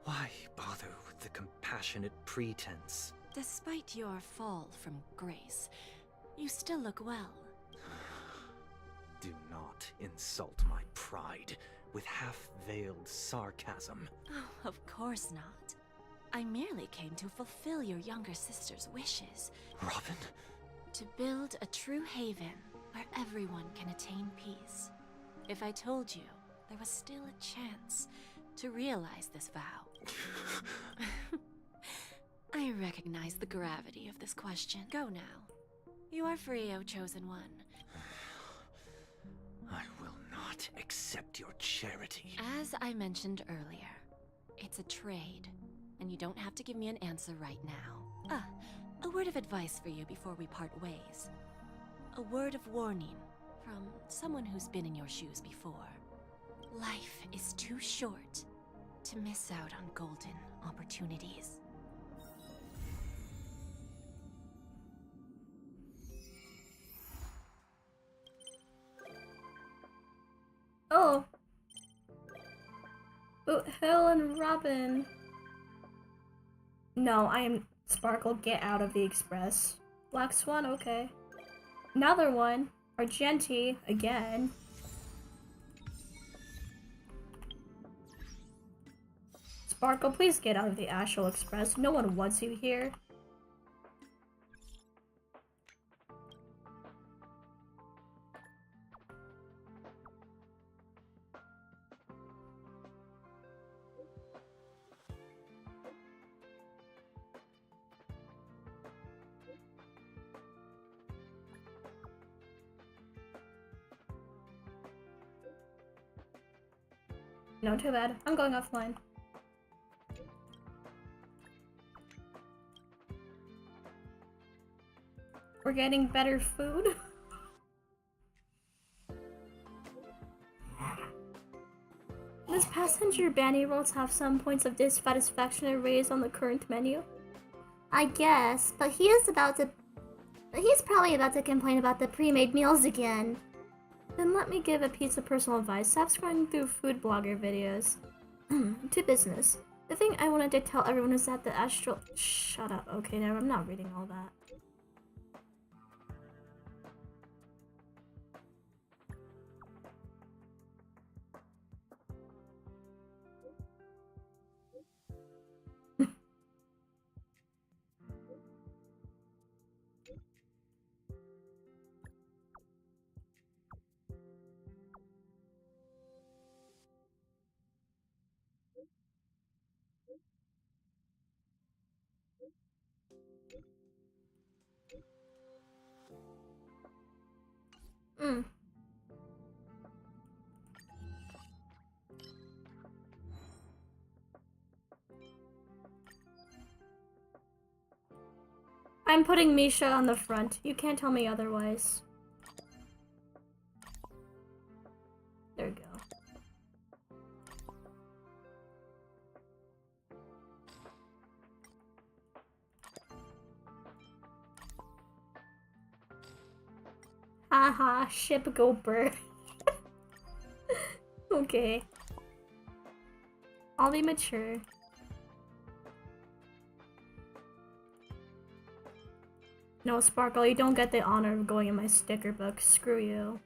Why bother with the compassionate pretense? Despite your fall from grace, you still look well. Do not insult my pride with half-veiled sarcasm. Oh, of course not. I merely came to fulfill your younger sister's wishes. Robin? To build a true haven where everyone can attain peace. If I told you, there was still a chance to realize this vow. I recognize the gravity of this question. Go now. You are free, O Chosen One. I will not accept your charity. As I mentioned earlier, it's a trade, and you don't have to give me an answer right now. A word of advice for you before we part ways. A word of warning from someone who's been in your shoes before. Life is too short to miss out on golden opportunities. Oh. Oh, Helen Robin. No, I am Sparkle. Get out of the express. Black Swan, okay. Another one. Argenti, again. Sparkle, please get out of the Astral Express. No one wants you here. No, too bad. I'm going offline. We're getting better food. Does passenger banny rolls have some points of dissatisfaction erased on the current menu? I guess, but he's probably about to complain about the pre-made meals again. Then let me give a piece of personal advice. Stop scrolling through food blogger videos. To business. The thing I wanted to tell everyone is that the astral... Shut up. Okay, no, I'm not reading all that. I'm putting Misha on the front. You can't tell me otherwise. There we go. Haha, ship go bird. Okay. I'll be mature. No, Sparkle, you don't get the honor of going in my sticker book. Screw you.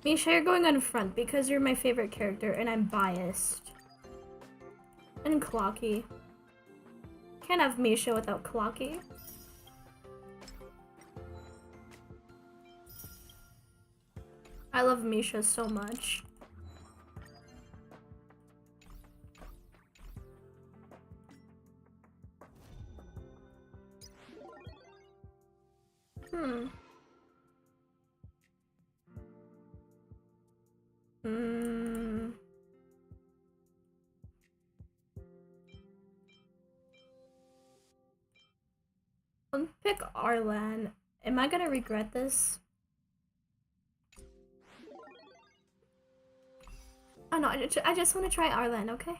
Misha, you're going on front because you're my favorite character and I'm biased. And Clocky. Can't have Misha without Clocky. I love Misha so much. Pick Arlan. Am I gonna regret this? Oh no, I just want to try Arlan, okay?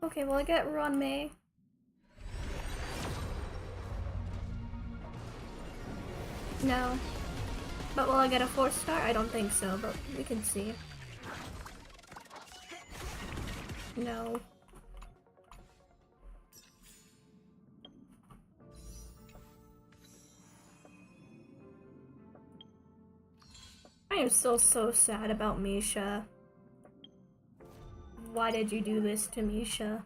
Okay, will I get Ron May? No. But will I get a 4-star? I don't think so, but we can see. No. I am still so sad about Misha. Why did you do this to Misha?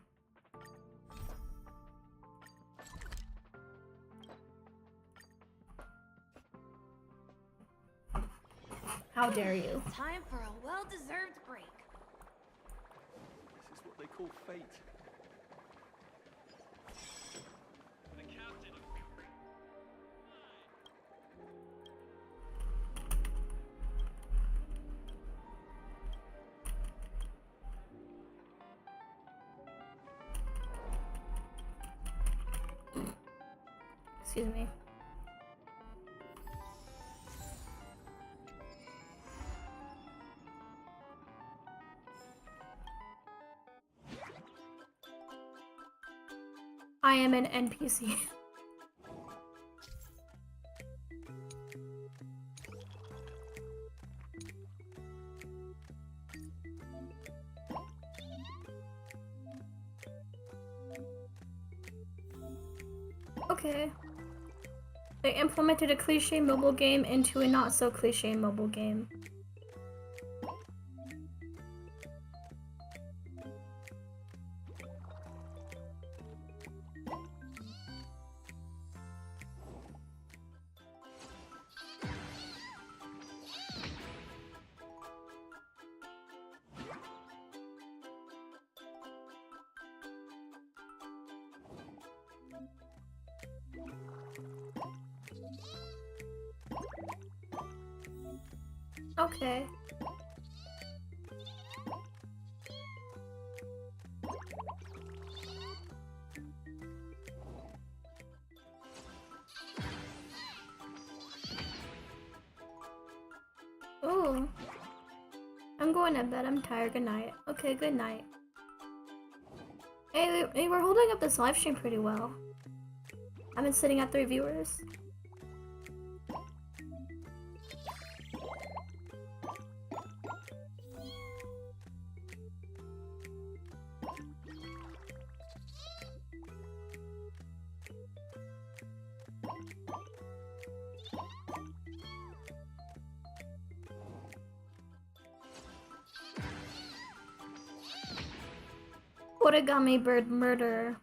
How dare you? Time for a well-deserved break. This is what they call fate. Excuse me. I am an NPC. Okay. They implemented a cliche mobile game into a not so cliche mobile game. Okay. Ooh. I'm going to bed. I'm tired. Good night. Okay, good night. Hey, we're holding up this live stream pretty well. I've been sitting at 3 viewers. Origami bird murder.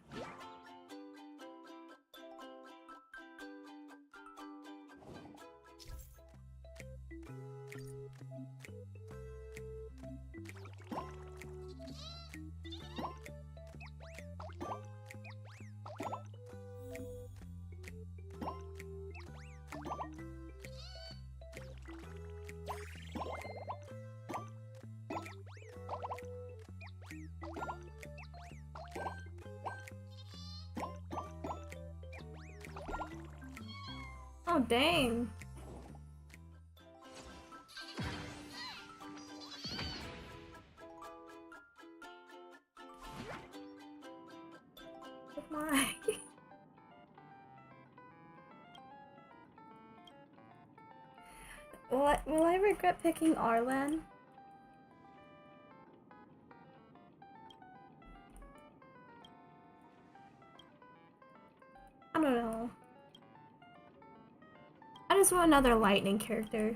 Oh, dang. Why? Will I regret picking Arlan? I don't know. I just want another lightning character.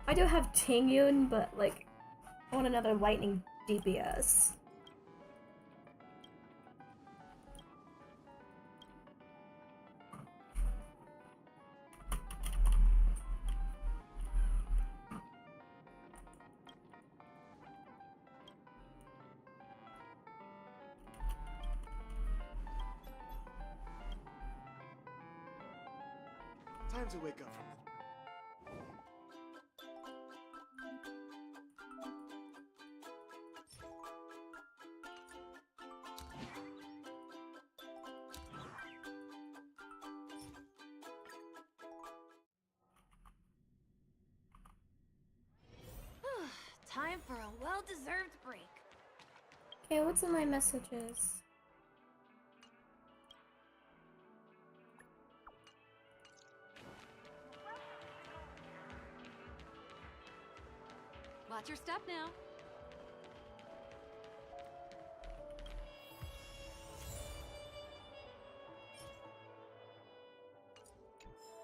I do have Tingyun, but like, I want another lightning DPS. Time to wake up from Time for a well-deserved break. Okay, what's in my messages? Watch your step now.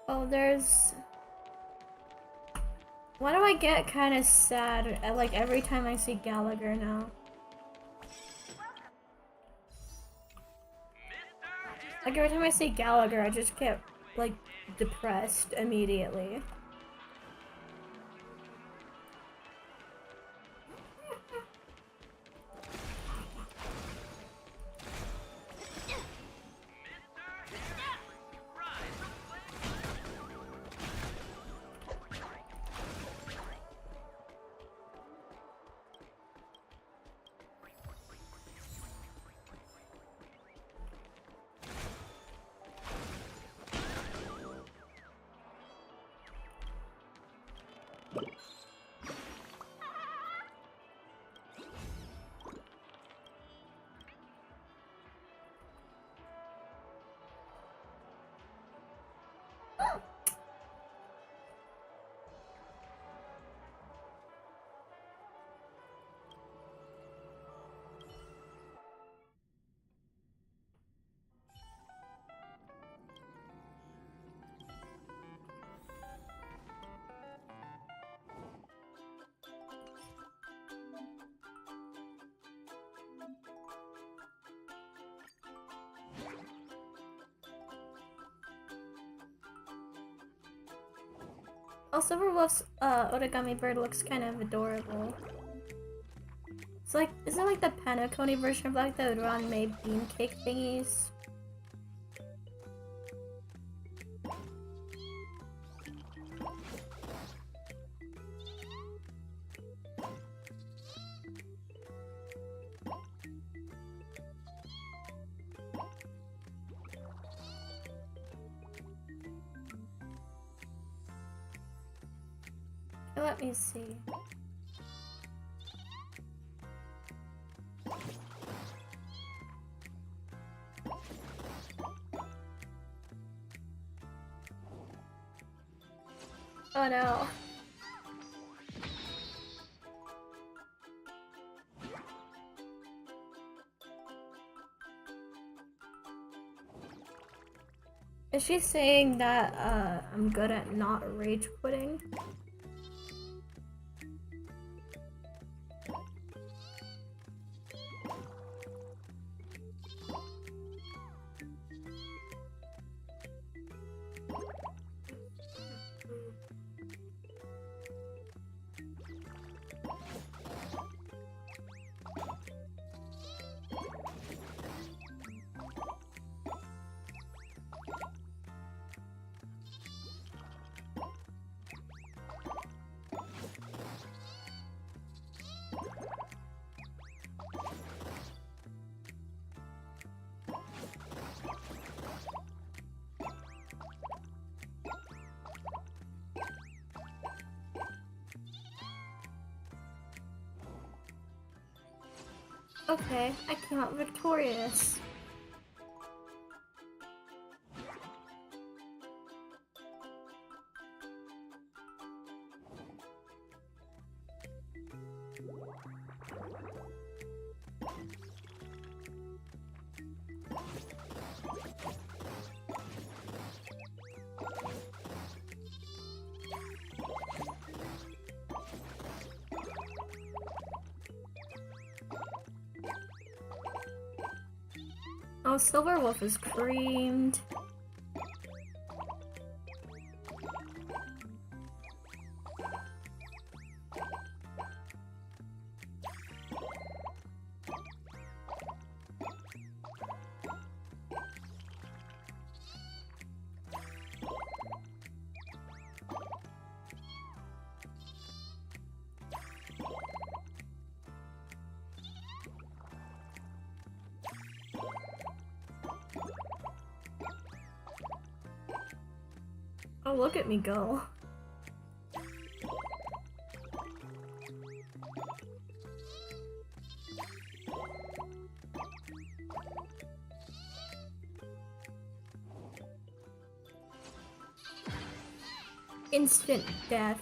Oh, there's... Why do I get kind of sad like every time I see Gallagher now? Like every time I see Gallagher, I just get like depressed immediately. Oh, Silverwolf's origami bird looks kind of adorable. It's like, is it like the Panacone version of like the Ron made bean cake thingies? Let me see. Oh no. Is she saying that I'm good at not rage quitting? Okay, I came out victorious. Oh, Silver Wolf is creamed. Oh, look at me go. Instant death.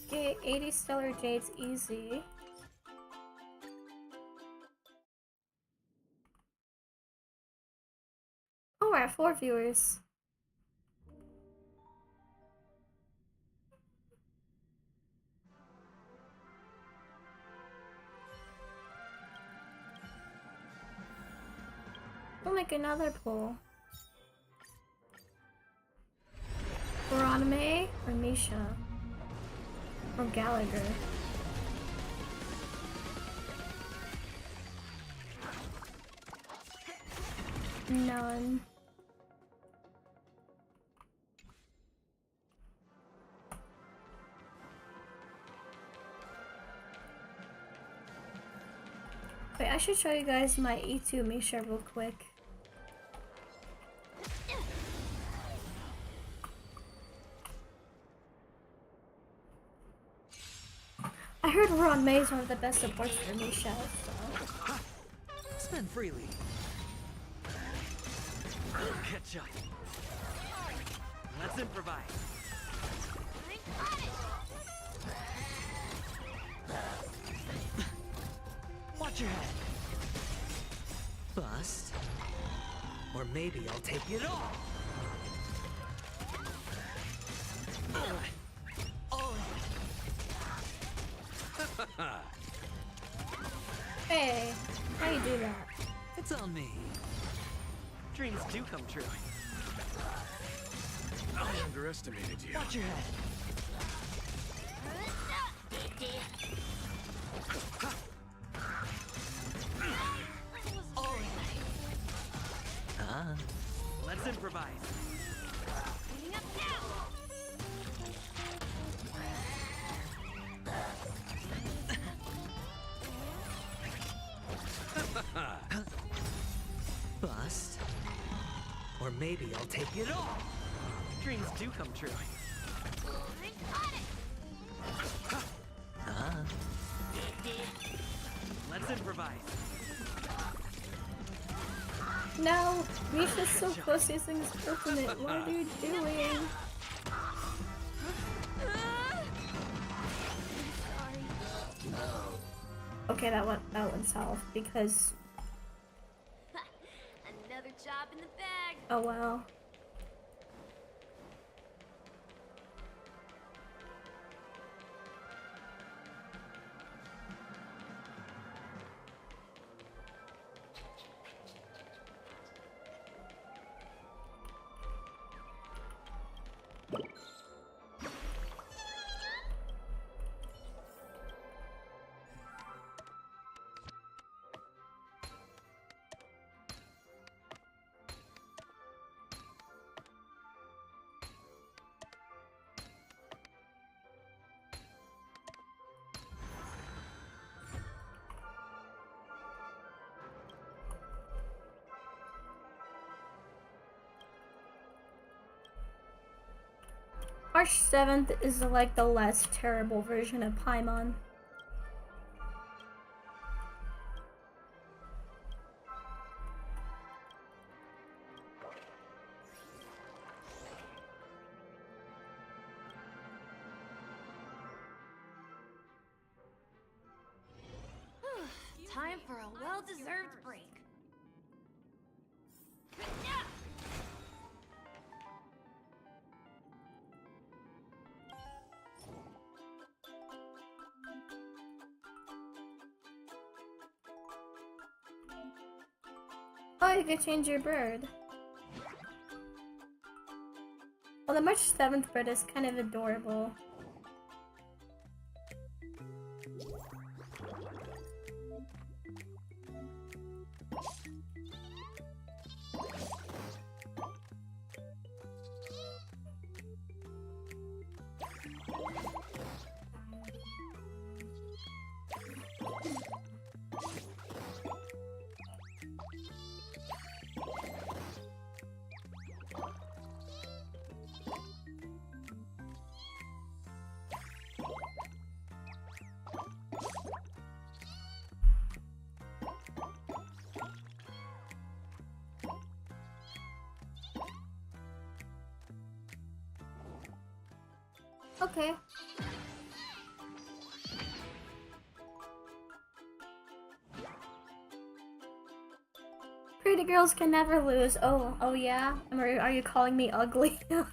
Okay, 80 stellar jades easy. Oh, we're at 4 viewers. We'll make another poll. Veronime or Misha? Or Gallagher? None. Wait, I should show you guys my E2 Misha real quick. I heard Ron May is one of the best supports for Misha, so... Spend freely. Catch up. Let's improvise. Watch your head. Bust. Or maybe I'll take it all. Hey, how you do that? It's on me. Dreams do come true. I underestimated you. Watch your head. Let's improvise. Bust. Or maybe I'll take it all. Dreams do come true. Let's improvise. No, Misha's so close to using his ultimate. What are you doing? Okay, that went south because. Another job in the bag. Oh wow. March 7th is like the less terrible version of Paimon. Time for a well-deserved break. Oh, you could change your bird. Well, the March 7th bird is kind of adorable. Okay. Pretty girls can never lose. Oh yeah? Are you calling me ugly? Oh.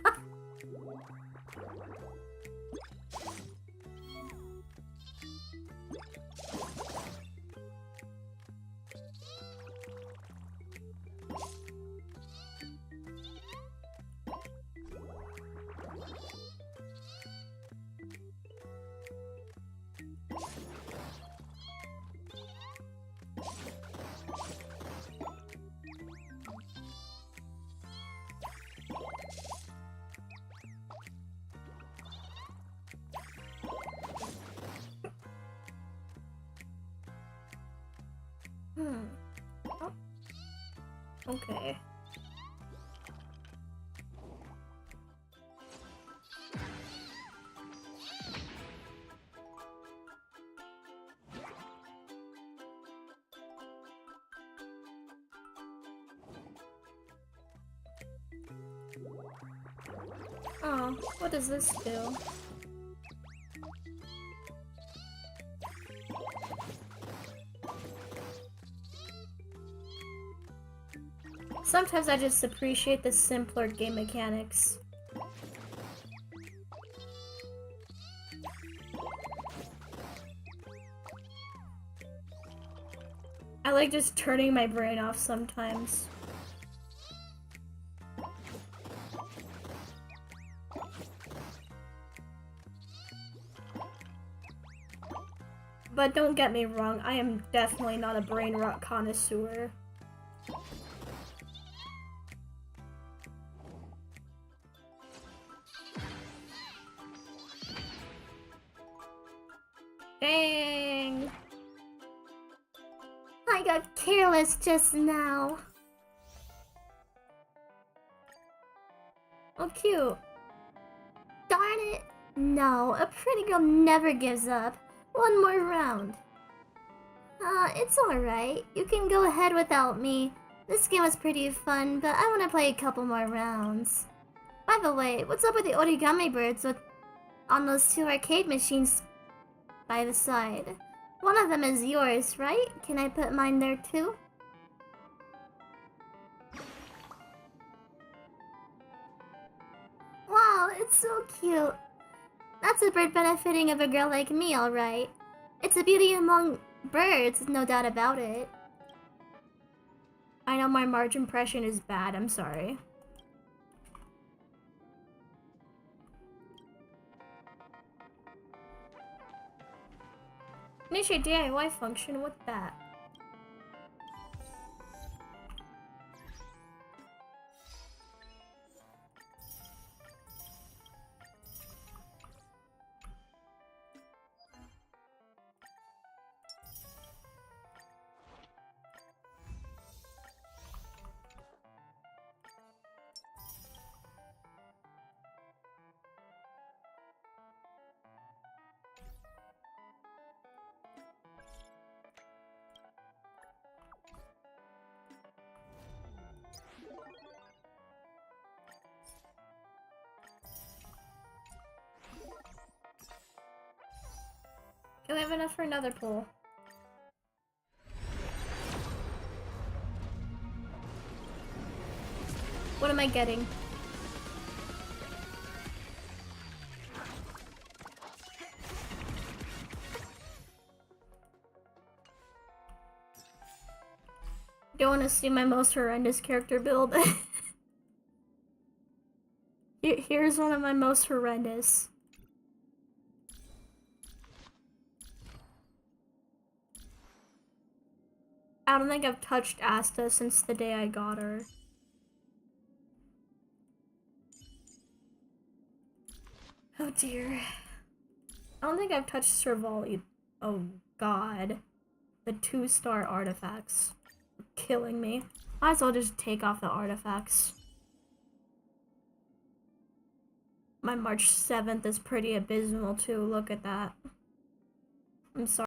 Okay. Oh, what does this do? Sometimes I just appreciate the simpler game mechanics. I like just turning my brain off sometimes. But don't get me wrong, I am definitely not a brain rot connoisseur. Dang! I got careless just now. Oh, cute. Darn it. No, a pretty girl never gives up. One more round. It's alright. You can go ahead without me. This game was pretty fun, but I want to play a couple more rounds. By the way, what's up with the origami birds on those two arcade machines by the side? One of them is yours, right? Can I put mine there too? Wow, it's so cute. That's a bird benefiting of a girl like me, alright. It's a beauty among birds, no doubt about it. I know my Marge impression is bad, I'm sorry. Initiate DIY function, what's that? Do we have enough for another pool? What am I getting? Do you want to see my most horrendous character build? Here's one of my most horrendous. I don't think I've touched Asta since the day I got her. Oh dear. I don't think I've touched Servali. Oh god. The 2-star artifacts are killing me. Might as well just take off the artifacts. My March 7th is pretty abysmal too, look at that. I'm sorry.